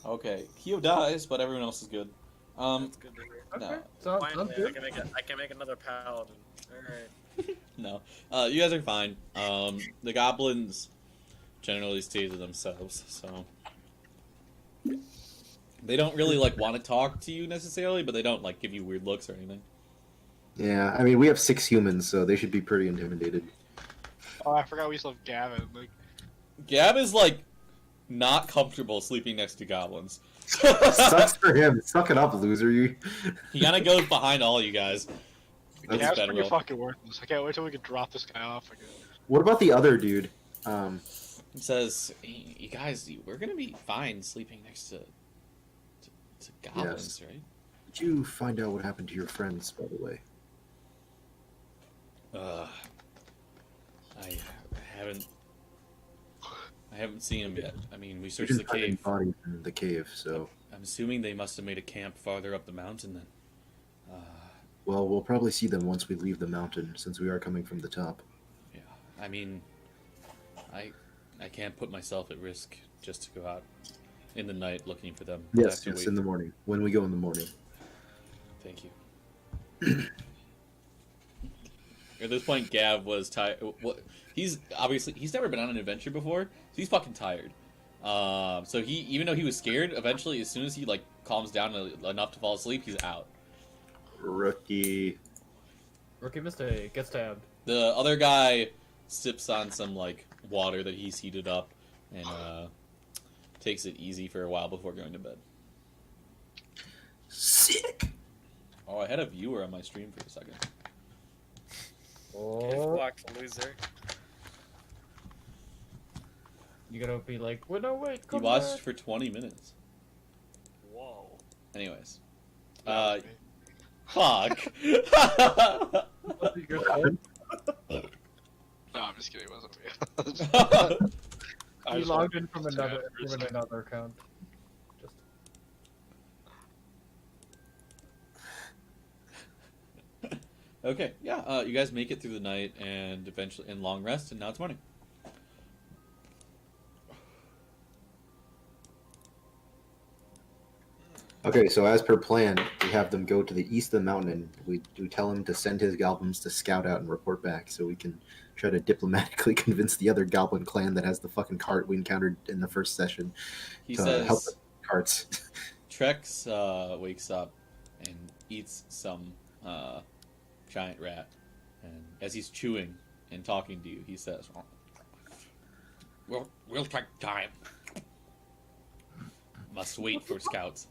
Okay, Kyo dies, but everyone else is good. That's good to hear. Okay. No, Sounds Finally, good. I can make another paladin. Alright. no. You guys are fine. The goblins generally stay to themselves, so they don't really want to talk to you necessarily, but they don't give you weird looks or anything. Yeah, I mean, we have 6 humans, so they should be pretty intimidated. Oh, I forgot we still have Gavin. Gab is not comfortable sleeping next to goblins. Sucks for him. Suck it up, loser. You. He kind of goes behind all you guys. That's Gav's better pretty roll. fucking worthless. I can't wait till we can drop this guy off again. What about the other dude? He says, hey, "You guys, we're gonna be fine sleeping next to goblins, right?" Did you find out what happened to your friends, by the way? I haven't seen him yet. I mean, we You searched the didn't find any cave. bodies in the cave, so. I'm assuming they must have made a camp farther up the mountain then. Well, we'll probably see them once we leave the mountain, since we are coming from the top. Yeah, I mean, I can't put myself at risk just to go out in the night looking for them. I have Yes, to yes, wait in the morning. When we go in the morning. Thank you. At this point, Gav was tired. He's never been on an adventure before, so he's fucking tired. So he, even though he was scared, eventually, as soon as he calms down enough to fall asleep, he's out. Rookie. Rookie mistake. Get stabbed. The other guy sips on some water that he's heated up and takes it easy for a while before going to bed. Sick. Oh, I had a viewer on my stream for a second. Oh. Blocked, loser. You gotta be like, well, no, wait, He come watched back. for 20 minutes. Whoa. Anyways. No, Fuck. I'm just kidding. It wasn't me. I He just logged wanted in from to say another that for a second. account. Just Okay, yeah, you guys make it through the night and eventually in long rest, and now it's morning. Okay, so as per plan, we have them go to the east of the mountain, and we tell him to send his goblins to scout out and report back, so we can try to diplomatically convince the other goblin clan that has the fucking cart we encountered in the first session He to says, help us with carts. Trex wakes up and eats some giant rat And as he's chewing and talking to you, he says, "We'll take time. Must wait for scouts."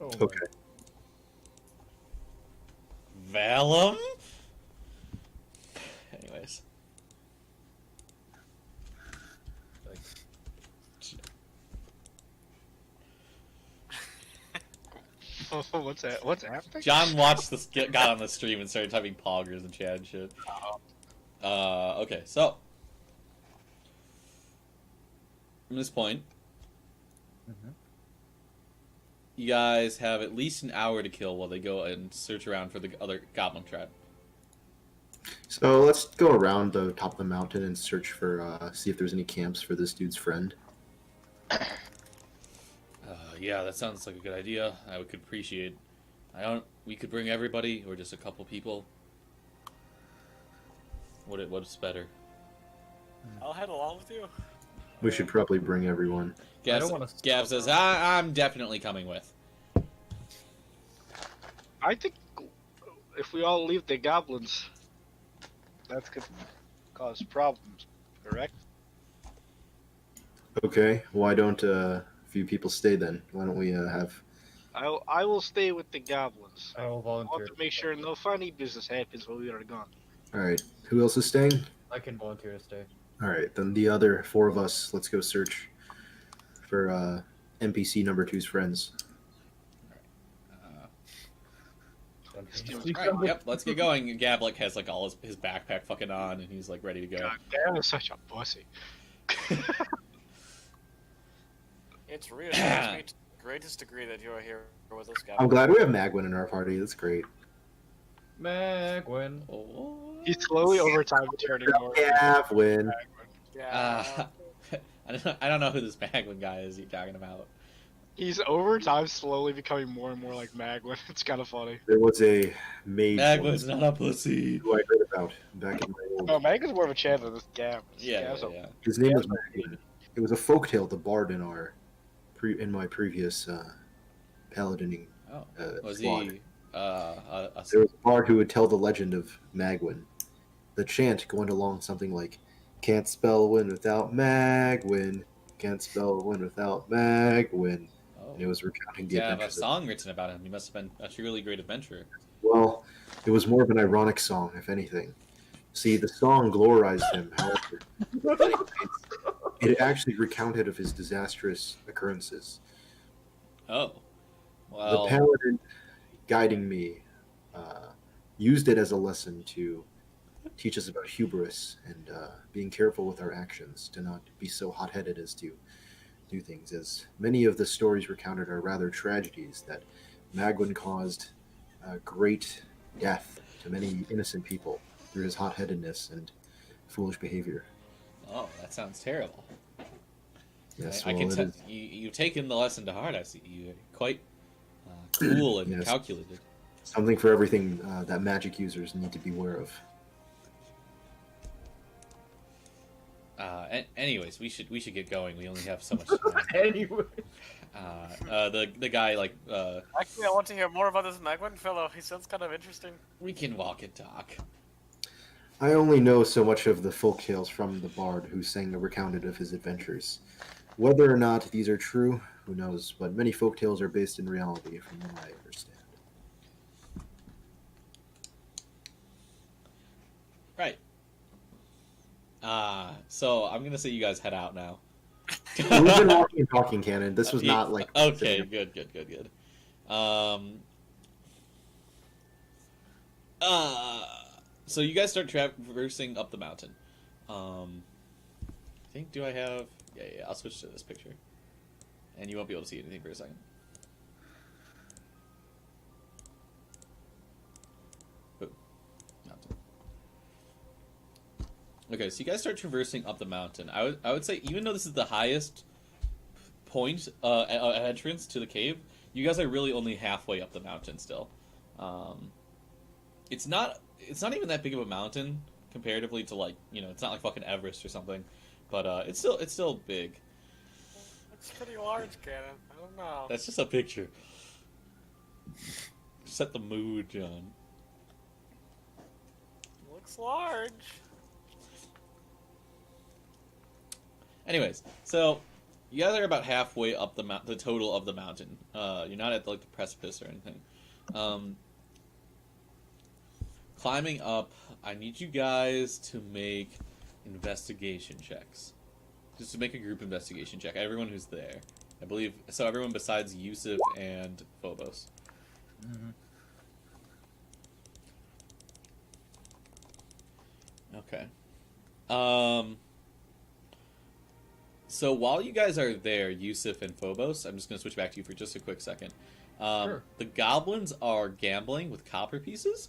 Oh, Okay. Vellum? Anyways. What's that? What's happening? John watched this, got on the stream and started typing poggers and chat and shit. Okay, so. From this point, you guys have at least an hour to kill while they go and search around for the other goblin tribe. So let's go around the top of the mountain and search for, see if there's any camps for this dude's friend. Yeah, that sounds like a good idea. I could appreciate. We could bring everybody or just a couple people. What's better? I'll head along with you. We should probably bring everyone. Gav says, I'm definitely coming with. I think if we all leave the goblins, that's gonna cause problems, correct? Okay, why don't a few people stay then? Why don't we have... I will stay with the goblins. I will I volunteer. want to make sure no funny business happens while we are gone. Alright, who else is staying? I can volunteer to stay. Alright, then the other 4 of us, let's go search for NPC number 2's friends. Alright, yep, let's get going. Gablik has like all his backpack fucking on and he's like ready to go. God damn, is such a pussy. It's reassuring me to the greatest degree that you are here with us, guys. I'm glad we have Magwin in our party, that's great. Magwin. Oh. He's slowly over time turning more. Magwin. Yeah. I don't know who this Magwin guy is you're talking about. He's over time slowly becoming more and more like Magwin. It's kind of funny. There was a mage Magwin's not a pussy. who I heard about back in my old... No, Magwin's more of a champ than this Gab. Yeah. His name was Magwin. It was a folktale, the bard in our in my previous paladining Was squad. he There was a bard who would tell the legend of Magwin. The chant going along something like, "Can't spell win without Magwin. Can't spell win without Magwin." And it was recounting the have a adventures. song written about him. He must have been a truly great adventurer. Well, it was more of an ironic song, if anything. See, the song glorified him, however. It actually recounted of his disastrous occurrences. Oh. Well, The paladin guiding me used it as a lesson to teach us about hubris and being careful with our actions, to not be so hot-headed as to do things, as many of the stories recounted are rather tragedies that Magwin caused great death to many innocent people through his hot-headedness and foolish behavior. oh, that sounds terrible. Yes, I well, can it tell is- you've taken the lesson to heart. I see you're quite cool and Yes. calculated. something for everything that magic users need to beware of. Anyways, we should get going. We only have so much time. Anyway. The guy like Actually, I want to hear more about this Magwin fellow. He sounds kind of interesting. we can walk and talk. I only know so much of the folk tales from the bard who sang a recounted of his adventures. Whether or not these are true, who knows, but many folk tales are based in reality, from what I understand. Right. So I'm gonna say you guys head out now. We've been walking and talking, Canon. This was not like... Okay, good. So you guys start traversing up the mountain. I think, do I have... Yeah, I'll switch to this picture. And you won't be able to see anything for a second. Boom. Mountain. Okay, so you guys start traversing up the mountain. I would say, even though this is the highest point, entrance to the cave, you guys are really only halfway up the mountain still. It's not even that big of a mountain comparatively to, like, you know, it's not like fucking Everest or something, but it's still big. It's pretty large, Cannon. I don't know. That's just a picture. Set the mood, John. looks large. Anyways, so you guys are about halfway up the total of the mountain. You're not at like the precipice or anything. Climbing up, I need you guys to make investigation checks. Just to make a group investigation check. Everyone who's there, I believe. So everyone besides Yusuf and Phobos. Mm-hmm. Okay. So while you guys are there, Yusuf and Phobos, I'm just going to switch back to you for just a quick second. Sure. The goblins are gambling with copper pieces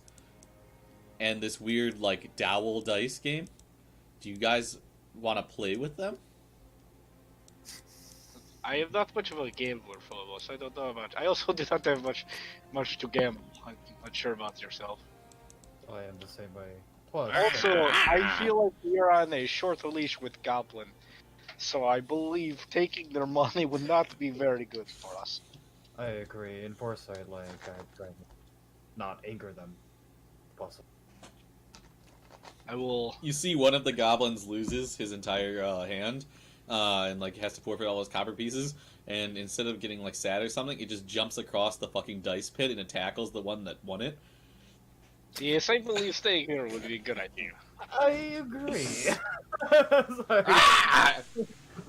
and this weird, like, dowel dice game. Do you guys want to play with them? I am not much of a gambler, Phobos. I don't know much. I also do not have much to gamble. I'm not sure about yourself. I am the same way. Plus, Also, I feel like we are on a short leash with Goblin, so I believe taking their money would not be very good for us. I agree. In foresight, like, I try to not anger them, if possible. I will. You see one of the goblins loses his entire hand, and like has to forfeit all his copper pieces. And instead of getting like sad or something, it just jumps across the fucking dice pit and it tackles the one that won it. Yes, I believe staying here would be a good idea. I agree.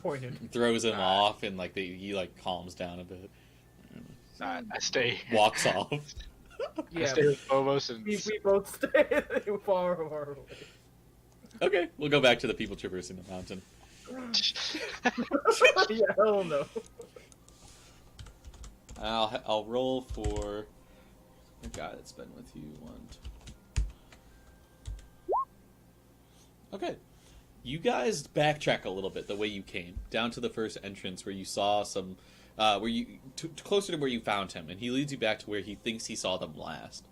Pointed. Throws him off, and like he like calms down a bit. I stay. Walks off. Yeah, I stay with Phobos and we both stay far away. Okay, we'll go back to the people traversing the mountain. Yeah, hell no. I'll roll for the guy that's been with you. Okay, you guys backtrack a little bit the way you came down to the first entrance where you saw some, where you closer to where you found him, and he leads you back to where he thinks he saw them last.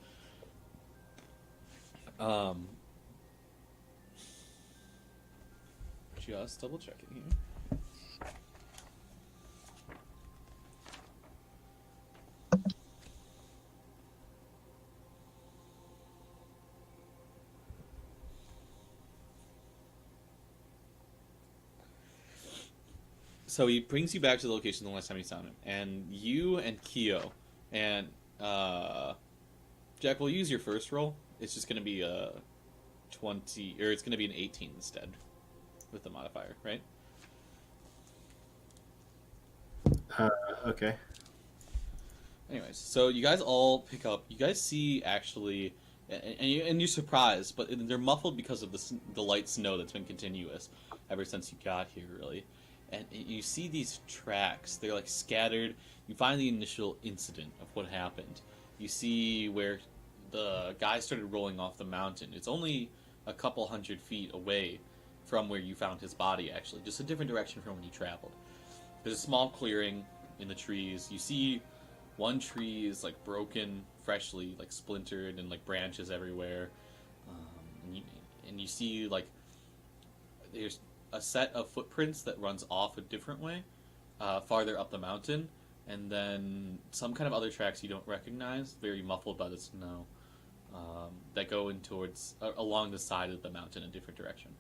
Just double checking here. So he brings you back to the location the last time you saw him, and you and Kyo and Jack will use your first roll. It's just going to be a 20, or it's going to be an 18 instead, with the modifier, right? Okay. Anyways, so you guys all pick up. You guys see actually, and you're surprised, but they're muffled because of the light snow that's been continuous ever since you got here, really. And you see these tracks. They're like scattered. You find the initial incident of what happened. You see where the guy started rolling off the mountain. It's only a couple hundred feet away from where you found his body, actually. Just a different direction from when he traveled. There's a small clearing in the trees. You see one tree is like broken, freshly like splintered, and like branches everywhere. And you see like there's a set of footprints that runs off a different way, farther up the mountain, and then some kind of other tracks you don't recognize, very muffled by the snow, that go in towards along the side of the mountain in a different direction.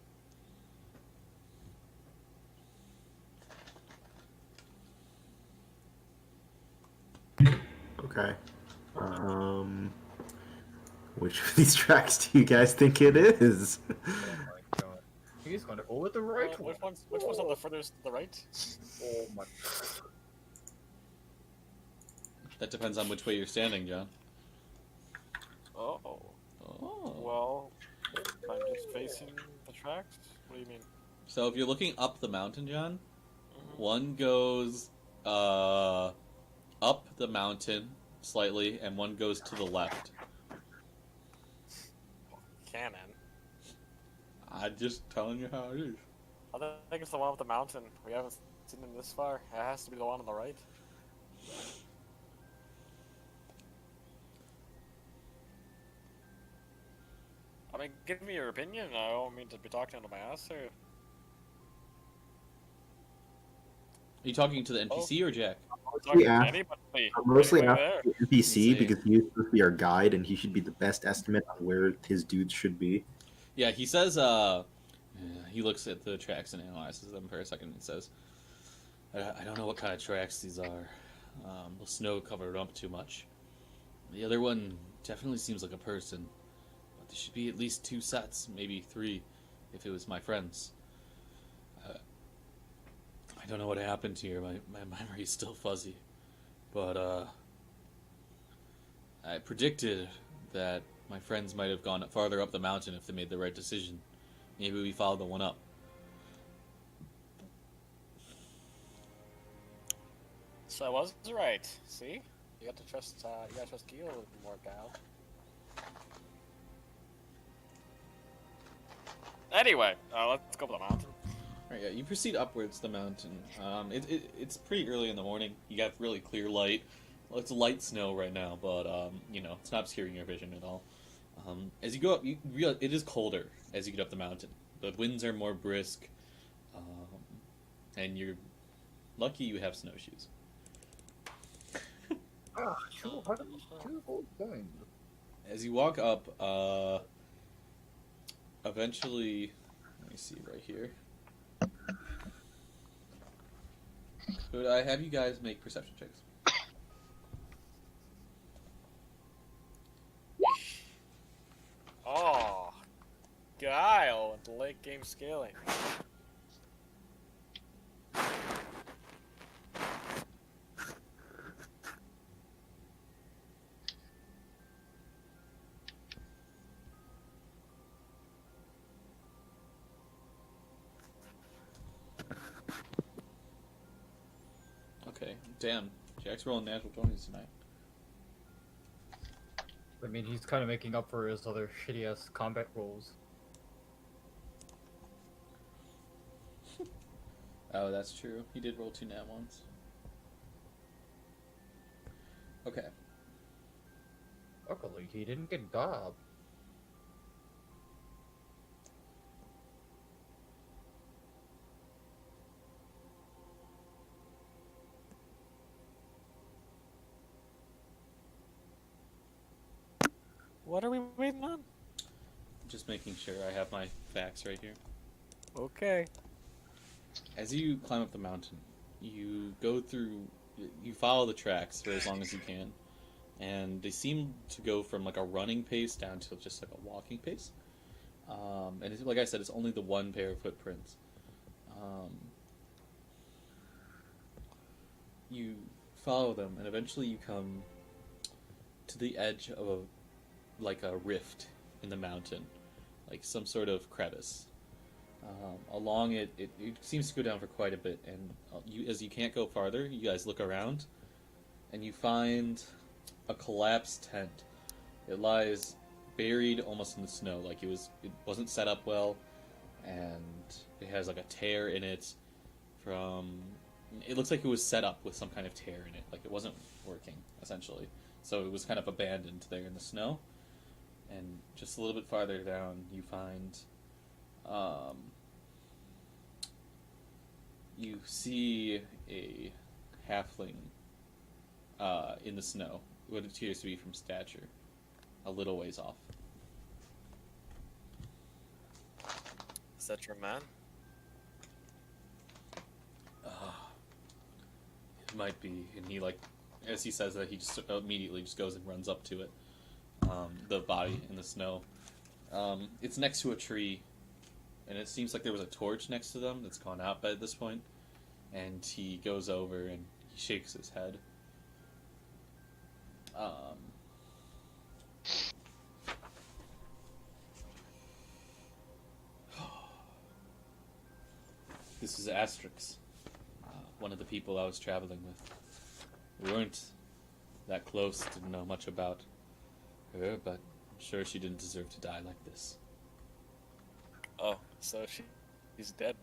Okay. Which of these tracks do you guys think it is? Oh my god. He's gonna go with the right one. Which one's on the furthest to the right? Oh my. That depends on which way you're standing, John. Oh. Oh. Well, I'm just facing the tracks. What do you mean? So if you're looking up the mountain, John, one goes up the mountain slightly, and one goes to the left. Cannon. I'm just telling you how it is. I think it's the one up the mountain. We haven't seen him this far. It has to be the one on the right. I mean, give me your opinion. I don't mean to be talking to my ass here. Are you talking to the NPC or Jack? Yeah. Anybody. I'm mostly Anybody after there. the NPC Insane. because he's supposed to be our guide and he should be the best estimate on where his dudes should be. Yeah, he says, he looks at the tracks and analyzes them for a second and says, I don't know what kind of tracks these are. The snow covered up too much. The other one definitely seems like a person, but there should be at least 2 sets, maybe 3, if it was my friends. I don't know what happened here. My memory is still fuzzy, but I predicted that my friends might have gone farther up the mountain if they made the right decision. Maybe we followed the one up. So I was right. See, you got to trust. You gotta trust Gil a little bit more, Kyle. Anyway, let's go up the mountain. Right, yeah, you proceed upwards the mountain. It's pretty early in the morning. You got really clear light. Well, it's light snow right now, but it's not obscuring your vision at all. As you go up, you realize it is colder as you get up the mountain. The winds are more brisk, and you're lucky you have snowshoes. Two gold coins. As you walk up, eventually, let me see right here. Could I have you guys make perception checks? Oh, Guile with the late game scaling. Okay, damn. Jack's rolling natural 20s tonight. I mean, he's kind of making up for his other shitty-ass combat rolls. Oh, that's true. He did roll 2 nat ones. Okay. Luckily, he didn't get gobbed. What are we waiting on? Just making sure I have my facts right here. Okay. As you climb up the mountain, you follow the tracks for as long as you can, and they seem to go from like a running pace down to just like a walking pace. And like I said, it's only the one pair of footprints. You follow them, and eventually you come to the edge of a rift in the mountain, like some sort of crevice. Along it seems to go down for quite a bit, and as you can't go farther, you guys look around, and you find a collapsed tent. It lies buried almost in the snow, like it wasn't set up well, and it has like a tear in it it looks like it was set up with some kind of tear in it, like it wasn't working, essentially. So it was kind of abandoned there in the snow. And just a little bit farther down, you find, you see a halfling in the snow, what appears to be from stature, a little ways off. Is that your man? It might be, and he as he says that, he just immediately just goes and runs up to it. The body in the snow. It's next to a tree, and it seems like there was a torch next to them that's gone out by this point. And he goes over and he shakes his head. This is Astrix, one of the people I was traveling with. We weren't that close, didn't know much about her, but I'm sure she didn't deserve to die like this. Oh, so she's dead.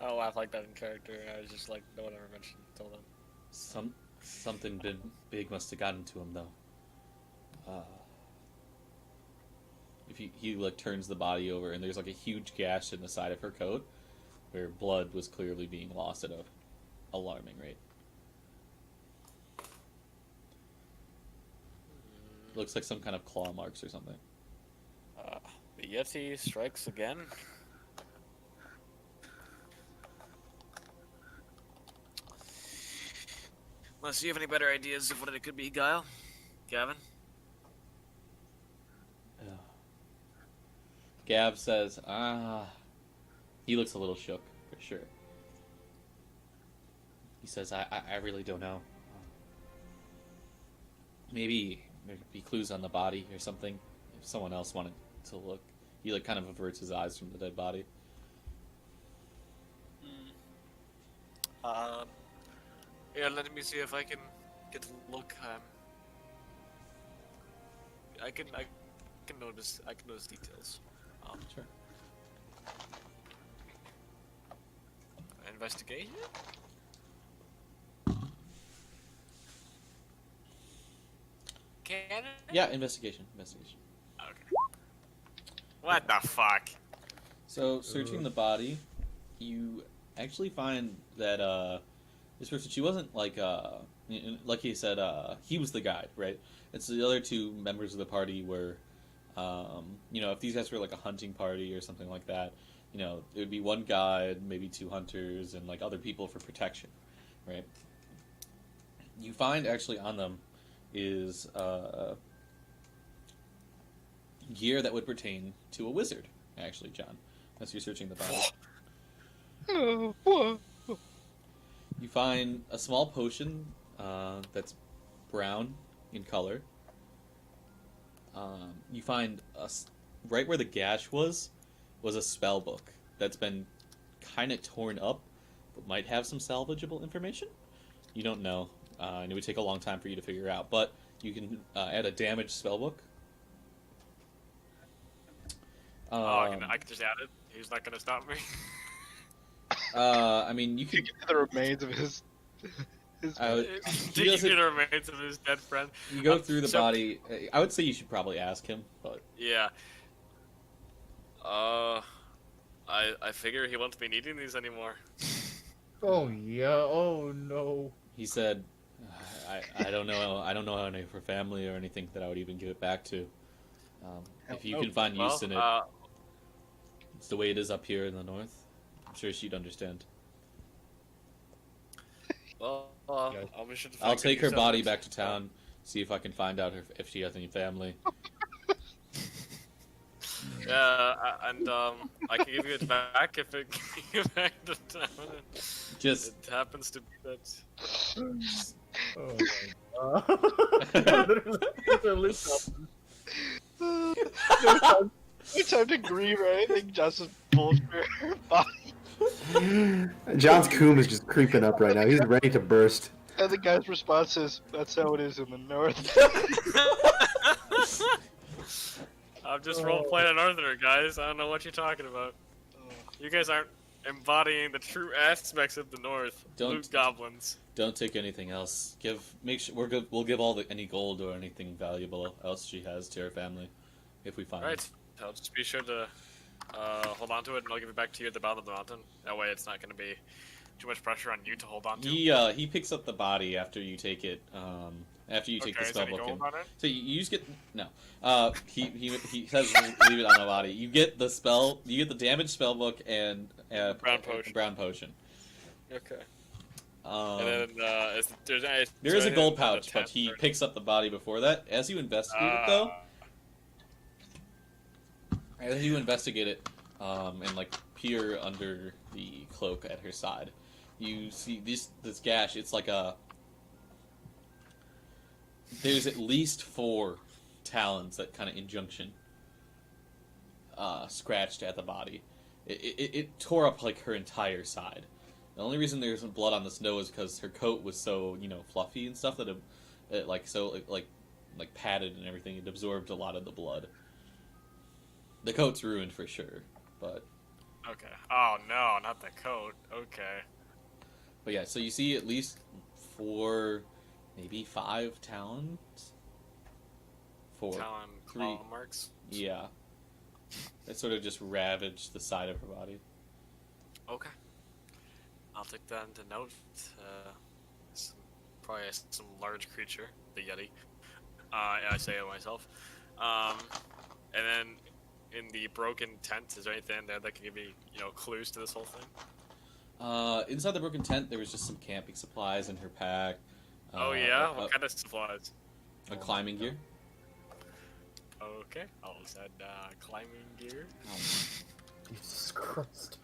I don't laugh like that in character. I was just like, no one ever mentioned it till then. Something big must have gotten to him, though. If he turns the body over, and there's like a huge gash in the side of her coat, where blood was clearly being lost at a alarming rate. Looks like some kind of claw marks or something. The Yeti strikes again. Unless you have any better ideas of what it could be, Guile? Gavin? Gav says, he looks a little shook, for sure. He says, I really don't know. Maybe there'd be clues on the body or something, if someone else wanted to look. He, like, kind of averts his eyes from the dead body. Yeah, let me see if I can get a look. I can notice details. Sure. Investigation? Can it? Yeah, investigation. Okay. What the fuck? So, searching the body, you actually find that this person, she wasn't like he said, he was the guide, right? It's the other two members of the party were, if these guys were like a hunting party or something like that, it would be one guide, maybe two hunters, and like other people for protection, right? You find actually on them is gear that would pertain to a wizard, actually, John, as you're searching the body. You find a small potion that's brown in color. You find right where the gash was a spell book that's been kind of torn up, but might have some salvageable information. You don't know, and it would take a long time for you to figure out. But you can add a damaged spell book. I can just add it. He's not gonna stop me. I mean, you could get the remains of his. He doesn't the remains of his dead friend. You go through the body. I would say you should probably ask him, but yeah. I figure he won't be needing these anymore. Oh yeah. Oh no. He said, I don't know. I don't know any of her family or anything that I would even give it back to. If you can find use in it, it's the way it is up here in the north. I'm sure she'd understand. Well, I'll take her body back to town, see if I can find out if she has any family. Yeah, and I can give you it back if it gets back to town. Just it happens to be that. Oh my god! Literally, no time to grieve or anything. Just pulls her body. John's coom is just creeping up right now. He's ready to burst. And the guy's response is, "That's how it is in the north." I'm just role-playing a northerner, guys. I don't know what you're talking about. You guys aren't embodying the true aspects of the north. Loot goblins. Don't take anything else. Make sure we'll give any gold or anything valuable else she has to her family, if we find it. I'll just be sure to hold on to it, and I'll give it back to you at the bottom of the mountain. That way, it's not going to be too much pressure on you to hold on to. He picks up the body after you take it. After you take the spell book, so you just get no. He says leave it on the body. You get the spell. You get the damaged spell book and brown potion. Okay. And then there is a gold pouch, but he picks up the body before that. As you investigate it, though, and like peer under the cloak at her side, you see this gash. It's like there's at least 4 talons that kind of injunction scratched at the body. It tore up like her entire side. The only reason there's some blood on the snow is because her coat was so fluffy and stuff that it like padded and everything. It absorbed a lot of the blood. The coat's ruined for sure, but okay. Oh no, not the coat. Okay. But yeah, so you see at least 4, maybe 5 talons. 4. Talon claw marks. Yeah. It sort of just ravaged the side of her body. Okay. I'll take that into note. Probably some large creature, the Yeti. I say it myself. And then in the broken tent? Is there anything in there that can give me, clues to this whole thing? Inside the broken tent, there was just some camping supplies in her pack. Oh yeah, what kind of supplies? A climbing gear. Okay, I'll said climbing gear. Jesus Christ.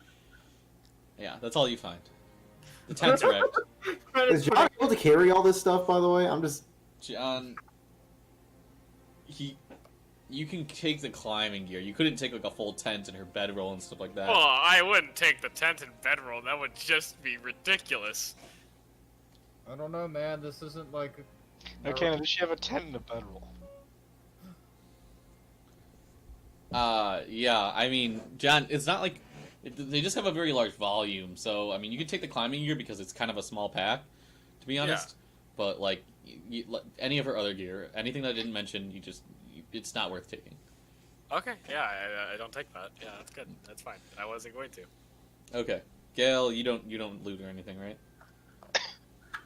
Yeah, that's all you find. The tent's wrecked. Is John able to carry all this stuff, by the way? I'm just... John... You can take the climbing gear. You couldn't take, like, a full tent and her bedroll and stuff like that. Well, I wouldn't take the tent and bedroll. That would just be ridiculous. I don't know, man. This isn't like... Okay, does she have a tent and a bedroll? Yeah, I mean, John, it's not like... They just have a very large volume, so, I mean, you could take the climbing gear because it's kind of a small pack, to be honest. Yeah. But, like, any of her other gear, anything that I didn't mention, it's not worth taking. Okay, yeah, I don't take that. Yeah, that's good. That's fine. I wasn't going to. Okay. Gale, you don't loot or anything, right?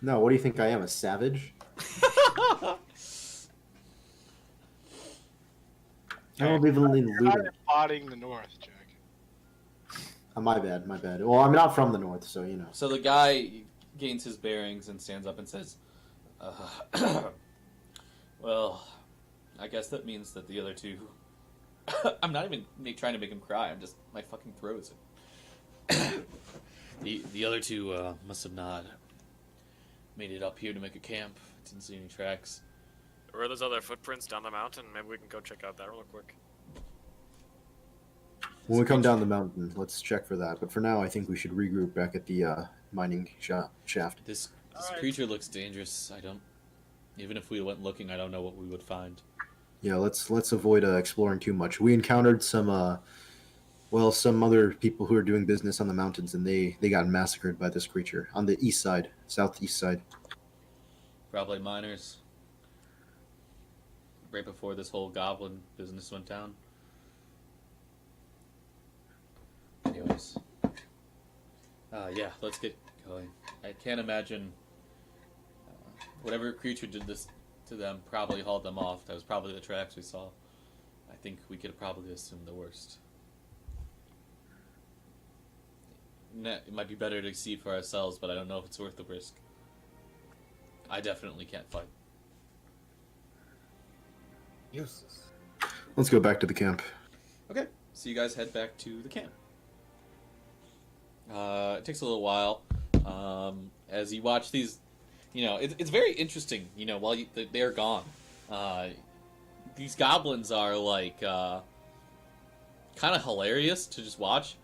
No, what do you think I am, a savage? I don't even loot. You're plotting the north, Jack. My bad. Well, I'm not from the north, so you know. So the guy gains his bearings and stands up and says, well, I guess that means that the other two... I'm not even trying to make him cry, my fucking throat is... the other two must have not made it up here to make a camp. Didn't see any tracks. Where are those other footprints down the mountain? Maybe we can go check out that real quick. When we come down the mountain, let's check for that. But for now, I think we should regroup back at the mining shaft. This creature looks dangerous. Even if we went looking, I don't know what we would find. Yeah, let's avoid exploring too much. We encountered some other people who are doing business on the mountains, and they got massacred by this creature on the east side, southeast side. Probably miners. Right before this whole goblin business went down. Anyways. Yeah, let's get going. I can't imagine whatever creature did this to them probably hauled them off. That was probably the tracks we saw. I think we could probably assume the worst. It might be better to see for ourselves, but I don't know if it's worth the risk. I definitely can't fight. Useless. Let's go back to the camp. Okay, so you guys head back to the camp. It takes a little while. As you watch these, it's very interesting, while they're gone. These goblins are, like, kind of hilarious to just watch.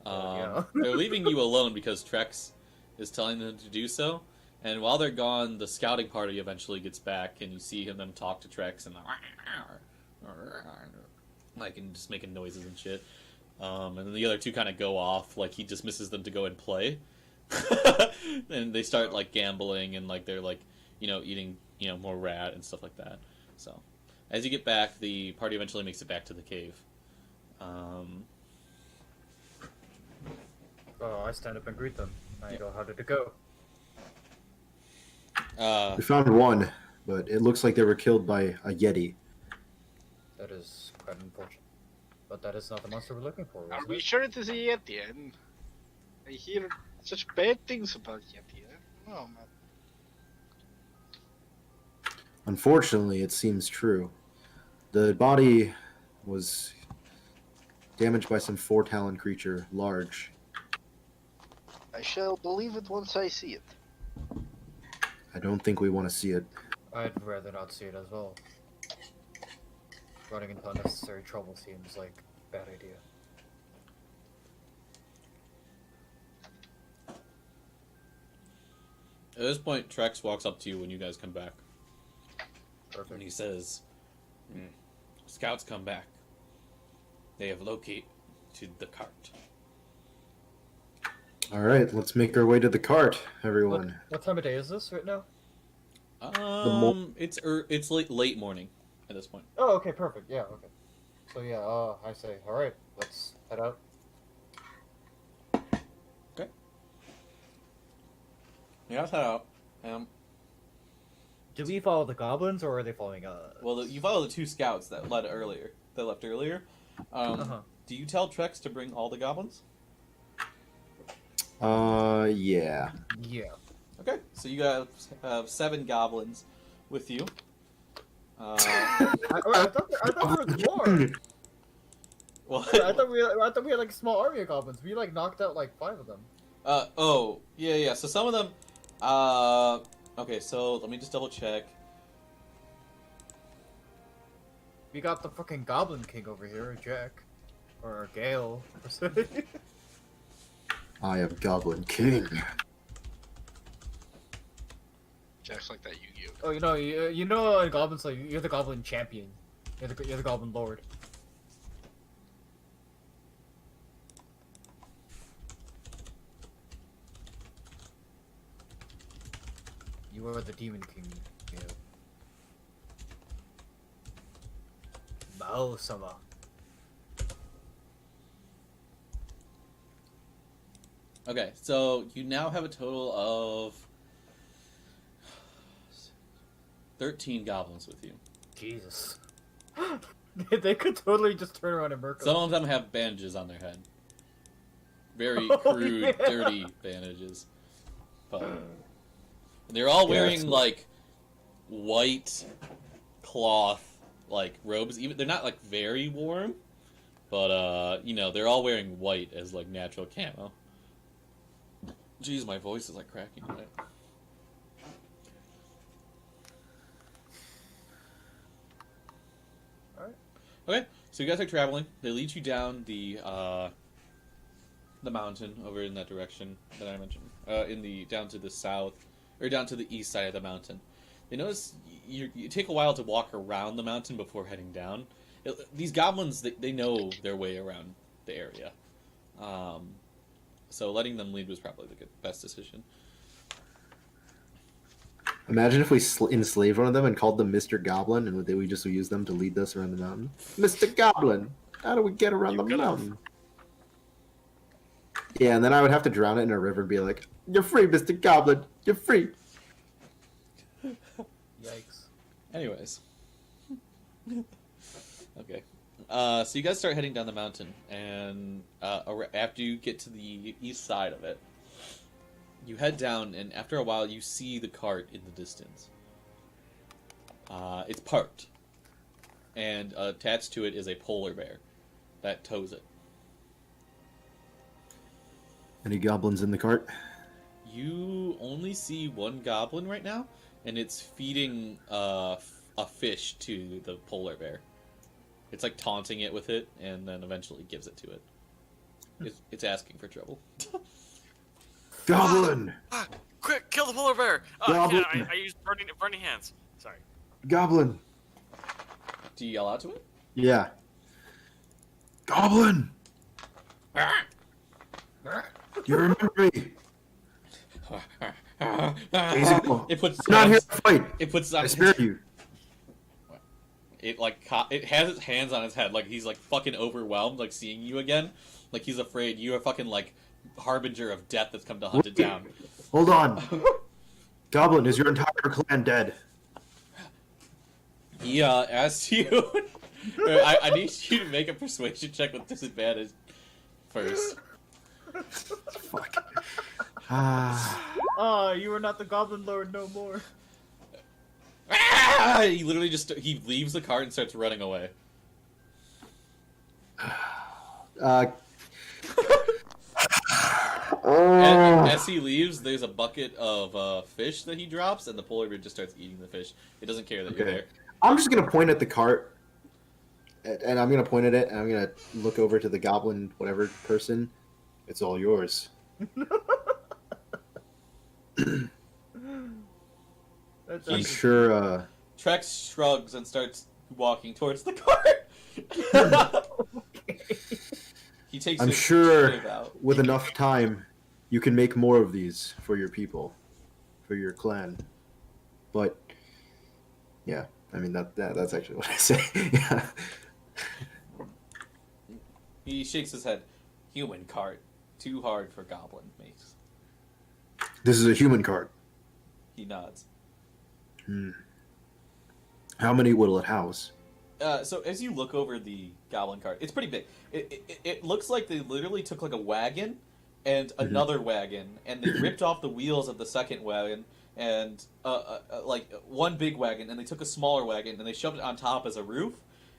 They're leaving you alone because Trex is telling them to do so. And while they're gone, the scouting party eventually gets back, and you see them talk to Trex and and just making noises and shit. And then the other two kind of go off, like he dismisses them to go and play. And they start like gambling and like they're like, eating, more rat and stuff like that. So as you get back, the party eventually makes it back to the cave. I stand up and greet them. I go, how did it go? We found one, but it looks like they were killed by a yeti. That is quite unfortunate. But that is not the monster we're looking for, Are isn't we it? sure it is a yeti? I hear such bad things about yeti. I don't know, man. Unfortunately, it seems true. The body was damaged by some four-talon creature, large. I shall believe it once I see it. I don't think we want to see it. I'd rather not see it as well. Running into unnecessary trouble seems like a bad idea. At this point, Trex walks up to you when you guys come back. Perfect. And he says, Scouts come back. They have located the cart. All right, let's make our way to the cart, everyone. What time of day is this right now? It's late morning at this point. Oh, okay, perfect. Yeah, okay. So yeah, I say, all right, let's head out. Okay. Yeah, let's head out. Do we follow the goblins, or are they following us? Well, you follow the two scouts that left earlier. Do you tell Trex to bring all the goblins? Yeah. Yeah. Okay, so you guys have 7 goblins with you. I thought there was more. What? I thought we had like a small army of goblins. We like knocked out like 5 of them. Oh, yeah. So some of them, okay, so let me just double check. We got the fucking Goblin King over here, Jack. Or Gale. I am Goblin King. Jack's like that Yu-Gi-Oh. Oh, you know, in Goblin Slayer, you're the Goblin Champion. You're the Goblin Lord. You are the Demon King, Gale. Mao-sama. Okay, so you now have a total of 13 goblins with you. Jesus. They could totally just turn around and murk Some of them have bandages on their head. Very crude, dirty bandages. But they're all wearing, like, white cloth, like, robes. Even they're not, like, very warm, but, they're all wearing white as, like, natural camo. Jeez, my voice is, like, cracking tonight. Okay, so you guys are traveling. They lead you down the mountain over in that direction that I mentioned, down to the south, or down to the east side of the mountain. They notice you take a while to walk around the mountain before heading down. These goblins, they know their way around the area. So letting them lead was probably the best decision. Imagine if we enslaved one of them and called them Mr. Goblin, and we just use them to lead us around the mountain. Mr. Goblin, how do we get around the mountain? Yeah, and then I would have to drown it in a river and be like, "You're free, Mr. Goblin. You're free." Yikes. Anyways. Okay. So you guys start heading down the mountain, and after you get to the east side of it, you head down, and after a while, you see the cart in the distance. It's parked, and attached to it is a polar bear that tows it. Any goblins in the cart? You only see one goblin right now, and it's feeding a fish to the polar bear. It's like taunting it with it, and then eventually gives it to it. It's asking for trouble. Goblin! Quick, kill the polar bear! Goblin! I used burning hands. Sorry. Goblin! Do you yell out to it? Yeah. Goblin! You remember me? It puts I'm not here to fight. It puts on. I spared you. It has its hands on its head, like he's like fucking overwhelmed, like seeing you again, like he's afraid you are fucking like harbinger of death that's come to hunt it down. Hold on. Goblin, is your entire clan dead? He asks you. I need you to make a persuasion check with disadvantage first. Fuck. You are not the Goblin Lord no more. He literally he leaves the cart and starts running away. And as he leaves, there's a bucket of fish that he drops, and the polar bear just starts eating the fish. It doesn't care that you're there. I'm just gonna point at the cart, and I'm gonna point at it, and I'm gonna look over to the goblin, whatever person. It's all yours. I'm sure. Trex shrugs and starts walking towards the cart. He takes. I'm sure with enough time, you can make more of these for your people, for your clan. But yeah, I mean that's actually what I say. Yeah. He shakes his head. Human cart, too hard for goblin makes. This is a human cart. He nods. How many will it house? So as you look over the goblin cart, it's pretty big. It looks like they literally took like a wagon and another wagon, and they ripped off the wheels of the second wagon and like one big wagon, and they took a smaller wagon and they shoved it on top as a roof,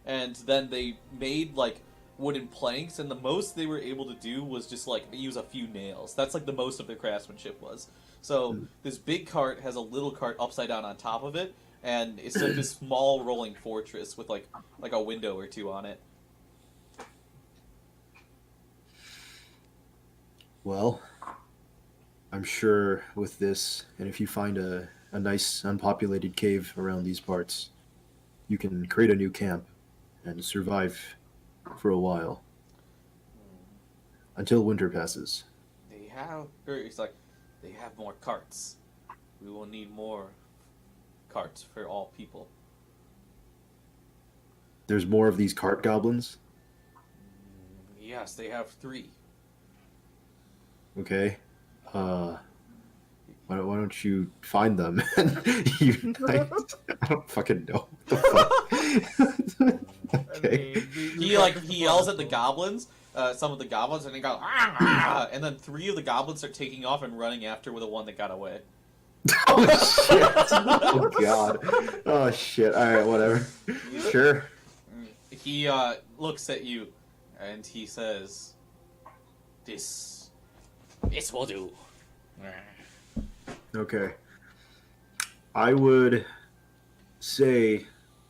and then they made like wooden planks, and the most they were able to do was just like use a few nails. That's like the most of their craftsmanship was. So this big cart has a little cart upside down on top of it, and it's like this small rolling fortress with like a window or two on it. Well, I'm sure with this, and if you find a nice unpopulated cave around these parts, you can create a new camp and survive for a while. Until winter passes. They have, it's like, they have more carts. We will need more carts for all people. There's more of these cart goblins? Yes, they have 3. Okay. Why don't you find them and unite? I don't fucking know. What the fuck? Okay. He yells at the goblins, some of the goblins, and they go, "Ah, ah," and then 3 of the goblins start taking off and running after with the one that got away. Oh shit! Oh god! Oh shit! All right, whatever. Sure. He looks at you, and he says, "This will do." Okay. I would say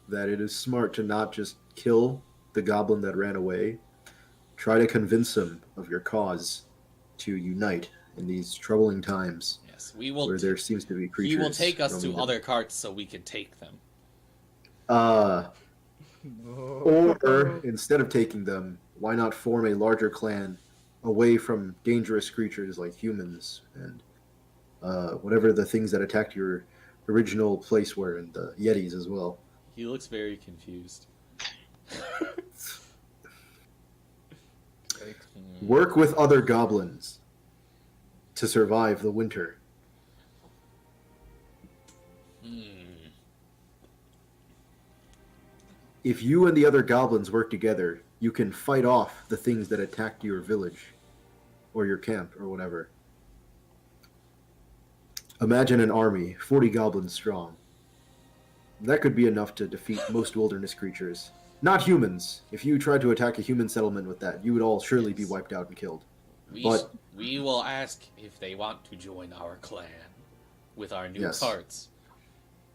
that it is smart to not just kill the goblin that ran away. Try to convince him of your cause to unite in these troubling times. Yes, we will. Where there seems to be creatures. He will take us to roaming other carts so we can take them. Or instead of taking them, why not form a larger clan away from dangerous creatures like humans and whatever the things that attacked your original place were, and the Yetis as well. He looks very confused. Work with other goblins to survive the winter. If you and the other goblins work together, you can fight off the things that attacked your village or your camp or whatever. Imagine an army, 40 goblins strong. That could be enough to defeat most wilderness creatures. Not humans. If you tried to attack a human settlement with that, you would all surely be wiped out and killed. We will ask if they want to join our clan with our new Yes. carts.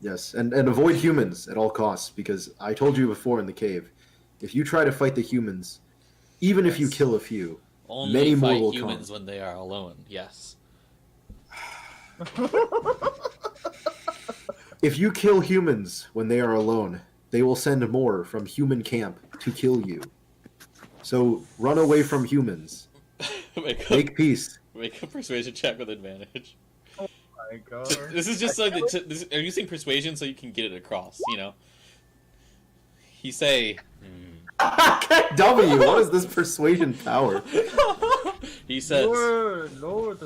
Yes, and avoid humans at all costs, because I told you before in the cave, if you try to fight the humans, even if you kill a few, Only many more fight will humans come. when they are alone. Yes. If you kill humans when they are alone, they will send more from human camp to kill you. So run away from humans. Make peace. Make a persuasion check with advantage. Oh my god. This is just like are you using persuasion so you can get it across? You know. He say. W. What is this persuasion power? He says. Lord,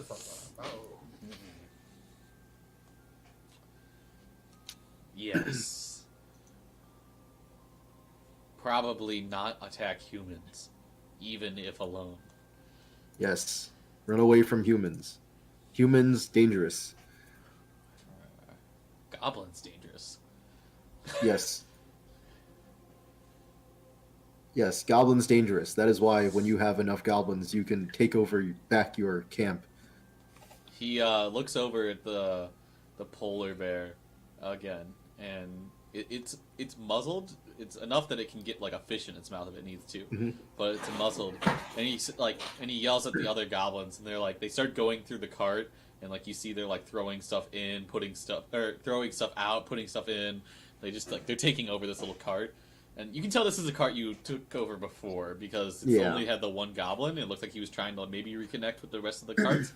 Yes. Probably not attack humans, even if alone. Yes. Run away from humans. Humans, dangerous. Goblins, dangerous. Yes. Yes, goblins, dangerous. That is why when you have enough goblins, you can take over back your camp. He looks over at the polar bear again, and it's muzzled. It's enough that it can get like a fish in its mouth if it needs to, but it's muzzled. And he yells at the other goblins, and they start going through the cart, and like you see they're like throwing stuff in, throwing stuff out, putting stuff in. They just they're taking over this little cart, and you can tell this is a cart you took over before because it's only had the one goblin. It looks like he was trying to maybe reconnect with the rest of the carts.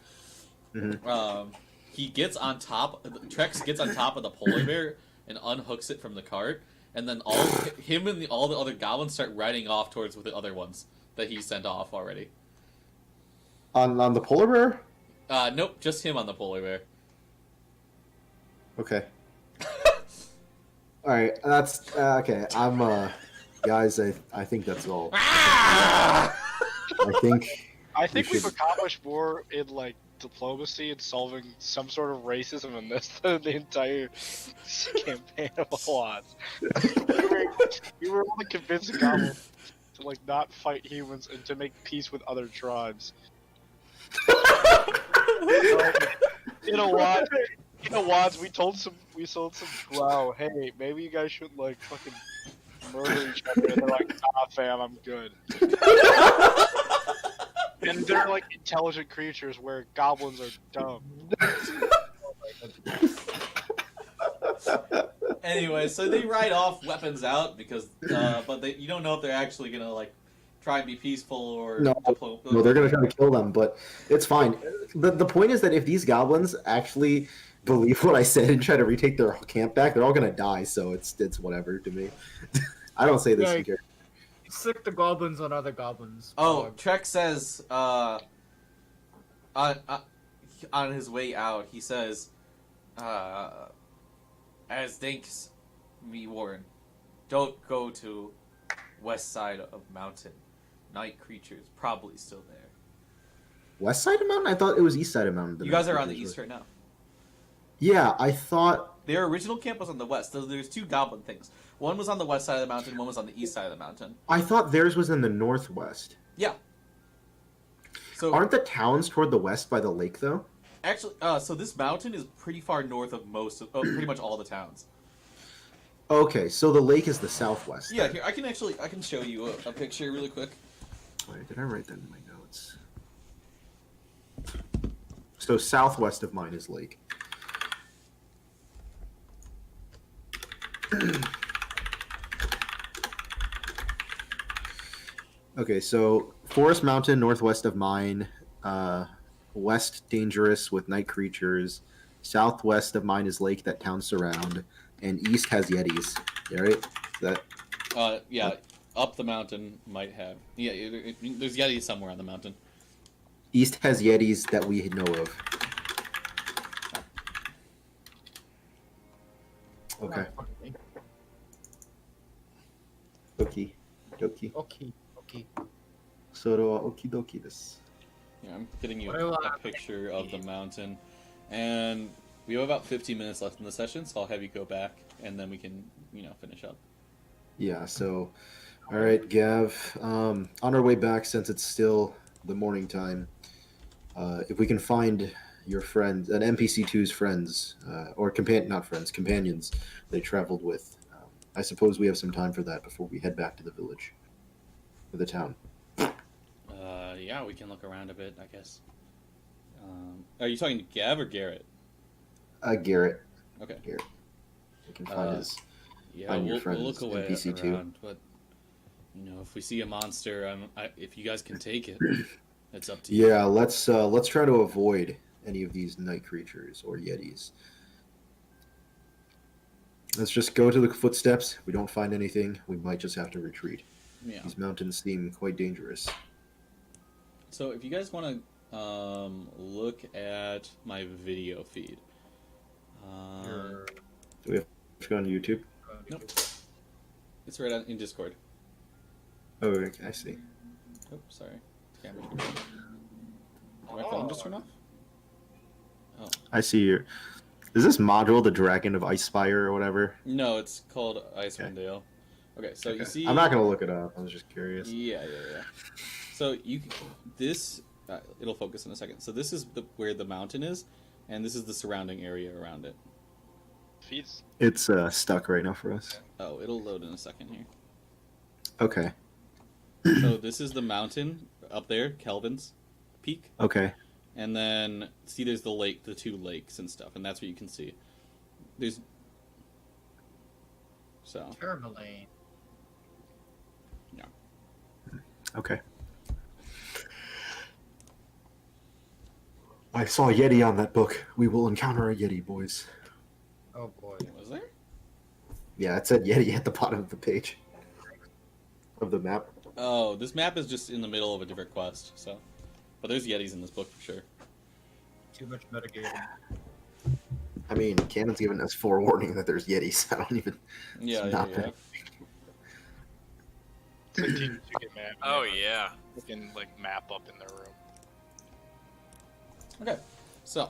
He gets on top. Trex gets on top of the polar bear and unhooks it from the cart, and then all the other goblins start riding off towards with the other ones that he sent off already. On the polar bear? Nope, just him on the polar bear. Okay. All right, that's okay. Guys, I think that's all. Ah! I think we've accomplished more in like diplomacy and solving some sort of racism in this than the entire campaign of Alliance. We were able to convince Goblin to like not fight humans and to make peace with other tribes. In Alliance, we told some drow, hey, maybe you guys shouldn't like fucking murder each other, and they're like, nah, fam, I'm good. And they're like intelligent creatures where goblins are dumb. Anyway, so they ride off, weapons out, because but you don't know if they're actually gonna like try and be peaceful or no, they're gonna try to kill them, but it's fine. The point is that if these goblins actually believe what I said and try to retake their camp back, they're all gonna die. So it's whatever to me. I don't say this. Yeah, sick the goblins on other goblins. Oh, Trex says on his way out, he says, as thanks me warn, don't go to west side of mountain. Night creatures probably still there. West side of mountain? I thought it was east side of mountain. You guys are on the east right now. Yeah, I thought their original camp was on the west. So there's two goblin things. One was on the west side of the mountain. One was on the east side of the mountain. I thought theirs was in the northwest. Yeah. So aren't the towns toward the west by the lake though? Actually, so this mountain is pretty far north of pretty much all the towns. Okay, so the lake is the southwest. Yeah, here I can show you a picture really quick. Wait, did I write that in my notes? So southwest of mine is lake. Okay, so Forest Mountain, northwest of mine, west dangerous with night creatures, southwest of mine is lake that towns surround, and east has yetis. You right? That. Yeah, up the mountain might have. Yeah, there's yetis somewhere on the mountain. East has yetis that we know of. Okay. Okie dokie. Okay. Soro wa okie dokie desu. Yeah, I'm getting you a picture of the mountain, and we have about 15 minutes left in the session, so I'll have you go back, and then we can, finish up. Yeah. So, all right, Gav. On our way back, since it's still the morning time, if we can find your friends, an NPC2's friends, or companions they traveled with. I suppose we have some time for that before we head back to the village, or the town. Yeah, we can look around a bit, I guess. Are you talking to Gav or Garret? Garret. Okay. Garret. We can find his. Yeah, find your we'll friends, look away NPC2. around, but if we see a monster, if you guys can take it, it's up to you. Yeah, let's try to avoid any of these night creatures or yetis. Let's just go to the footsteps. If we don't find anything, we might just have to retreat. Yeah. These mountains seem quite dangerous. So if you guys want to look at my video feed. Do we have to go on YouTube? Nope. It's right in Discord. Oh, okay, I see. Oh, sorry. Camera turned off. Did my phone just turn off? Oh. I see your... Is this module the Dragon of Icespire or whatever? No, it's called Icewind Dale. Okay, so you see... I'm not going to look it up. I was just curious. Yeah. So this... it'll focus in a second. So this is where the mountain is, and this is the surrounding area around it. Feeds. It's stuck right now for us. Oh, it'll load in a second here. Okay. So this is the mountain up there, Kelvin's peak. Okay. And then, see there's the lake, the two lakes and stuff, and that's what you can see. There's... So... Termalaine. Yeah. Okay. I saw a Yeti on that book. We will encounter a Yeti, boys. Oh boy. Was there? Yeah, it said Yeti at the bottom of the page. Of the map. Oh, this map is just in the middle of a different quest, so... But there's Yetis in this book for sure. Too much metagaming. I mean, Canon's given us forewarning that there's Yetis. I don't even... Yeah. The teachers who get mad. Oh yeah. They can like map up in their room. Okay, so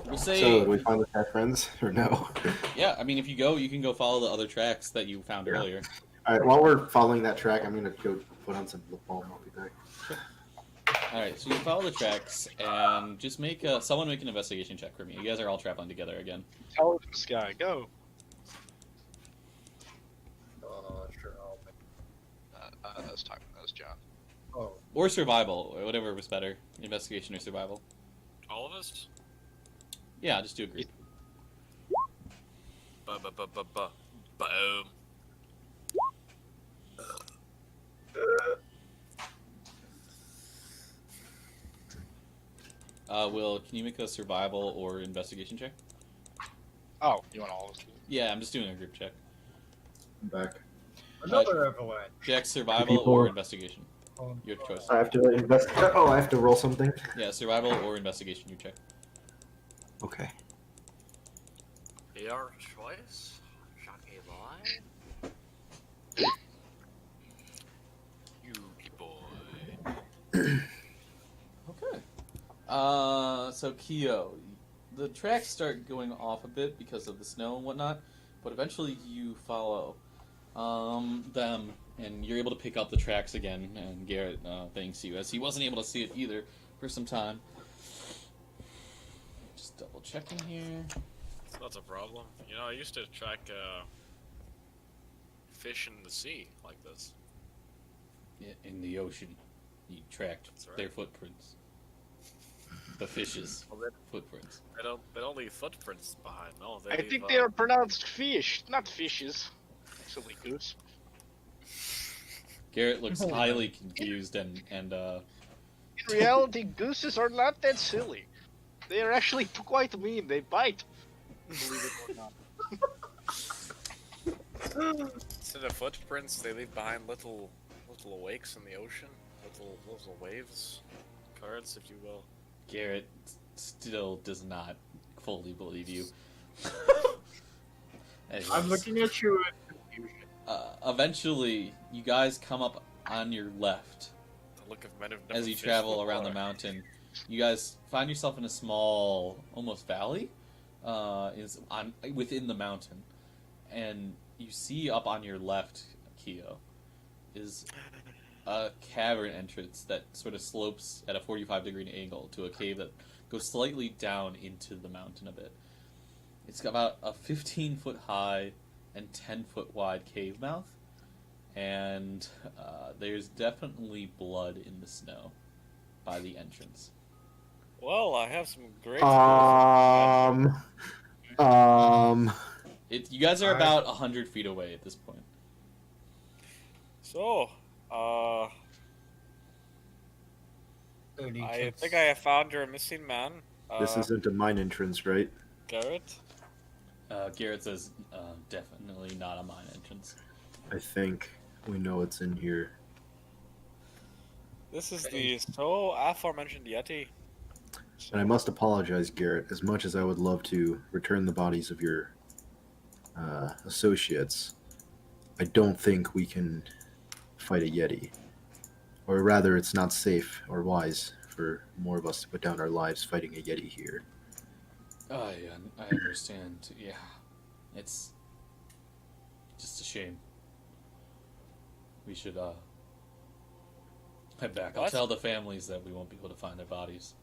we'll say. So, do we find the track friends, or no? Yeah, I mean, if you go, you can go follow the other tracks that you found earlier. Alright, while we're following that track, I'm gonna go put on some lip balm. I'll be back. Alright, so you follow the tracks, and just someone make an investigation check for me. You guys are all traveling together again. Intelligence guy, go. Sure. That's time. That's John. Oh, Or survival, or whatever was better. Investigation or survival. All of us? Yeah, just do a group. Boom. Will, can you make a survival or investigation check? Oh, you want all of us? Yeah, I'm just doing a group check. I'm back. another avalanche. Jack, survival or investigation? Your choice. I have to invest. Oh, I have to roll something. Yeah, survival or investigation. You check. Okay. Your choice, Jockey Boy. You boy. Okay. So Kyo, the tracks start going off a bit because of the snow and whatnot, but eventually you follow them, and you're able to pick up the tracks again, and Garret thanks you, as he wasn't able to see it either for some time. Just double checking here. That's a problem. You know, I used to track fish in the sea like this. Yeah, in the ocean, you tracked That's right. their footprints. The fish's footprints. They don't leave footprints behind. No, they I leave, think they are pronounced fish, not fishes. Silly goose. Garret looks highly confused and In reality, gooses are not that silly. They are actually quite mean. They bite. Believe it or not. instead of footprints, they leave behind little wakes in the ocean, little waves, currents, if you will. Garret still does not fully believe you. I'm looking at you in confusion. Eventually, you guys come up on your left The look of men who've never as you fished travel around the before. mountain. You guys find yourself in a small, almost valley, within the mountain, and you see up on your left, Kyo, is a cavern entrance that sort of slopes at a 45-degree angle to a cave that goes slightly down into the mountain a bit. It's got about a 15-foot high and 10-foot wide cave mouth, and there's definitely blood in the snow by the entrance. Well, I have some great. You guys are about 100 feet away at this point. So, Any I chance- think I have found your missing man. This isn't a mine entrance, right? Garret. Garret says, definitely not a mine entrance. I think we know what's in here. This is the so aforementioned Yeti. And I must apologize, Garret. As much as I would love to return the bodies of your associates, I don't think we can fight a Yeti. Or rather, it's not safe or wise for more of us to put down our lives fighting a Yeti here. I understand. Yeah, it's just a shame. We should head back. I'll What? tell the families that we won't be able to find their bodies.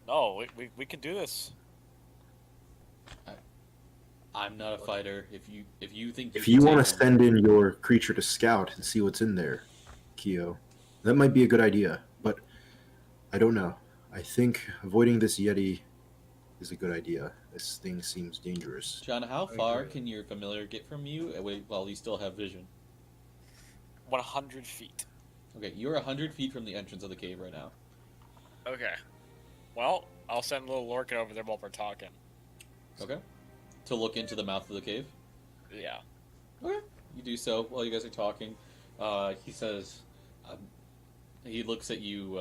No, we can do this. I'm not a fighter. If you think If can you want to take them- send in your creature to scout and see what's in there, Kyo, that might be a good idea. But I don't know. I think avoiding this Yeti is a good idea. This thing seems dangerous. John, how far can your familiar get from you while you still have vision? 100 feet. Okay, you're 100 feet from the entrance of the cave right now. Okay. Well, I'll send little Lorcan over there while we're talking. Okay. To look into the mouth of the cave? Yeah. Okay. You do so while you guys are talking. He says, he looks at you,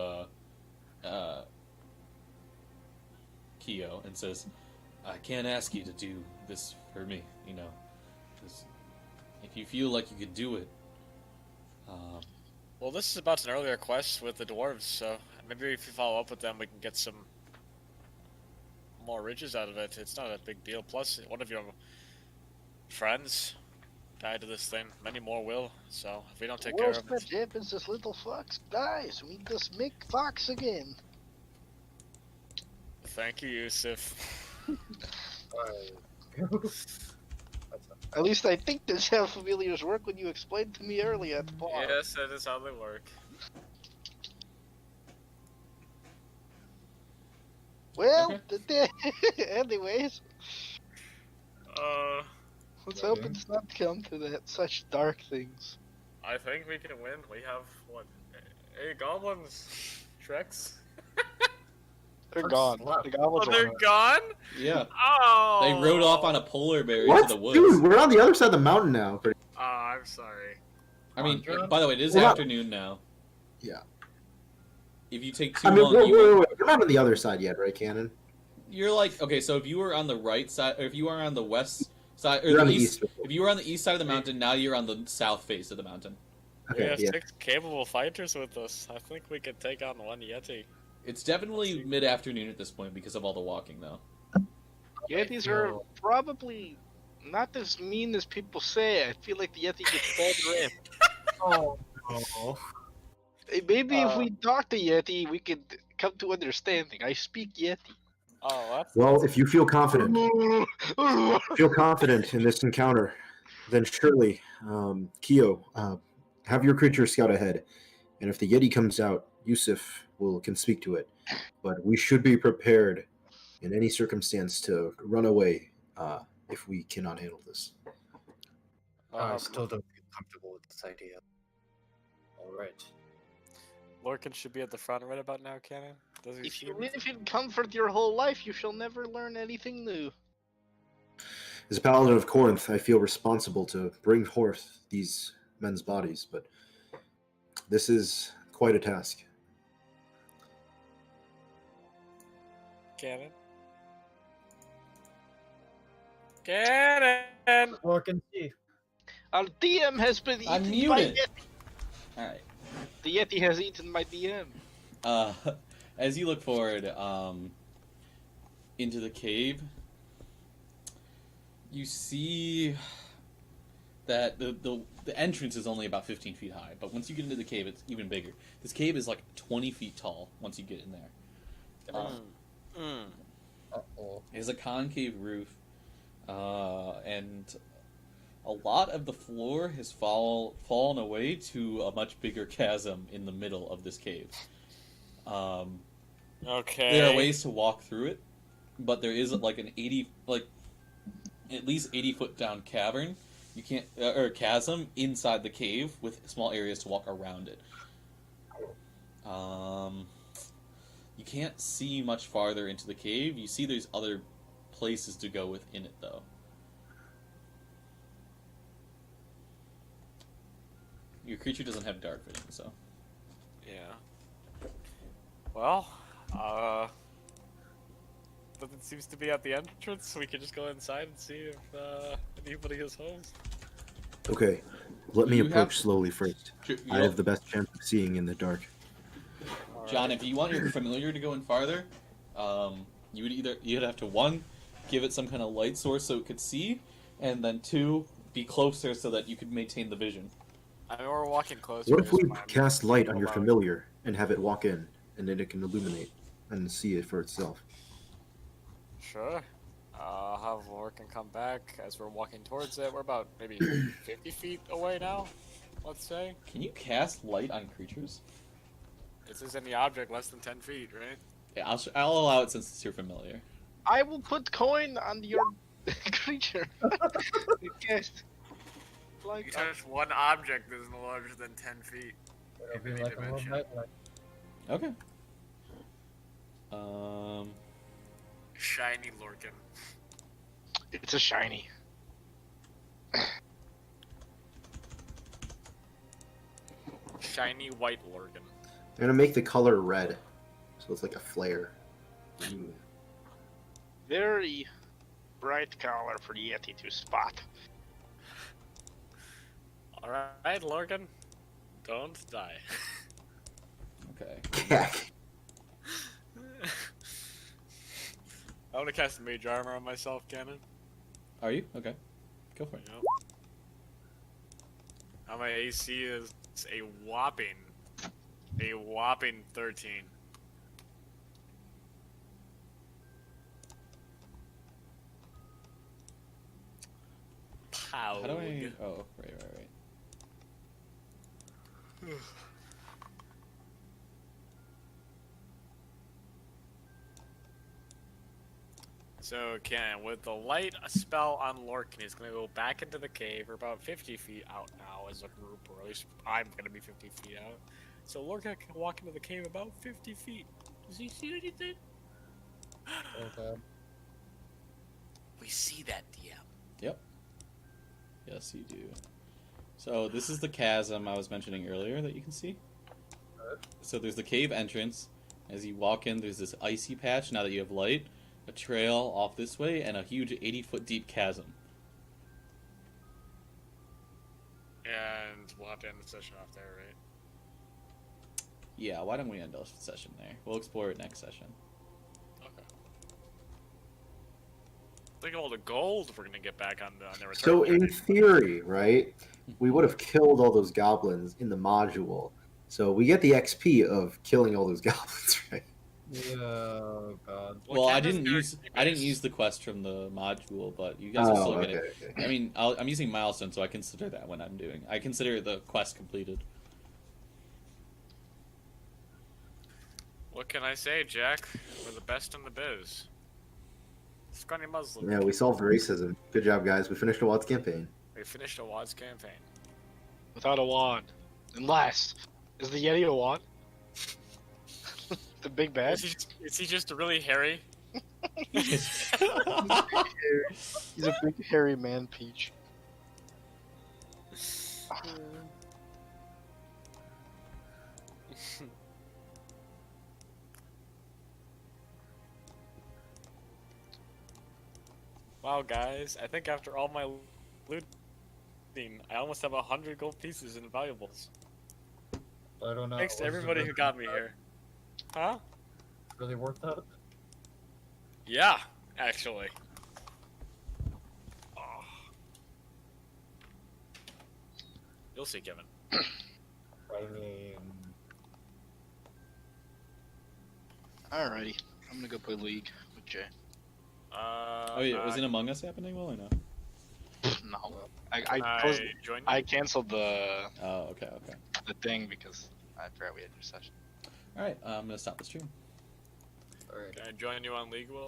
Kyo, and says, I can't ask you to do this for me, 'cause if you feel like you could do it, Well, this is about an earlier quest with the dwarves, so maybe if you follow up with them, we can get some more riches out of it. It's not a big deal. Plus, one of your friends died to this thing. Many more will. So if we don't take care of it, What happens? This little fox dies. We just make fox again. thank you, Yusuf. At least I think that's how familiars work when you explained to me earlier at the bar. Yes, that is how they work. Well, anyways, let's hope Okay. it's not come to that such dark things. I think we can win. We have what? Hey, goblins, Trex. They're Trex gone. left. The goblins Oh, are they're gone. Yeah. Oh. They rode off on a polar bear What? into the woods. Dude, we're on the other side of the mountain now. Oh, I'm sorry. I mean, Andra? by the way, it is We're not- afternoon now. Yeah. If you take too I mean, long, we're not on the other side yet, right, Cannon? you're like, okay, so if you were on the right side, or if you are on the west side, or You're the on the east, east. if you were on the east side of the mountain, now you're on the south face of the mountain. We Okay, have yeah. 6 capable fighters with us. I think we could take on one Yeti. It's definitely mid-afternoon at this point because of all the walking, though. Yetis are probably not as mean as people say. I feel like the Yeti gets bad rep. Oh no. Hey, maybe if we talk to Yeti, we could come to understanding. I speak Yeti. Oh, that's Well, if you feel confident in this encounter, then surely, Kyo, have your creature scout ahead. And if the Yeti comes out, Yusuf can speak to it. But we should be prepared in any circumstance to run away if we cannot handle this. I still don't feel comfortable with this idea. Alright. Lorcan should be at the front right about now, Cannon. Does he If see you me? live in comfort your whole life, you shall never learn anything new. As a paladin of Corinth, I feel responsible to bring forth these men's bodies, but this is quite a task. Cannon? Cannon! Look and see. Our DM has been eaten I'm by muted. Yeti. All The Yeti has eaten my DM. right. As you look forward into the cave, you see that the entrance is only about 15 feet high, but once you get into the cave, it's even bigger. This cave is like 20 feet tall once you get in there. Uh-oh. It has a concave roof, and a lot of the floor has fallen away to a much bigger chasm in the middle of this cave. Okay. There are ways to walk through it, but there is like at least 80-foot down cavern. You can't or chasm inside the cave with small areas to walk around it. You can't see much farther into the cave. You see there's other places to go within it, though. Your creature doesn't have dark vision, so. Yeah. Well, nothing seems to be at the entrance. We can just go inside and see if anybody is home. Okay, let me You approach have- slowly first. I have the best chance of seeing in the dark. John, if you want your familiar to go in farther, you'd have to 1, give it some kind of light source so it could see, and then 2, be closer so that you could maintain the vision. I mean, we're walking close. What if we just fine. cast light on your Allow it. familiar and have it walk in, and then it can illuminate and see it for itself? Sure. I'll have Lorcan come back as we're walking towards it. We're about maybe 50 feet away now, let's say. Can you cast light on creatures? This is any object less than 10 feet, right? Yeah, I'll allow it since it's your familiar. I will put coin on your creature. Cast You light. touch one object that is no larger than 10 feet. It'll be Any like a little dimension. nightlight. Okay. Shiny Lorcan. It's a shiny. Shiny white Lorcan. I'm gonna make the color red, so it's like a flare. Ooh. Very bright color for the Yeti to spot. Alright, Lorcan. Don't die. Okay. I want to cast mage armor on myself, Cannon. Are you? Okay. Go for it. Yep. Now my AC is a whopping 13. Pow. How do I... Oh, right. So, Ken, with the light spell on Lorcan, he's going to go back into the cave. We're about 50 feet out now as a group, or at least I'm going to be 50 feet out. So Lorcan can walk into the cave about 50 feet. Does he see anything? Okay. We see that, DM. Yep. Yes, you do. So this is the chasm I was mentioning earlier that you can see. So there's the cave entrance. As you walk in, there's this icy patch, now that you have light, a trail off this way, and a huge 80-foot deep chasm. And we'll have to end the session off there, right? Yeah, why don't we end our session there? We'll explore it next session. Okay. Think of all the gold we're gonna get back on the return. So in journey. theory, right, we would have killed all those goblins in the module. So we get the XP of killing all those goblins, right? Yeah, oh god. Well, I didn't use the quest from the module, but you guys will still get it. Okay. I mean, I'm using milestone, so I consider that when I'm doing. I consider the quest completed. What can I say, Jack? We're the best in the biz. Scrawny Muslim. Yeah, we solved racism. Good job, guys. We finished a WOTS campaign. We finished a WADS campaign. Without a wand. Unless, is the Yeti a wand? The big bad? Is he just really hairy? He's a big hairy man, Peach. Wow, guys, I think after all my looting, I almost have 100 gold pieces in valuables. I don't know. Thanks to Was it everybody who really got me worth here. Huh? that? Really worth that? Yeah, actually. Oh. You'll see, Kevin. I mean, Alrighty, I'm gonna go play League with Jay. Oh yeah, was it Among Us happening? Well, or no? No, I canceled the Oh, okay. the thing because I forgot we had your session. All right, I'm gonna stop the stream. alright. Can I join you on League, Will?